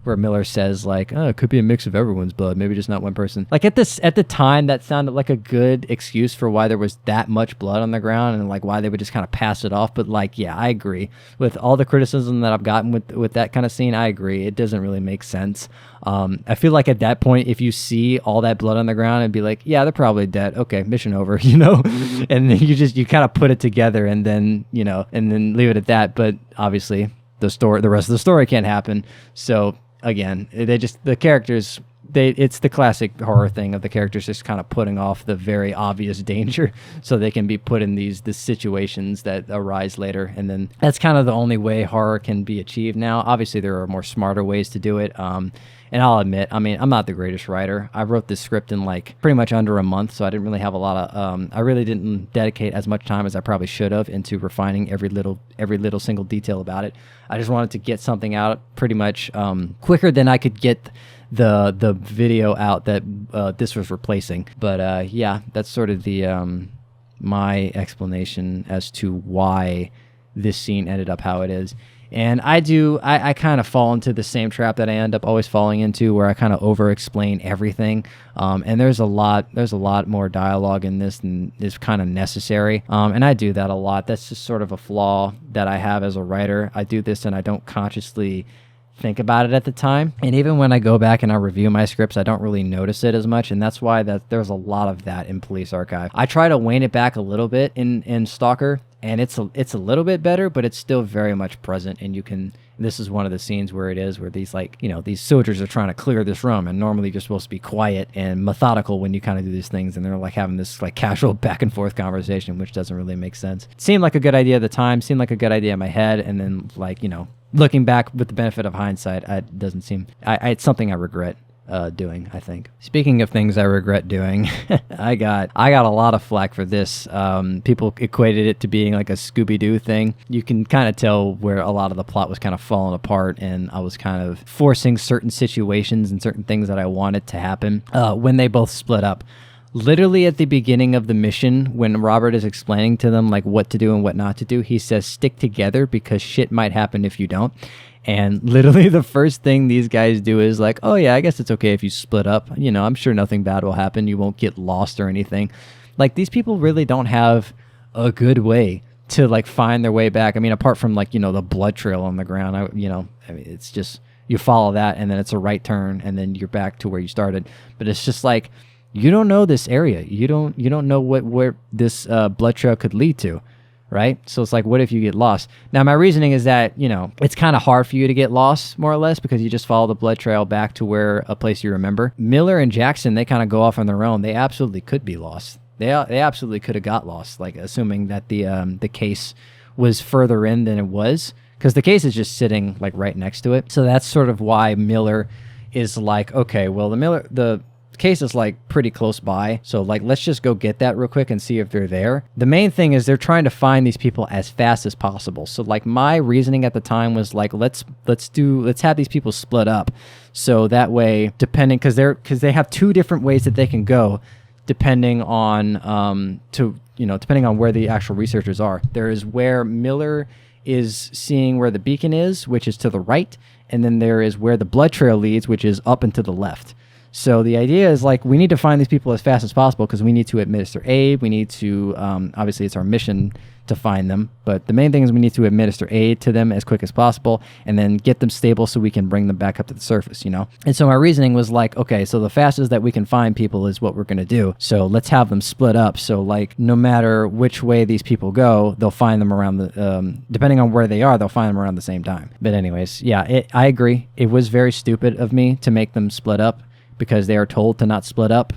where Miller says, like, oh, it could be a mix of everyone's blood, maybe just not one person. Like, at the time, that sounded like a good excuse for why there was that much blood on the ground, and like why they would just kind of pass it off. But like, yeah, I agree with all the criticism that I've gotten with that kind of scene. I agree, it doesn't really make sense. I feel like at that point, if you see all that blood on the ground, and be like, yeah, they're probably dead. Okay, mission over, and then you kind of put it together, and then and then leave it at that. But obviously, the rest of the story can't happen. So again, the characters, it's the classic horror thing of the characters just kind of putting off the very obvious danger so they can be put in these situations that arise later. And then that's kind of the only way horror can be achieved now. Obviously, there are more smarter ways to do it. And I'll admit, I mean, I'm not the greatest writer. I wrote this script in like pretty much under a month, so I didn't really have a lot of, I really didn't dedicate as much time as I probably should have into refining every little single detail about it. I just wanted to get something out pretty much quicker than I could get the video out that this was replacing. But yeah, that's sort of the my explanation as to why this scene ended up how it is. And I kind of fall into the same trap that I end up always falling into, where I kind of over-explain everything. And there's a lot more dialogue in this than is kind of necessary. And I do that a lot. That's just sort of a flaw that I have as a writer. I do this and I don't consciously think about it at the time. And even when I go back and I review my scripts, I don't really notice it as much. And that's why there's a lot of that in Police Archive. I try to wane it back a little bit in Stalker, and it's a little bit better, but it's still very much present. And this is one of the scenes where these these soldiers are trying to clear this room, and normally you're supposed to be quiet and methodical when you kind of do these things, and they're like having this like casual back and forth conversation, which doesn't really make sense. It seemed like a good idea at the time, seemed like a good idea in my head, and then looking back with the benefit of hindsight, it doesn't seem, it's something I regret doing, I think. Speaking of things I regret doing, I got a lot of flack for this. People equated it to being like a Scooby-Doo thing. You can kind of tell where a lot of the plot was kind of falling apart, and I was kind of forcing certain situations and certain things that I wanted to happen when they both split up. Literally at the beginning of the mission, when Robert is explaining to them like what to do and what not to do, he says stick together because shit might happen if you don't. And literally the first thing these guys do is like, oh yeah, I guess it's okay if you split up. You know, I'm sure nothing bad will happen. You won't get lost or anything. Like, these people really don't have a good way to like find their way back. I mean, apart from like, you know, the blood trail on the ground, I mean, it's just, you follow that and then it's a right turn and then you're back to where you started. But it's just like, you don't know this area. You don't know where this blood trail could lead to, right? So it's like, what if you get lost? Now, my reasoning is that, you know, it's kind of hard for you to get lost, more or less, because you just follow the blood trail back to where a place you remember. Miller and Jackson, they kind of go off on their own. They absolutely could be lost. They absolutely could have got lost, like assuming that the case was further in than it was, because the case is just sitting like right next to it. So that's sort of why Miller is like, okay, well, the case is like pretty close by, so like let's just go get that real quick and see if they're there. The main thing is they're trying to find these people as fast as possible. So like my reasoning at the time was like, let's have these people split up, so that way, depending, because they have two different ways that they can go depending on depending on where the actual researchers are. There is where Miller is seeing where the beacon is, which is to the right, and then there is where the blood trail leads, which is up and to the left. So the idea is like, we need to find these people as fast as possible because we need to administer aid. We need to, obviously it's our mission to find them, but the main thing is we need to administer aid to them as quick as possible and then get them stable so we can bring them back up to the surface, you know? And so my reasoning was like, okay, so the fastest that we can find people is what we're going to do. So let's have them split up. So like, no matter which way these people go, they'll find them around the, depending on where they are, they'll find them around the same time. But anyways, yeah, I agree. It was very stupid of me to make them split up, because they are told to not split up,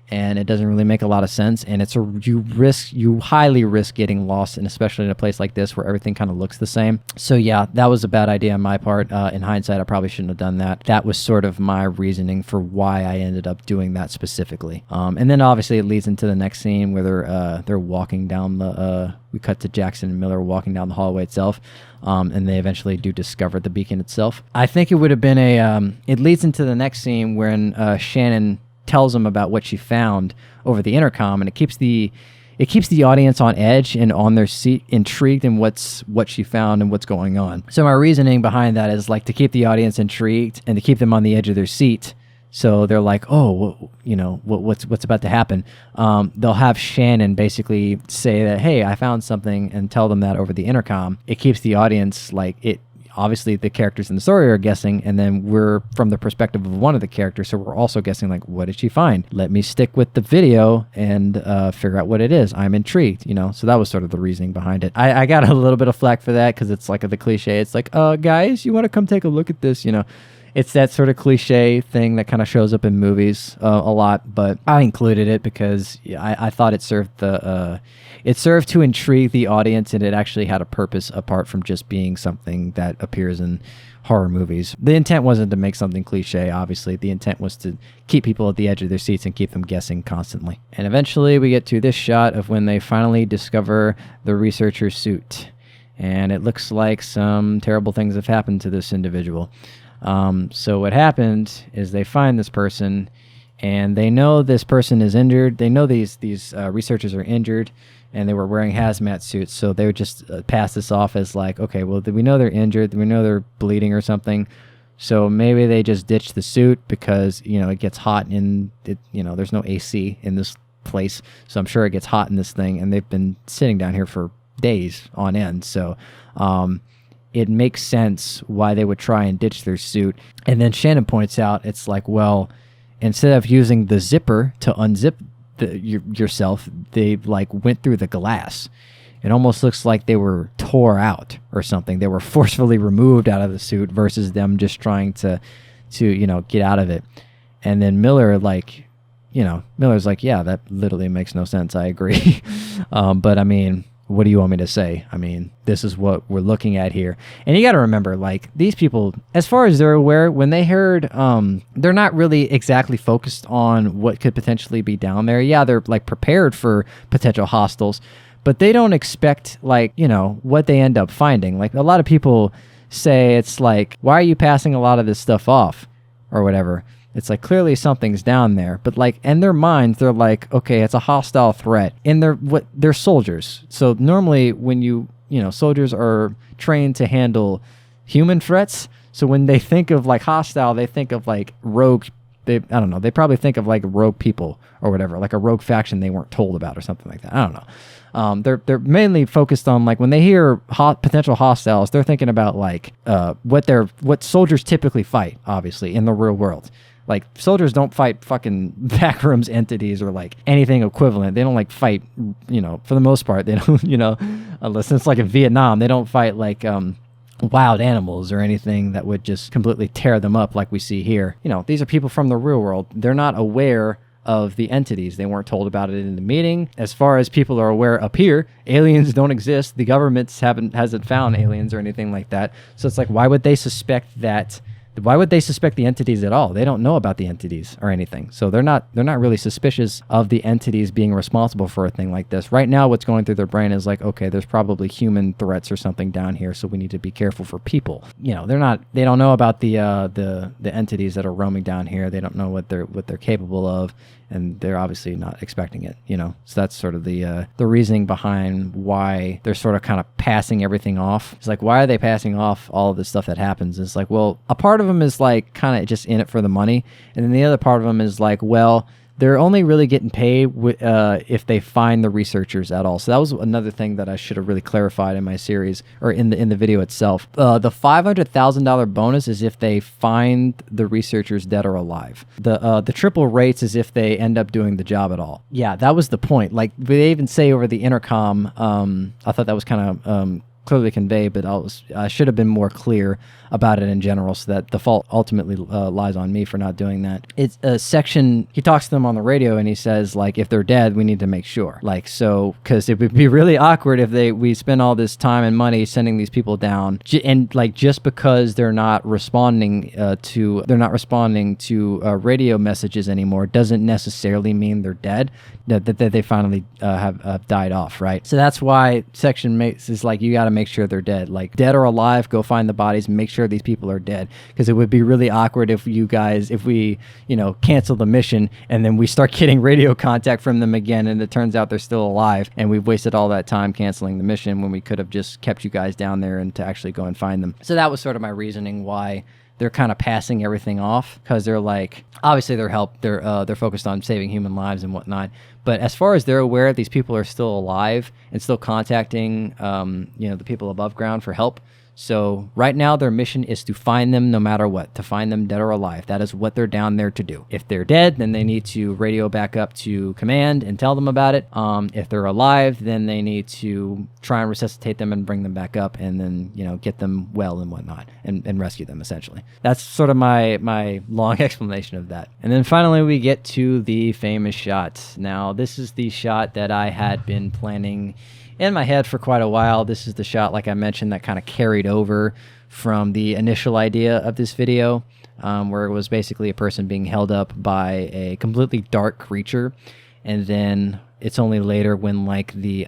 and it doesn't really make a lot of sense. And you highly risk getting lost, and especially in a place like this where everything kind of looks the same. So yeah, that was a bad idea on my part. In hindsight, I probably shouldn't have done that. That was sort of my reasoning for why I ended up doing that specifically. And then obviously it leads into the next scene where they're walking down we cut to Jackson and Miller walking down the hallway itself. And they eventually do discover the beacon itself. I think it would have been it leads into the next scene when Shannon tells them about what she found over the intercom, and it keeps the audience on edge and on their seat, intrigued in what she found and what's going on. So my reasoning behind that is like to keep the audience intrigued and to keep them on the edge of their seat. So they're like, oh, you know, what's about to happen? They'll have Shannon basically say that, hey, I found something, and tell them that over the intercom. It keeps the audience like it. Obviously, the characters in the story are guessing, and then we're from the perspective of one of the characters, so we're also guessing, like, what did she find? Let me stick with the video and figure out what it is. I'm intrigued, you know? So that was sort of the reasoning behind it. I got a little bit of flack for that, because it's like the cliche. It's like, guys, you want to come take a look at this, you know? It's that sort of cliche thing that kind of shows up in movies a lot, but I included it because I thought it served to intrigue the audience, and it actually had a purpose apart from just being something that appears in horror movies. The intent wasn't to make something cliche, obviously. The intent was to keep people at the edge of their seats and keep them guessing constantly. And eventually we get to this shot of when they finally discover the researcher's suit. And it looks like some terrible things have happened to this individual. So what happened is they find this person, and they know this person is injured. They know these researchers are injured, and they were wearing hazmat suits. So they would just pass this off as like, okay, well, we know they're injured. We know they're bleeding or something. So maybe they just ditched the suit because, you know, it gets hot in it. You know, there's no AC in this place, so I'm sure it gets hot in this thing. And they've been sitting down here for days on end. So, it makes sense why they would try and ditch their suit. And then Shannon points out, it's like, well, instead of using the zipper to unzip yourself, they like went through the glass. It almost looks like they were tore out or something. They were forcefully removed out of the suit versus them just trying to you know, get out of it. And then Miller's like, yeah, that literally makes no sense. I agree. But I mean, what do you want me to say? I mean, this is what we're looking at here. And you got to remember, like, these people, as far as they're aware, when they heard, they're not really exactly focused on what could potentially be down there. Yeah, they're, like, prepared for potential hostiles, but they don't expect, like, you know, what they end up finding. Like, a lot of people say it's like, why are you passing a lot of this stuff off or whatever? It's like clearly something's down there, but like in their minds, they're like, okay, it's a hostile threat. In they're soldiers. So normally when soldiers are trained to handle human threats. So when they think of like hostile, they think of like rogue. I don't know. They probably think of like rogue people or whatever, like a rogue faction they weren't told about or something like that. I don't know. They're mainly focused on like when they hear potential hostiles, they're thinking about like what soldiers typically fight, obviously in the real world. Like soldiers don't fight fucking backrooms entities or like anything equivalent. They don't like fight, for the most part. They don't, unless it's like in Vietnam, they don't fight like wild animals or anything that would just completely tear them up like we see here. These are people from the real world. They're not aware of the entities. They weren't told about it in the meeting. As far as people are aware up here, aliens don't exist. The governments hasn't found aliens or anything like that. So it's like, why would they suspect that? Why would they suspect the entities at all? They don't know about the entities or anything. So they're not really suspicious of the entities being responsible for a thing like this. Right now, what's going through their brain is like, okay, there's probably human threats or something down here, so we need to be careful for people. They don't know about the entities that are roaming down here. They don't know what they're capable of, and they're obviously not expecting it, So that's sort of the reasoning behind why they're sort of kind of passing everything off. It's like, why are they passing off all of this stuff that happens? It's like, well, a part of them is like kind of just in it for the money, and then the other part of them is like, well, they're only really getting paid if they find the researchers at all. So that was another thing that I should have really clarified in my series or in the video itself. The $500,000 bonus is if they find the researchers dead or alive. The triple rates is if they end up doing the job at all. Yeah, that was the point. Like they even say over the intercom. I thought that was kind of clearly conveyed, but I should have been more clear about it in general, so that the fault ultimately lies on me for not doing that. It's a section, he talks to them on the radio and he says, like, if they're dead, we need to make sure. Like, so, because it would be really awkward if we spend all this time and money sending these people down, and like just because they're not responding to radio messages anymore doesn't necessarily mean they're dead, that they finally have died off, right? So that's why section is like, you got to make sure they're dead. Like, dead or alive, go find the bodies and make sure these people are dead, because it would be really awkward if we cancel the mission and then we start getting radio contact from them again and it turns out they're still alive and we've wasted all that time canceling the mission when we could have just kept you guys down there and to actually go and find them. So that was sort of my reasoning why they're kind of passing everything off, because they're like, obviously they're focused on saving human lives and whatnot, but as far as they're aware, these people are still alive and still contacting the people above ground for help. So right now their mission is to find them no matter what, to find them dead or alive. That is what they're down there to do. If they're dead, then they need to radio back up to command and tell them about it. If they're alive, then they need to try and resuscitate them and bring them back up and then, get them well and whatnot and rescue them essentially. That's sort of my long explanation of that. And then finally we get to the famous shot. Now this is the shot that I had been planning in my head for quite a while. This is the shot, like I mentioned, that kind of carried over from the initial idea of this video, where it was basically a person being held up by a completely dark creature, and then it's only later when like the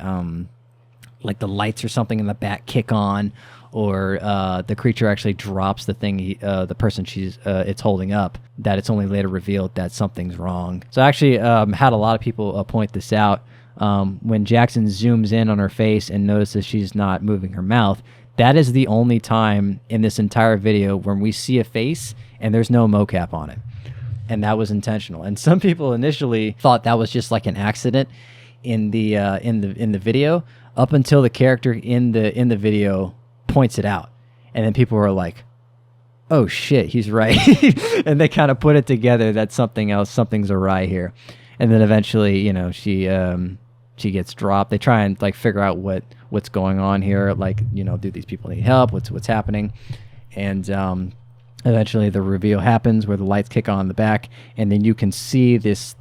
lights or something in the back kick on, or the creature actually drops the thing, the person it's holding up, that it's only later revealed that something's wrong. So I actually had a lot of people point this out. When Jackson zooms in on her face and notices she's not moving her mouth, that is the only time in this entire video when we see a face and there's no mocap on it. And that was intentional. And some people initially thought that was just like an accident in the video, up until the character in the video points it out. And then people were like, oh shit, he's right. And they kind of put it together that something's awry here. And then eventually, she gets dropped. They try and like figure out what's going on here. Like, do these people need help? What's happening? And eventually the reveal happens where the lights kick on in the back, and then you can see this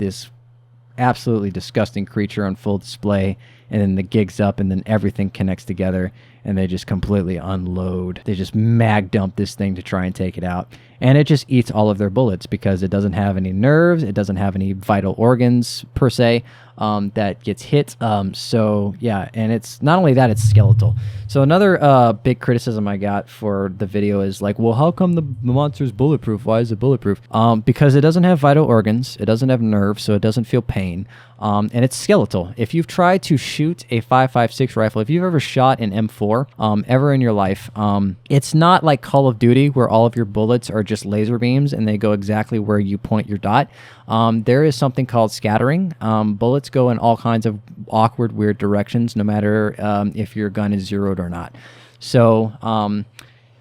absolutely disgusting creature on full display, and then the gig's up, and then everything connects together, and they just completely unload. They just mag dump this thing to try and take it out. And it just eats all of their bullets because it doesn't have any nerves. It doesn't have any vital organs per se that gets hit. So yeah, and it's not only that, it's skeletal. So another big criticism I got for the video is like, well, how come the monster's bulletproof? Why is it bulletproof? Because it doesn't have vital organs. It doesn't have nerves, so it doesn't feel pain. And it's skeletal. If you've tried to shoot a 5.56 rifle, if you've ever shot an M4 ever in your life, it's not like Call of Duty where all of your bullets are just laser beams and they go exactly where you point your dot. There is something called scattering. Bullets go in all kinds of awkward, weird directions, no matter if your gun is zeroed or not. So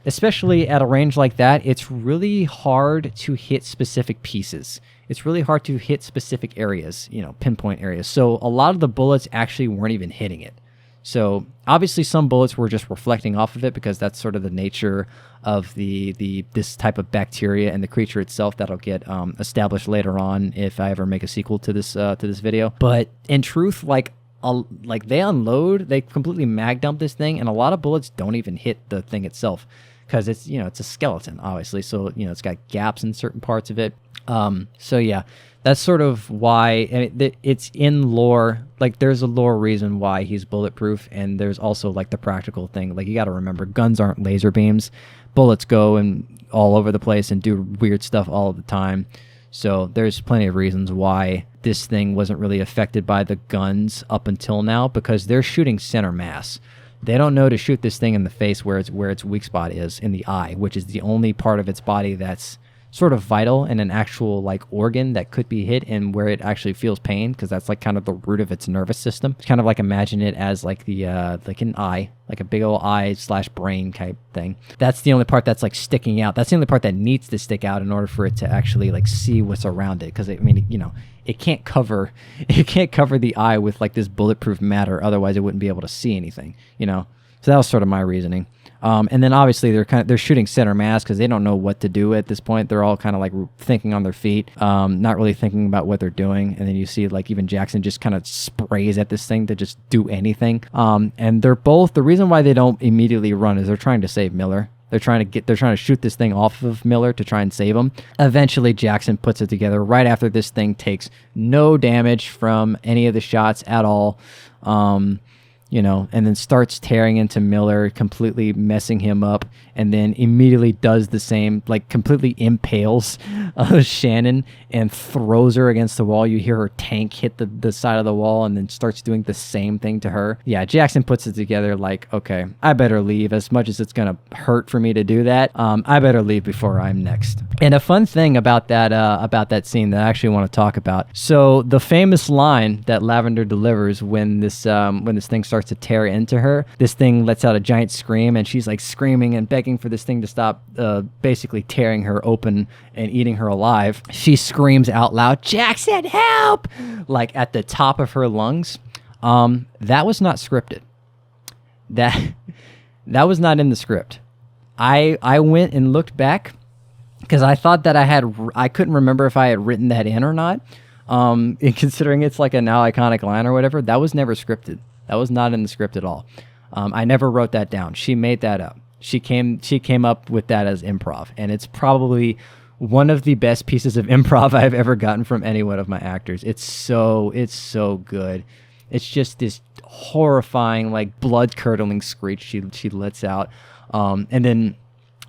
especially at a range like that, it's really hard to hit specific pieces. It's really hard to hit specific areas, you know, pinpoint areas. So a lot of the bullets actually weren't even hitting it. So obviously some bullets were just reflecting off of it because that's sort of the nature of this type of bacteria and the creature itself that'll get established later on if I ever make a sequel to this video. But in truth, like they unload, they completely mag dump this thing, and a lot of bullets don't even hit the thing itself because it's, you know, it's a skeleton, obviously. So, you know, it's got gaps in certain parts of it. So yeah, that's sort of why, and it's in lore. Like there's a lore reason why he's bulletproof, and there's also like the practical thing. Like you got to remember, guns aren't laser beams. Bullets go and all over the place and do weird stuff all the time. So there's plenty of reasons why this thing wasn't really affected by the guns up until now, because they're shooting center mass. They don't know to shoot this thing in the face where its weak spot is, in the eye, which is the only part of its body that's sort of vital and an actual like organ that could be hit and where it actually feels pain, because that's like kind of the root of its nervous system. It's kind of like, imagine it as like the like an eye, like a big old eye / brain type thing. That's the only part that's like sticking out. That's the only part that needs to stick out in order for it to actually like see what's around it, because I mean, you know, it can't cover the eye with like this bulletproof matter, otherwise it wouldn't be able to see anything, you know. So that was sort of my reasoning. And then obviously they're shooting center mass because they don't know what to do at this point. They're all kind of like thinking on their feet, not really thinking about what they're doing. And then you see like even Jackson just kind of sprays at this thing to just do anything. And they're both, the reason why they don't immediately run is they're trying to save Miller. They're trying to shoot this thing off of Miller to try and save him. Eventually, Jackson puts it together right after this thing takes no damage from any of the shots at all. You know, and then starts tearing into Miller, completely messing him up, and then immediately does the same, like completely impales Shannon and throws her against the wall. You hear her tank hit the side of the wall and then starts doing the same thing to her. Yeah, Jackson puts it together like, okay, I better leave. As much as it's going to hurt for me to do that, I better leave before I'm next. And a fun thing about that scene that I actually want to talk about. So the famous line that Lavender delivers when this thing starts to tear into her, this thing lets out a giant scream, and she's like screaming and begging for this thing to stop basically tearing her open and eating her alive. She screams out loud, "Jackson, help!" like at the top of her lungs. That was not scripted. That was not in the script. I went and looked back because I thought that I couldn't remember if I had written that in or not. And considering it's like a now iconic line or whatever, that was never scripted. That was not in the script at all. I never wrote that down. She made that up. She came up with that as improv, and it's probably one of the best pieces of improv I've ever gotten from any one of my actors. It's so good. It's just this horrifying, like blood-curdling screech she lets out, and then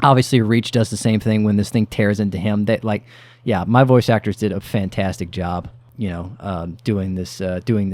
obviously Reach does the same thing when this thing tears into him. That, like, yeah, my voice actors did a fantastic job, you know, doing this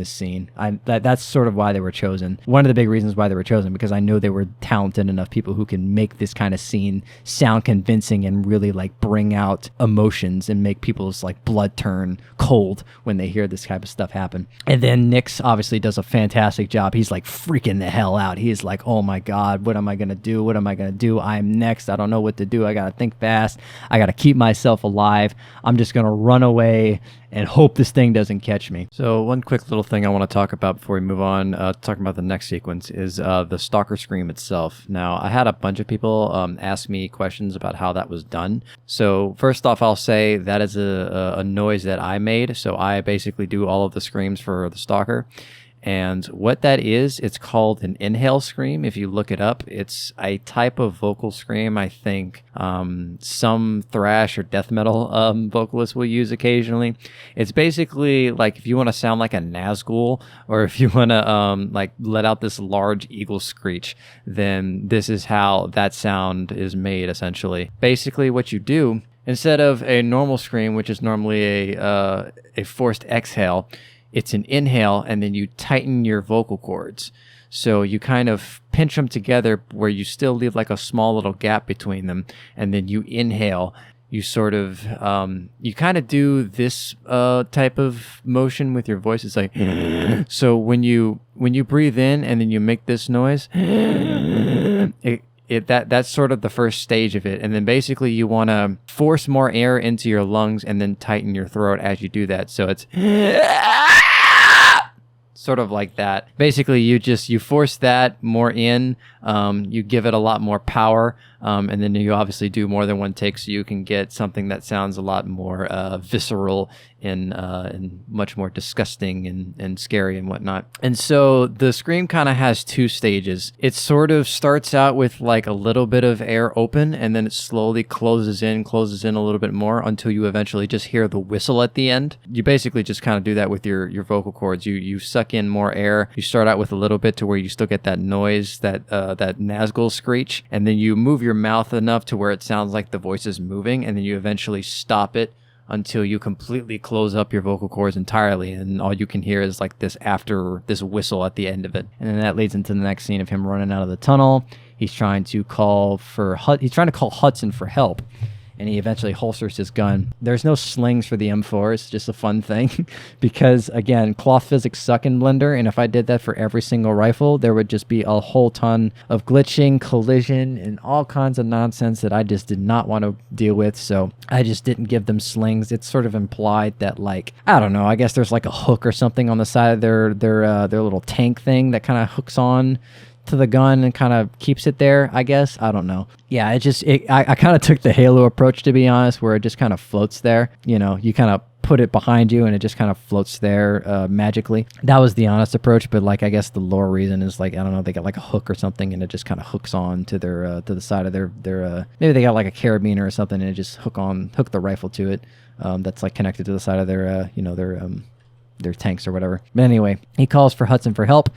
scene. That's sort of why they were chosen. One of the big reasons why they were chosen, because I know they were talented enough people who can make this kind of scene sound convincing and really like bring out emotions and make people's like blood turn cold when they hear this type of stuff happen. And then Nix obviously does a fantastic job. He's like freaking the hell out. He's like, oh my God, what am I gonna do? What am I gonna do? I'm next. I don't know what to do. I gotta think fast. I gotta keep myself alive. I'm just gonna run away and hope this thing doesn't catch me. So one quick little thing I want to talk about before we move on, talking about the next sequence, is the Stalker scream itself. Now, I had a bunch of people ask me questions about how that was done. So first off, I'll say that is a noise that I made. So I basically do all of the screams for the Stalker. And what that is, it's called an inhale scream. If you look it up, it's a type of vocal scream I think some thrash or death metal vocalists will use occasionally. It's basically like if you want to sound like a Nazgul, or if you want to like let out this large eagle screech, then this is how that sound is made essentially. Basically what you do, instead of a normal scream, which is normally a forced exhale, it's an inhale, and then you tighten your vocal cords. So you kind of pinch them together where you still leave like a small little gap between them, and then you inhale. You sort of, you kind of do this type of motion with your voice. It's like, so when you breathe in and then you make this noise, that's sort of the first stage of it. And then basically you want to force more air into your lungs and then tighten your throat as you do that. So it's sort of like that. Basically you force that more in, you give it a lot more power, and then you obviously do more than one take, so you can get something that sounds a lot more visceral and much more disgusting and scary and whatnot. And so the scream kind of has two stages. It sort of starts out with like a little bit of air open, and then it slowly closes in a little bit more until you eventually just hear the whistle at the end. You basically just kind of do that with your vocal cords. You suck in more air. You start out with a little bit to where you still get that noise, that Nazgul screech, and then you move your mouth enough to where it sounds like the voice is moving, and then you eventually stop it until you completely close up your vocal cords entirely, and all you can hear is like this whistle at the end of it. And then that leads into the next scene of him running out of the tunnel. He's trying to call Hudson for help, and he eventually holsters his gun. There's no slings for the M4. It's just a fun thing because, again, cloth physics suck in Blender, and if I did that for every single rifle, there would just be a whole ton of glitching, collision, and all kinds of nonsense that I just did not want to deal with, so I just didn't give them slings. It's sort of implied that, like, I don't know, I guess there's like a hook or something on the side of their little tank thing that kind of hooks on to the gun and kind of keeps it there, I guess. I don't know. Yeah, I kind of took the Halo approach, to be honest, where it just kind of floats there. You know, you kind of put it behind you and it just kind of floats there magically. That was the honest approach, but like I guess the lore reason is like, I don't know, they got like a hook or something and it just kind of hooks on to their to the side of their maybe they got like a carabiner or something and it just hook the rifle to it. That's like connected to the side of their their tanks or whatever. But anyway, he calls for Hudson for help.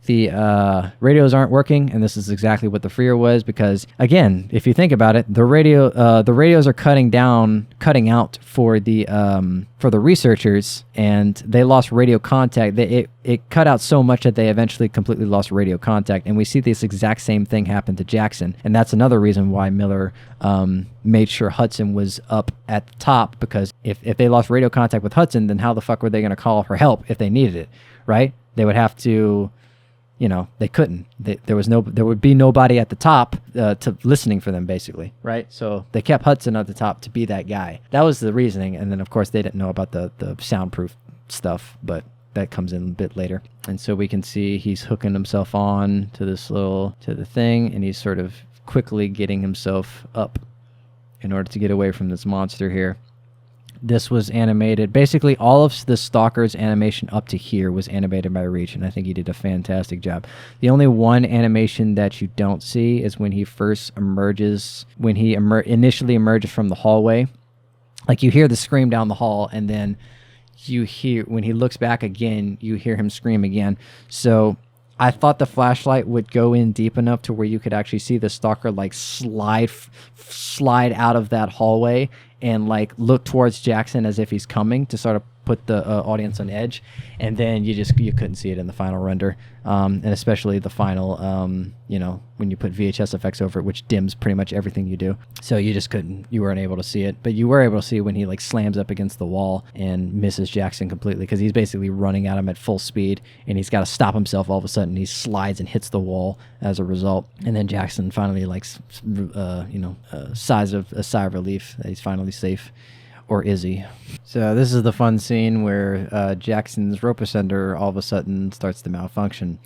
The radios aren't working, and this is exactly what the Freer was, because again, if you think about it, the radios are cutting out for the researchers, and they lost radio contact. It cut out so much that they eventually completely lost radio contact, and we see this exact same thing happen to Jackson, and that's another reason why Miller made sure Hudson was up at the top, because if they lost radio contact with Hudson, then how the fuck were they going to call for help if they needed it, right? They would have to. You know, they couldn't. There would be nobody at the top to listening for them, basically, right? So they kept Hudson at the top to be that guy. That was the reasoning, and then of course they didn't know about the soundproof stuff, but that comes in a bit later. And so we can see he's hooking himself on to the thing, and he's sort of quickly getting himself up in order to get away from this monster here. This was animated. Basically, all of the Stalker's animation up to here was animated by Reach, and I think he did a fantastic job. The only one animation that you don't see is when he first emerges, initially emerges from the hallway. Like, you hear the scream down the hall, and then you hear, when he looks back again, you hear him scream again. So I thought the flashlight would go in deep enough to where you could actually see the Stalker like slide out of that hallway and like look towards Jackson as if he's coming to sort of put the audience on edge, and then you couldn't see it in the final render, and especially the final when you put VHS effects over it, which dims pretty much everything you do. So you weren't able to see it, but you were able to see when he like slams up against the wall and misses Jackson completely, because he's basically running at him at full speed, and he's got to stop himself. All of a sudden he slides and hits the wall as a result, and then Jackson finally sighs of a sigh of relief that he's finally safe. Or is he? So this is the fun scene where Jackson's rope ascender all of a sudden starts to malfunction.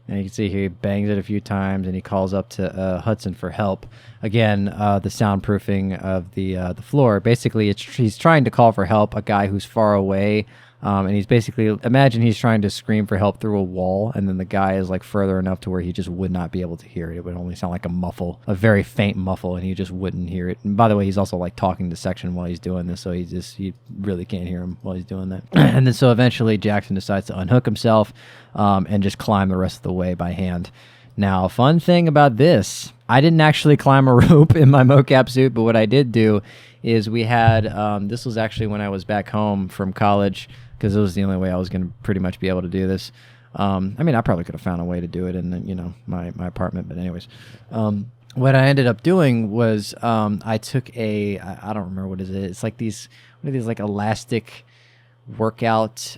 And you can see he bangs it a few times, and he calls up to Hudson for help. Again, the soundproofing of the floor. Basically, he's trying to call for help, a guy who's far away, And he's basically, imagine he's trying to scream for help through a wall, and then the guy is like further enough to where he just would not be able to hear it. It would only sound like a muffle, a very faint muffle, and he just wouldn't hear it. And by the way, he's also like talking to section while he's doing this, so he really can't hear him while he's doing that. And then so eventually Jackson decides to unhook himself and just climb the rest of the way by hand. Now, fun thing about this, I didn't actually climb a rope in my mocap suit, but what I did do is we had, this was actually when I was back home from college, because it was the only way I was going to pretty much be able to do this. I mean, I probably could have found a way to do it in, you know, my apartment, but anyways. What I ended up doing was I took I don't remember what it is. It's like these, what are these, like elastic workout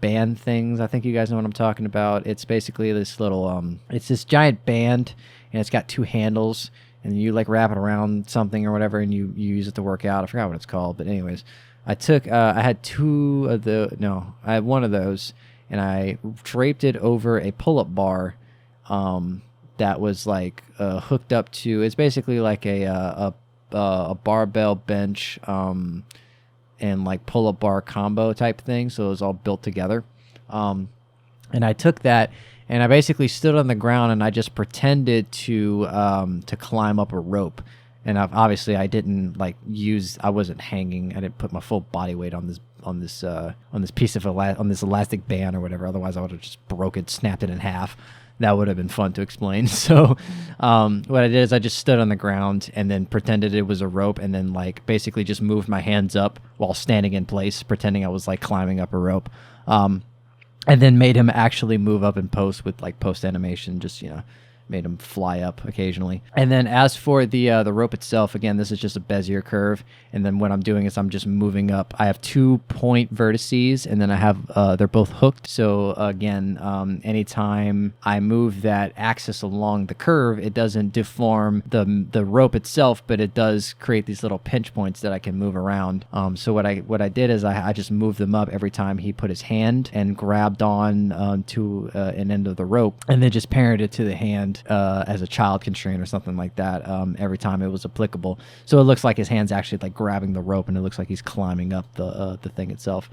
band things. I think you guys know what I'm talking about. It's basically this little, it's this giant band, and it's got two handles, and you like wrap it around something or whatever, and you use it to work out. I forgot what it's called, but anyways. I had I had one of those, and I draped it over a pull-up bar that was like hooked up to, it's basically like a barbell bench and like pull-up bar combo type thing, so it was all built together. And I took that, and I basically stood on the ground, and I just pretended to climb up a rope. And obviously, I didn't I wasn't hanging. I didn't put my full body weight on this piece of this elastic band or whatever. Otherwise, I would have just snapped it in half. That would have been fun to explain. So, what I did is I just stood on the ground and then pretended it was a rope, and then like basically just moved my hands up while standing in place, pretending I was like climbing up a rope. And then made him actually move up in post with like post animation, just, you know, made him fly up occasionally. And then as for the rope itself, again, this is just a Bezier curve. And then what I'm doing is I'm just moving up. I have 2 point vertices, and then I have, they're both hooked. So again, anytime I move that axis along the curve, it doesn't deform the rope itself, but it does create these little pinch points that I can move around. So what I did is I just moved them up every time he put his hand and grabbed on to an end of the rope, and then just parried it to the hand as a child constraint or something like that every time it was applicable. So it looks like his hand's actually like grabbing the rope, and it looks like he's climbing up the thing itself.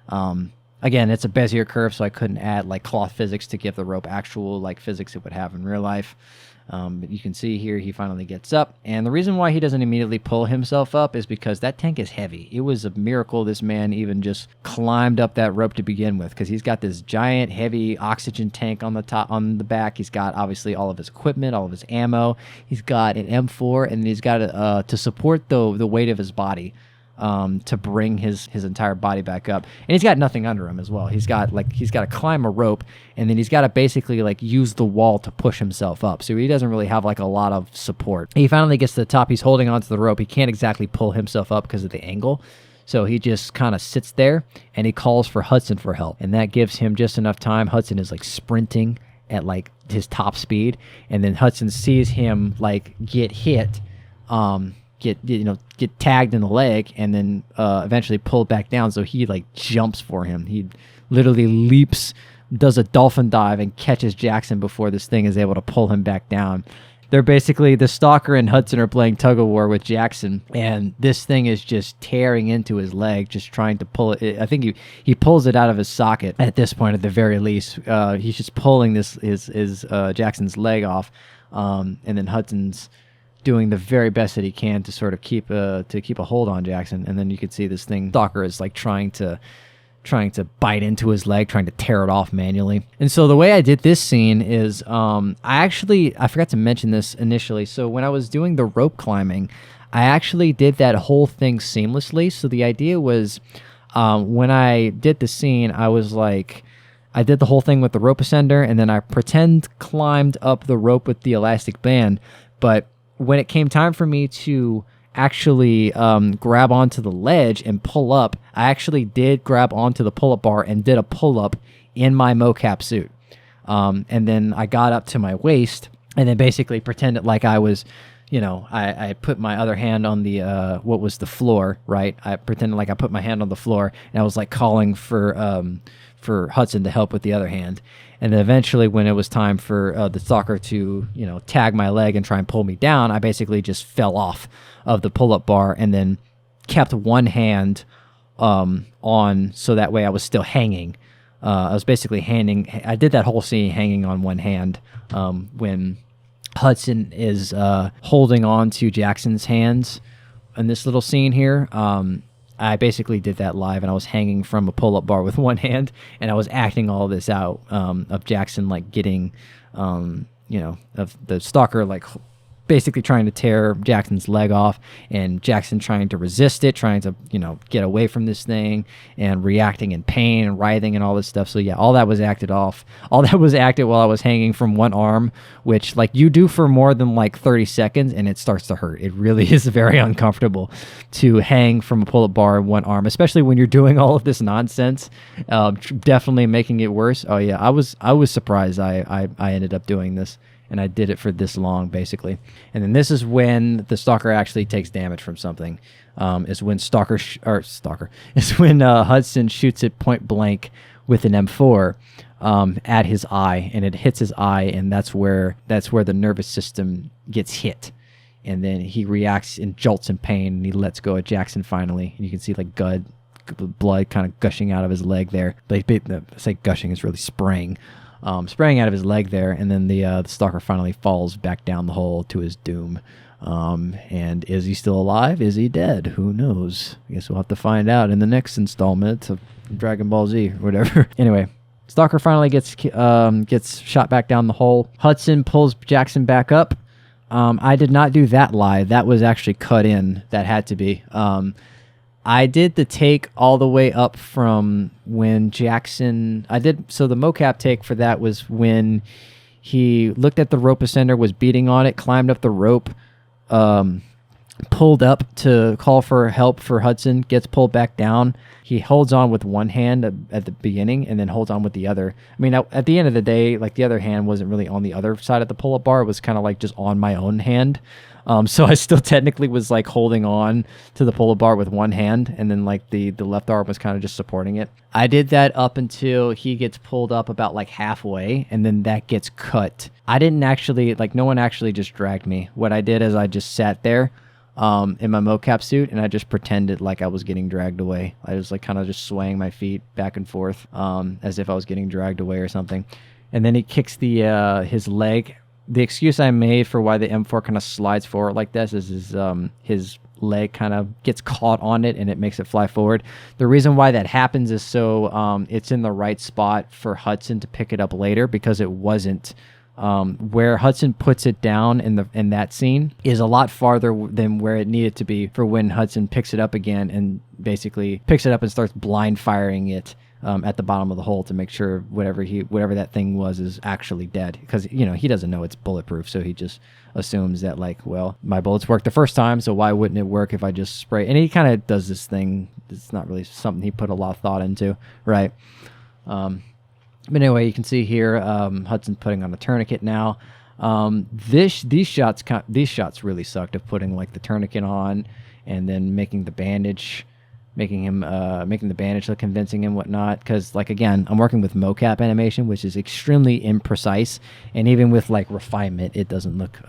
Again, it's a Bezier curve, so I couldn't add like cloth physics to give the rope actual like physics it would have in real life. But you can see here he finally gets up, and the reason why he doesn't immediately pull himself up is because that tank is heavy. It was a miracle this man even just climbed up that rope to begin with, because he's got this giant heavy oxygen tank on the back. He's got obviously all of his equipment, all of his ammo. He's got an M4, and he's got to support the weight of his body, to bring his entire body back up. And he's got nothing under him as well. He's got to climb a rope, and then he's got to basically like use the wall to push himself up. So he doesn't really have like a lot of support. He finally gets to the top. He's holding onto the rope. He can't exactly pull himself up because of the angle. So he just kind of sits there, and he calls for Hudson for help. And that gives him just enough time. Hudson is like sprinting at like his top speed, and then Hudson sees him like get hit, get tagged in the leg, and then eventually pulled back down. So he like jumps for him. He literally leaps, does a dolphin dive, and catches Jackson before this thing is able to pull him back down. They're basically, the Stalker and Hudson are playing tug of war with Jackson, and this thing is just tearing into his leg, just trying to pull it. I think he pulls it out of his socket at this point, at the very least. He's just pulling his Jackson's leg off, and then Hudson's doing the very best that he can to sort of keep a hold on Jackson. And then you can see this thing, Stalker is like trying to bite into his leg, trying to tear it off manually. And so the way I did this scene is, I forgot to mention this initially. So when I was doing the rope climbing, I actually did that whole thing seamlessly. So the idea was, when I did the scene, I was like, I did the whole thing with the rope ascender, and then I climbed up the rope with the elastic band. But when it came time for me to actually grab onto the ledge and pull up, I actually did grab onto the pull-up bar and did a pull-up in my mocap suit. And then I got up to my waist, and then basically pretended like I was, I put my other hand on the, what was the floor, right? I pretended like I put my hand on the floor, and I was like calling for Hudson to help with the other hand. And then eventually, when it was time for the Stalker to, tag my leg and try and pull me down, I basically just fell off of the pull-up bar, and then kept one hand on, so that way I was still hanging. I was basically I did that whole scene hanging on one hand when Hudson is holding on to Jackson's hands in this little scene here. I basically did that live, and I was hanging from a pull-up bar with one hand, and I was acting all this out of Jackson like getting, of the Stalker like basically trying to tear Jackson's leg off, and Jackson trying to resist it, trying to, get away from this thing, and reacting in pain and writhing and all this stuff. So yeah, all that was acted off. All that was acted while I was hanging from one arm, which like you do for more than like 30 seconds and it starts to hurt. It really is very uncomfortable to hang from a pull-up bar in one arm, especially when you're doing all of this nonsense, definitely making it worse. Oh yeah, I was surprised I ended up doing this. And I did it for this long, basically. And then this is when the Stalker actually takes damage from something. Is when is when Hudson shoots it point blank with an M4 at his eye, and it hits his eye, and that's where the nervous system gets hit. And then he reacts and jolts in pain, and he lets go of Jackson finally. And you can see like blood kind of gushing out of his leg there. Like, I say gushing, is really spraying. Spraying out of his leg there, and then the Stalker finally falls back down the hole to his doom. And is he still alive? Is he dead? Who knows? I guess we'll have to find out in the next installment of Dragon Ball Z or whatever. Anyway, Stalker finally gets shot back down the hole. Hudson pulls Jackson back up. I did not do that live. That was actually cut in. That had to be. I did the take all the way up from when Jackson... So the mocap take for that was when he looked at the rope ascender, was beating on it, climbed up the rope, pulled up to call for help for Hudson, gets pulled back down. He holds on with one hand at the beginning and then holds on with the other. I mean, at the end of the day, like the other hand wasn't really on the other side of the pull-up bar. It was kind of like just on my own hand. So I still technically was like holding on to the pull-up bar with one hand, and then like the left arm was kind of just supporting it. I did that up until he gets pulled up about like halfway, and then that gets cut. I didn't actually, like, no one actually just dragged me. What I did is I just sat there in my mocap suit, and I just pretended like I was getting dragged away. I was like kind of just swaying my feet back and forth as if I was getting dragged away or something. And then he kicks his leg. The excuse I made for why the M4 kind of slides forward like this is his leg kind of gets caught on it and it makes it fly forward. The reason why that happens is so it's in the right spot for Hudson to pick it up later, because it wasn't. Where Hudson puts it down in that scene is a lot farther than where it needed to be for when Hudson picks it up again and basically picks it up and starts blind firing it at the bottom of the hole to make sure whatever that thing was is actually dead, because he doesn't know it's bulletproof, so he just assumes that, like, well, my bullets worked the first time, so why wouldn't it work if I just spray? And he kind of does this thing. It's not really something he put a lot of thought into, right? But anyway, you can see here Hudson's putting on a tourniquet now. These shots really sucked, of putting like the tourniquet on and then making the bandage look convincing and whatnot. Because, like, again, I'm working with mocap animation, which is extremely imprecise, and even with like refinement, it doesn't look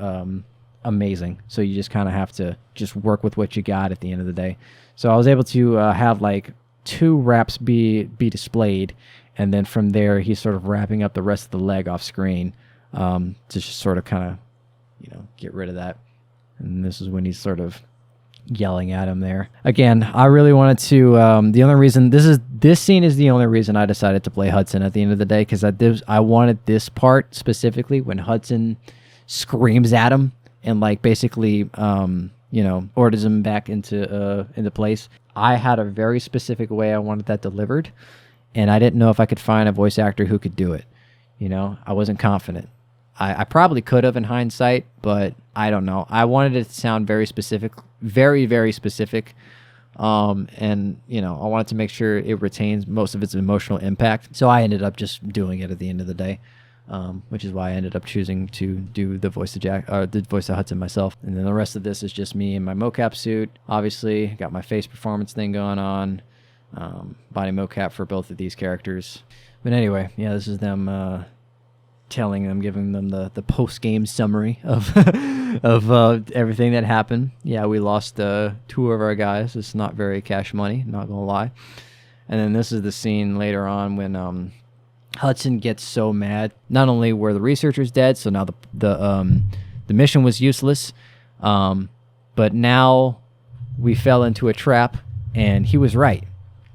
amazing. So you just kind of have to just work with what you got at the end of the day. So I was able to have like 2 wraps be displayed. And then from there, he's sort of wrapping up the rest of the leg off screen to just sort of kind of, get rid of that. And this is when he's sort of yelling at him there. Again, I really wanted to, the only reason, this scene is the only reason I decided to play Hudson at the end of the day, because I wanted this part specifically when Hudson screams at him and like basically, orders him back into place. I had a very specific way I wanted that delivered. And I didn't know if I could find a voice actor who could do it. I wasn't confident. I probably could have in hindsight, but I don't know. I wanted it to sound very specific, very, very specific. And, I wanted to make sure it retains most of its emotional impact. So I ended up just doing it at the end of the day, which is why I ended up choosing to do the voice of Hudson myself. And then the rest of this is just me in my mocap suit. Obviously, got my face performance thing going on. Body mocap for both of these characters. But anyway, yeah, this is them giving them the post-game summary of of everything that happened. Yeah, we lost 2 of our guys. It's not very cash money, not gonna lie. And then this is the scene later on when Hudson gets so mad. Not only were the researchers dead, so now the mission was useless, but now we fell into a trap, and he was right.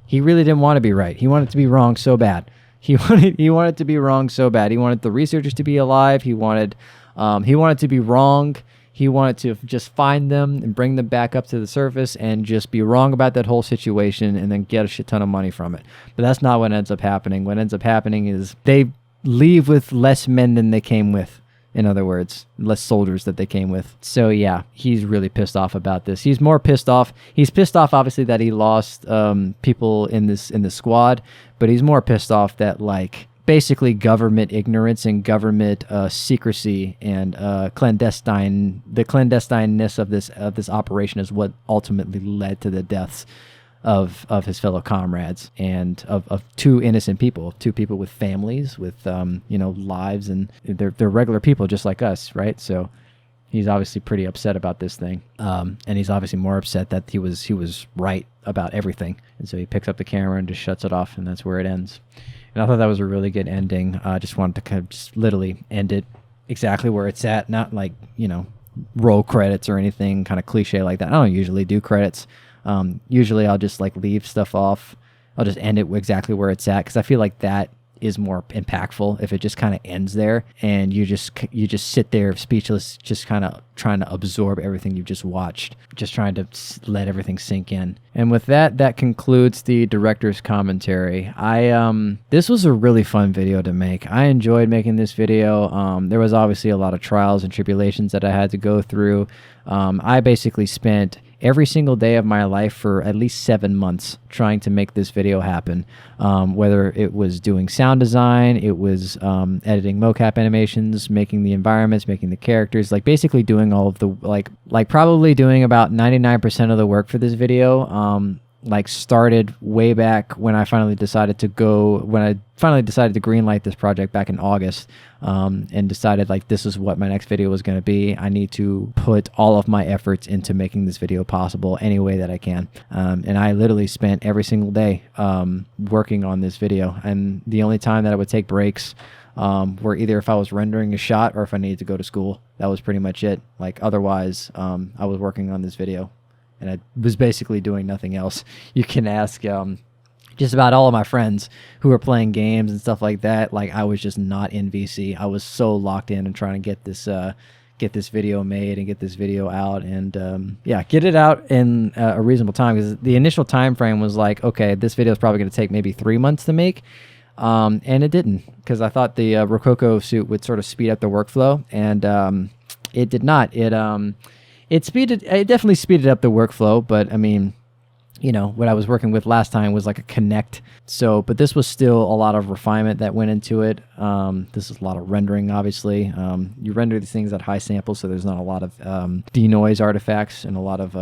He really didn't want to be right. He wanted to be wrong so bad. He wanted to be wrong so bad. He wanted the researchers to be alive. He wanted to be wrong. He wanted to just find them and bring them back up to the surface and just be wrong about that whole situation and then get a shit ton of money from it. But that's not what ends up happening. What ends up happening is they leave with less men than they came with. In other words, less soldiers that they came with. So yeah, he's really pissed off about this. He's more pissed off. He's pissed off, obviously, that he lost people in the squad, but he's more pissed off that, like, basically government ignorance and government secrecy and the clandestineness of this operation is what ultimately led to the deaths of his fellow comrades and of 2 innocent people, 2 people with families, with lives, and they're regular people just like us, right? So he's obviously pretty upset about this thing, and he's obviously more upset that he was right about everything, and so he picks up the camera and just shuts it off, and that's where it ends. And I thought that was a really good ending. I just wanted to kind of just literally end it exactly where it's at, not like roll credits or anything kind of cliche like that. I don't usually do credits. Usually I'll just like leave stuff off. I'll just end it exactly where it's at, because I feel like that is more impactful if it just kind of ends there and you just sit there speechless, just kind of trying to absorb everything you've just watched, just trying to let everything sink in. And with that concludes the director's commentary. This was a really fun video to make. I enjoyed making this video. There was obviously a lot of trials and tribulations that I had to go through. I basically spent every single day of my life for at least 7 months trying to make this video happen. Whether it was doing sound design, it was editing mocap animations, making the environments, making the characters, like basically doing all of the, like probably doing about 99% of the work for this video. Like started way back when I finally decided to greenlight this project back in August, and decided like this is what my next video was going to be. I need to put all of my efforts into making this video possible any way that I can. And I literally spent every single day working on this video, and the only time that I would take breaks were either if I was rendering a shot or if I needed to go to school. That was pretty much it. Like otherwise, I was working on this video. And I was basically doing nothing else. You can ask just about all of my friends who were playing games and stuff like that. Like I was just not in VC. I was so locked in and trying to get this video made and get this video out, and get it out in a reasonable time. Because the initial time frame was like, okay, this video is probably going to take maybe 3 months to make, and it didn't, because I thought the Rococo suit would sort of speed up the workflow, and it did not. It definitely speeded up the workflow, but I mean, what I was working with last time was like a Connect. So, but this was still a lot of refinement that went into it. This is a lot of rendering, obviously. You render these things at high samples, so there's not a lot of denoise artifacts and a lot of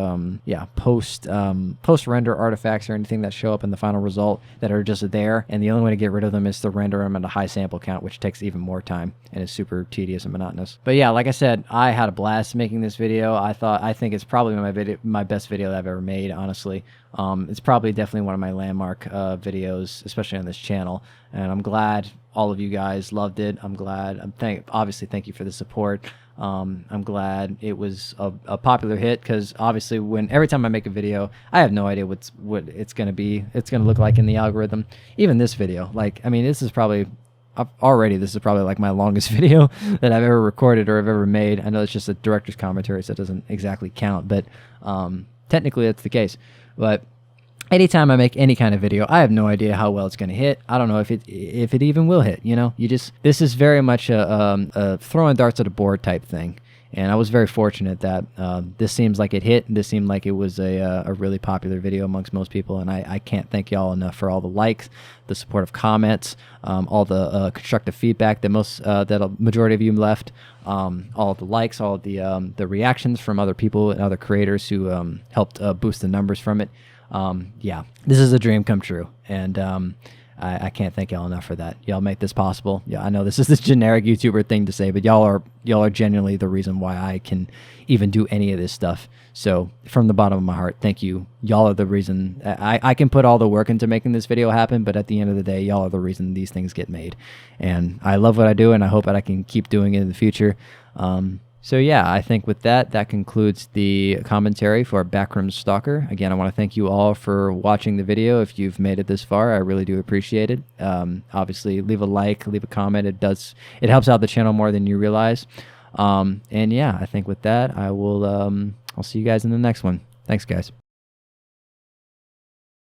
post-render artifacts or anything that show up in the final result that are just there. And the only way to get rid of them is to render them at a high sample count, which takes even more time and is super tedious and monotonous. But yeah, like I said, I had a blast making this video. I think it's probably my best video that I've ever made, honestly. It's probably definitely one of my landmark videos, especially on this channel, and I'm glad all of you guys loved it. I'm glad. Obviously, thank you for the support. I'm glad it was a popular hit, because obviously every time I make a video, I have no idea what it's going to be. It's going to look like in the algorithm. Even this video, this is probably like my longest video that I've ever recorded or I've ever made. I know it's just a director's commentary, so it doesn't exactly count, but technically that's the case. But anytime I make any kind of video, I have no idea how well it's going to hit. I don't know if it even will hit. This is very much a throwing darts at a board type thing. And I was very fortunate that this seems like it hit. This seemed like it was a really popular video amongst most people. And I can't thank y'all enough for all the likes, the supportive comments, all the constructive feedback that a majority of you left, all of the likes, all of the reactions from other people and other creators who helped boost the numbers from it. This is a dream come true. And I can't thank y'all enough for that. Y'all make this possible. Yeah, I know this is this generic YouTuber thing to say, but y'all are genuinely the reason why I can even do any of this stuff. So from the bottom of my heart, thank you. Y'all are the reason. I can put all the work into making this video happen, but at the end of the day, y'all are the reason these things get made. And I love what I do, and I hope that I can keep doing it in the future. So yeah, I think with that, that concludes the commentary for Backrooms Stalker. Again, I want to thank you all for watching the video. If you've made it this far, I really do appreciate it. Obviously, leave a like, leave a comment. It helps out the channel more than you realize. And yeah, I think with that, I'll see you guys in the next one. Thanks, guys.